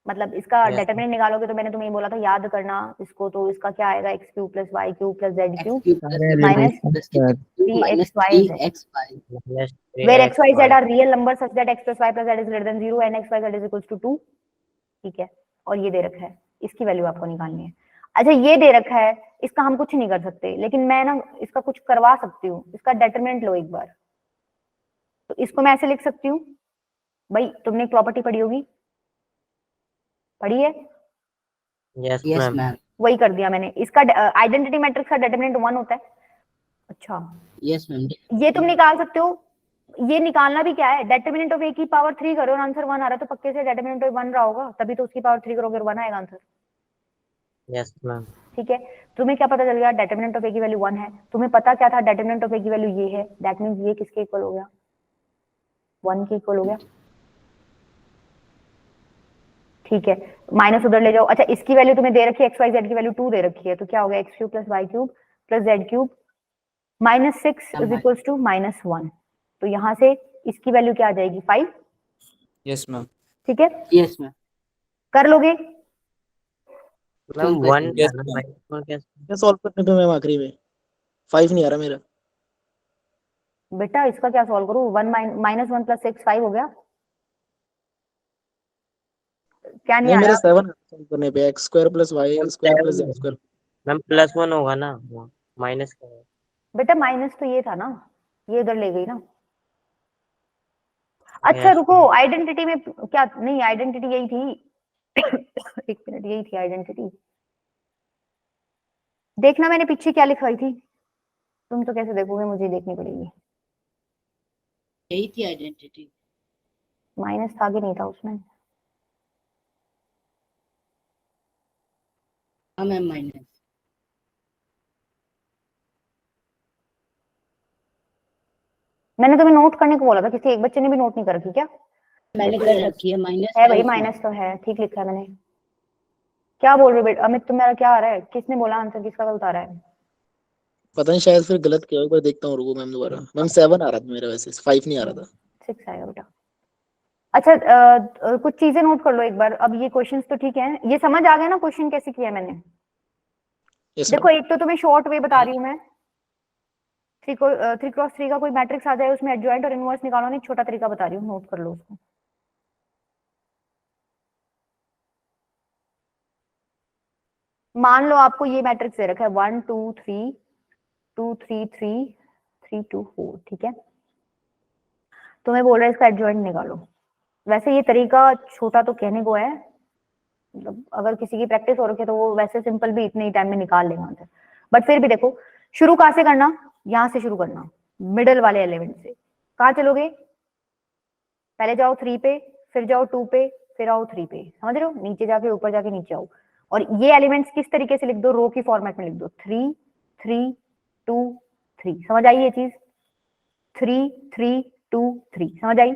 मतलब इसका Yes. डिटरमिनेंट निकालोगे तो मैंने तुम्हें बोला था याद करना इसको, तो इसका क्या आएगा, x cube plus y cube plus z x cube cube plus minus minus 3xy z, minus where x y z 3xy. are real numbers such that x plus y plus z is greater than 0 and x y z is equals to 2। ठीक है, और ये दे रखा है, इसकी value आपको निकालनी है। अच्छा, ये दे रखा है, इसका हम कुछ नहीं कर सकते, लेकिन मैं ना इसका कुछ करवा सकती हूँ। इसका डिटरमिनेंट लो एक बार, तो इसको मैं ऐसे लिख सकती हूँ। भाई तुमने एक प्रॉपर्टी पढ़ी होगी, पढ़ी है? Yes, yes ma'am. मैम। वही कर दिया मैंने। इसका आइडेंटिटी मैट्रिक्स का डिटरमिनेंट 1 होता है। अच्छा, यस मैम। ये तुम निकाल सकते हो। ये निकालना भी क्या है, डिटरमिनेंट ऑफ a की पावर 3 करो और आंसर 1 आ रहा है, तो पक्के से डिटरमिनेंट ऑफ 1 रहा होगा, तभी तो उसकी पावर 3 करोगे और 1 आएगा आंसर। Yes, ma'am. ठीक है, तुम्हें क्या पता चल गया, डिटरमिनेंट ऑफ a की वैल्यू 1 है। तुम्हें पता क्या था, डिटरमिनेंट ऑफ a की वैल्यू ये है, दैट मींस ये किसके इक्वल हो गया, 1 के इक्वल हो गया। ठीक है, माइनस उधर ले जाओ। अच्छा, इसकी वैल्यू तुम्हें दे रखी है, एक्स वाई जेड की वैल्यू 2 दे रखी है, तो क्या हो गया, x cube plus y cube plus z cube minus 6 is equals to minus 1। तो यहाँ से इसकी वैल्यू क्या आ जाएगी, 5। Yes ma'am. ठीक है, यस मैम। कर लोगे? Ma'am, one Yes, आना ma'am. by क्या? क्या सॉल्व करने पे मैम आखिरी में 5 नहीं आ रहा मेरा। बेटा इसका क्या सॉल्व करूं, 1 माइनस 1 प्लस 6 5 हो गया। क्या नहीं नहीं आ मेरा रहा? 7 सॉल्व करने पे x square plus y square plus z square. Ma'am +1 होगा ना, माइनस का है। बेटा माइनस तो ये था ना, ये इधर ले गई ना। अच्छा Yes, रुको, ma'am. आइडेंटिटी में क्या, नहीं आइडेंटिटी यही थी। एक मिनट, यही थी आइडेंटिटी। देखना मैंने पीछे क्या लिखवाई थी, तुम तो कैसे देखोगे, मुझे देखनी पड़ेगी। यही थी आइडेंटिटी। माइनस था कि नहीं था उसमें? हाँ मैम, माइनस। मैंने तुम्हें नोट करने को बोला था, किसी एक बच्चे ने भी नोट नहीं कर रखी क्या? मैंने कर रखी है, माइनस है भाई, उसमें। माइनस तो है, ठीक लिखा है मैंने। क्या बोल रहे हो बेटा अमित, तुम्हारा क्या आ रहा है, किसने बोला आंसर, किसका गलत आ रहा है? पता नहीं, शायद फिर गलत किया, एक बार देखता हूँ, रुको मैम दोबारा। मैम 7 आ रहा था मेरा, वैसे 5 नहीं आ रहा था। 6 आएगा बेटा। अच्छा, कुछ चीजें नोट कर लो एक बार। अब ये क्वेश्चंस तो ठीक है, ये समझ आ गया ना क्वेश्चन कैसे किया है मैंने? यस देखो एक तो तुम्हें शॉर्ट वे बता रही हूँ मैं, 3x3 का कोई मैट्रिक्स आ जाए, उसमें एडजॉइंट और इनवर्स निकालो, नहीं छोटा तरीका बता रही हूँ, नोट कर लो उसको। मान लो आपको ये मैट्रिक्स दे रखा है 1 2 3 2 3 3 3 2 4, ठीक है। तुम्हें बोल रहा है इसका एडजॉइंट निकालो। वैसे ये तरीका छोटा तो कहने को है, मतलब अगर किसी की प्रैक्टिस हो रखी है तो वो वैसे सिंपल भी इतने ही टाइम में निकाल लेगा आंसर। बट फिर भी देखो, शुरू कहाँ से करना, यहाँ से शुरू करना, मिडल वाले एलिमेंट से। कहाँ चलोगे, पहले जाओ 3 पे, फिर जाओ 2 पे, फिर आओ 3 पे, समझ रहे हो, नीचे जाके ऊपर जाके नीचे आओ। और ये एलिमेंट्स किस तरीके से लिख दो, रो की फॉर्मेट में लिख दो, 3 3 2 3। समझ आई ये चीज, 3 3 2 3, समझ आई।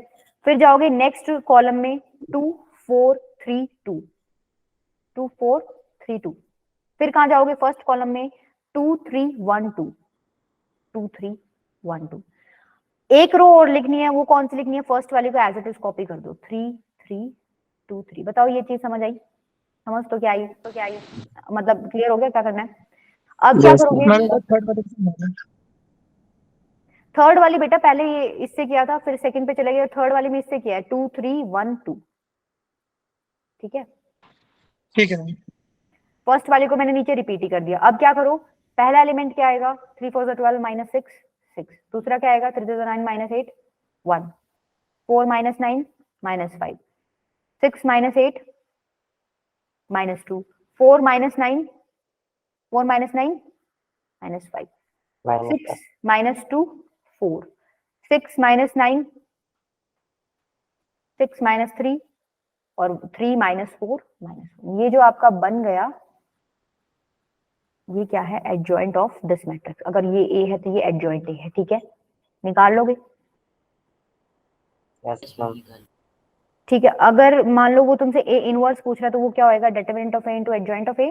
फिर जाओगे नेक्स्ट कॉलम में 2 4 3 2 2 4 3 2। फिर कहाँ जाओगे, फर्स्ट कॉलम में 2 3 1 2 2 3 1 2। एक रो और लिखनी है, वो कौन सी लिखनी है, फर्स्ट वाली को एज इट इज कॉपी कर दो, 3 3 2 3। बताओ ये चीज समझ आई? समझ तो क्या आई, मतलब क्लियर हो गया क्या करना है? अब क्या करोगे, थर्ड वाली बेटा पहले ये इससे किया था, फिर सेकंड पे चले गए, थर्ड वाली में इससे किया है, 2 3 1 2। ठीक है, ठीक है। फर्स्ट वाले को मैंने नीचे रिपीट ही कर दिया। अब क्या करो, पहला एलिमेंट क्या आएगा, 3 4 12 माइनस 6 6। दूसरा क्या आएगा, 3 9 minus 8 1 4 minus 9 minus 5 6 minus 8 minus 2 4 minus 9 4 minus 9 minus 5 6 minus 2 4 6 minus 9 6 minus 3 और 3 माइनस 4 माइनस 1। ये जो आपका बन गया ये क्या है, एडजॉइंट ऑफ दिस मैट्रिक्स। अगर ये ए है तो ये एडजॉइंट ए है, ठीक है, निकाल लोगे। Yes ma'am. ठीक है, अगर मान लो वो तुमसे ए इनवर्स पूछ रहा है तो वो क्या होएगा, determinant of a into adjoint of a.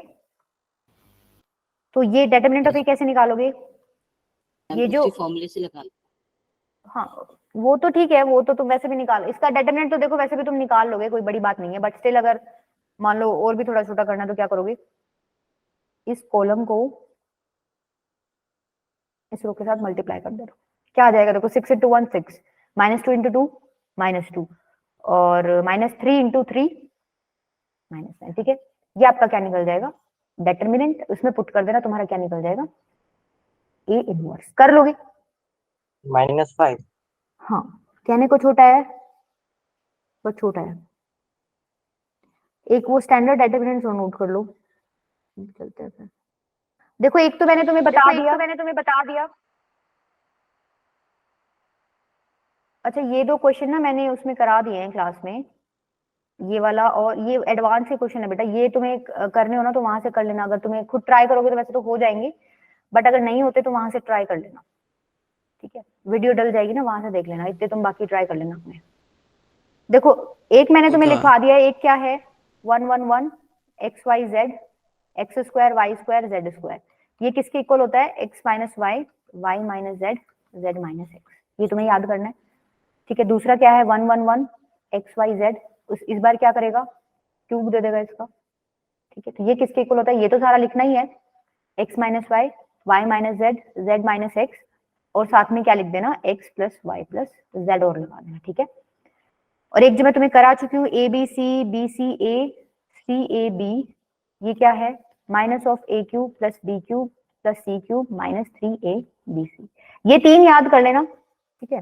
तो ये डिटरमिनेंट ऑफ ए कैसे निकालोगे, ये जो फॉर्मूले से लगा हाँ वो तो ठीक है, वो तो तुम वैसे भी निकाल, इसका डिटरमिनेंट तो देखो वैसे भी तुम निकाल लोगे, कोई बड़ी बात नहीं है, बट स्टिल अगर मान लो और भी थोड़ा छोटा करना है तो क्या करोगे, इस कॉलम को इस रो के साथ मल्टीप्लाई कर दो, क्या आ जाएगा देखो, 6 इंटू 1 6, -2 इंटू 2 -2, और -3 इंटू 3 -9, ठीक है। ये आपका क्या निकल जाएगा, डिटरमिनेंट, उसमें पुट कर देना, तुम्हारा क्या निकल जाएगा, ए इनवर्स। कर लोगे, -5। हाँ कहने को छोटा है, बहुत छोटा है। एक वो स्टैंडर्ड डिटरमिनेंट नोट कर लो, चलते हैं फिर। देखो एक तो मैंने तुम्हें बता दिया, अच्छा ये दो क्वेश्चन ना मैंने उसमें करा दिए हैं क्लास में, ये वाला और ये एडवांस के क्वेश्चन है बेटा, ये तुम्हें करने हो ना तो वहां से कर लेना, अगर तुम्हें खुद ट्राई करोगे तो वैसे तो हो जाएंगे, बट अगर नहीं होते तो वहां से ट्राई कर लेना, ठीक है, वीडियो डल जाएगी ना, वहां से देख लेना, इतने तुम बाकी ट्राई कर लेना अपने। देखो एक मैंने तुम्हें लिखवा दिया, एक क्या है 1 1 1 x y z x square y square z square, ये किसके इक्वल होता है, x minus y y minus z z minus x, ये तुम्हें याद करना है, ठीक है। दूसरा क्या है 1 1 1 x y z, इस बार क्या करेगा, क्यूब दे देगा इसका, ठीक है। तो ये किसके इक्वल होता है, ये तो सारा लिखना ही है, x minus y y minus z z minus x, और साथ में क्या लिख देना, x plus y plus z और लगा देना, ठीक है। और एक जो मैं तुम्हें करा चुकी हूँ a b c b c a b, ये क्या है, minus of a cube plus b cube plus c cube minus 3abc, ये 3 याद कर लेना, ठीक है।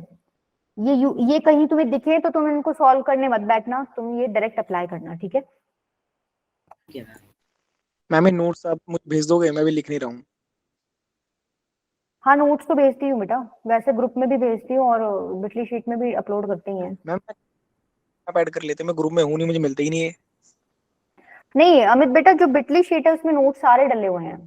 ये कहीं तुम्हें दिखे तो तुम इनको सॉल्व करने मत बैठना, तुम ये डायरेक्ट अप्लाई करना, ठीक है। मैम ये नोट्स आप मुझे भेज दोगे, मैं भी लिख नहीं रहा हूँ। हाँ नोट्स तो भेजती हूँ बेटा, वैसे ग्रुप में भी भेजती हूँ और बिटली शीट में भी अपलोड करती हैं। मैम आप ऐड कर लेते, मैं ग्रुप में हूँ नहीं, मुझे मिलते ही नहीं है। नहीं अमित बेटा, जो बिटली शीट है उसमें नोट्स सारे डले हुए हैं,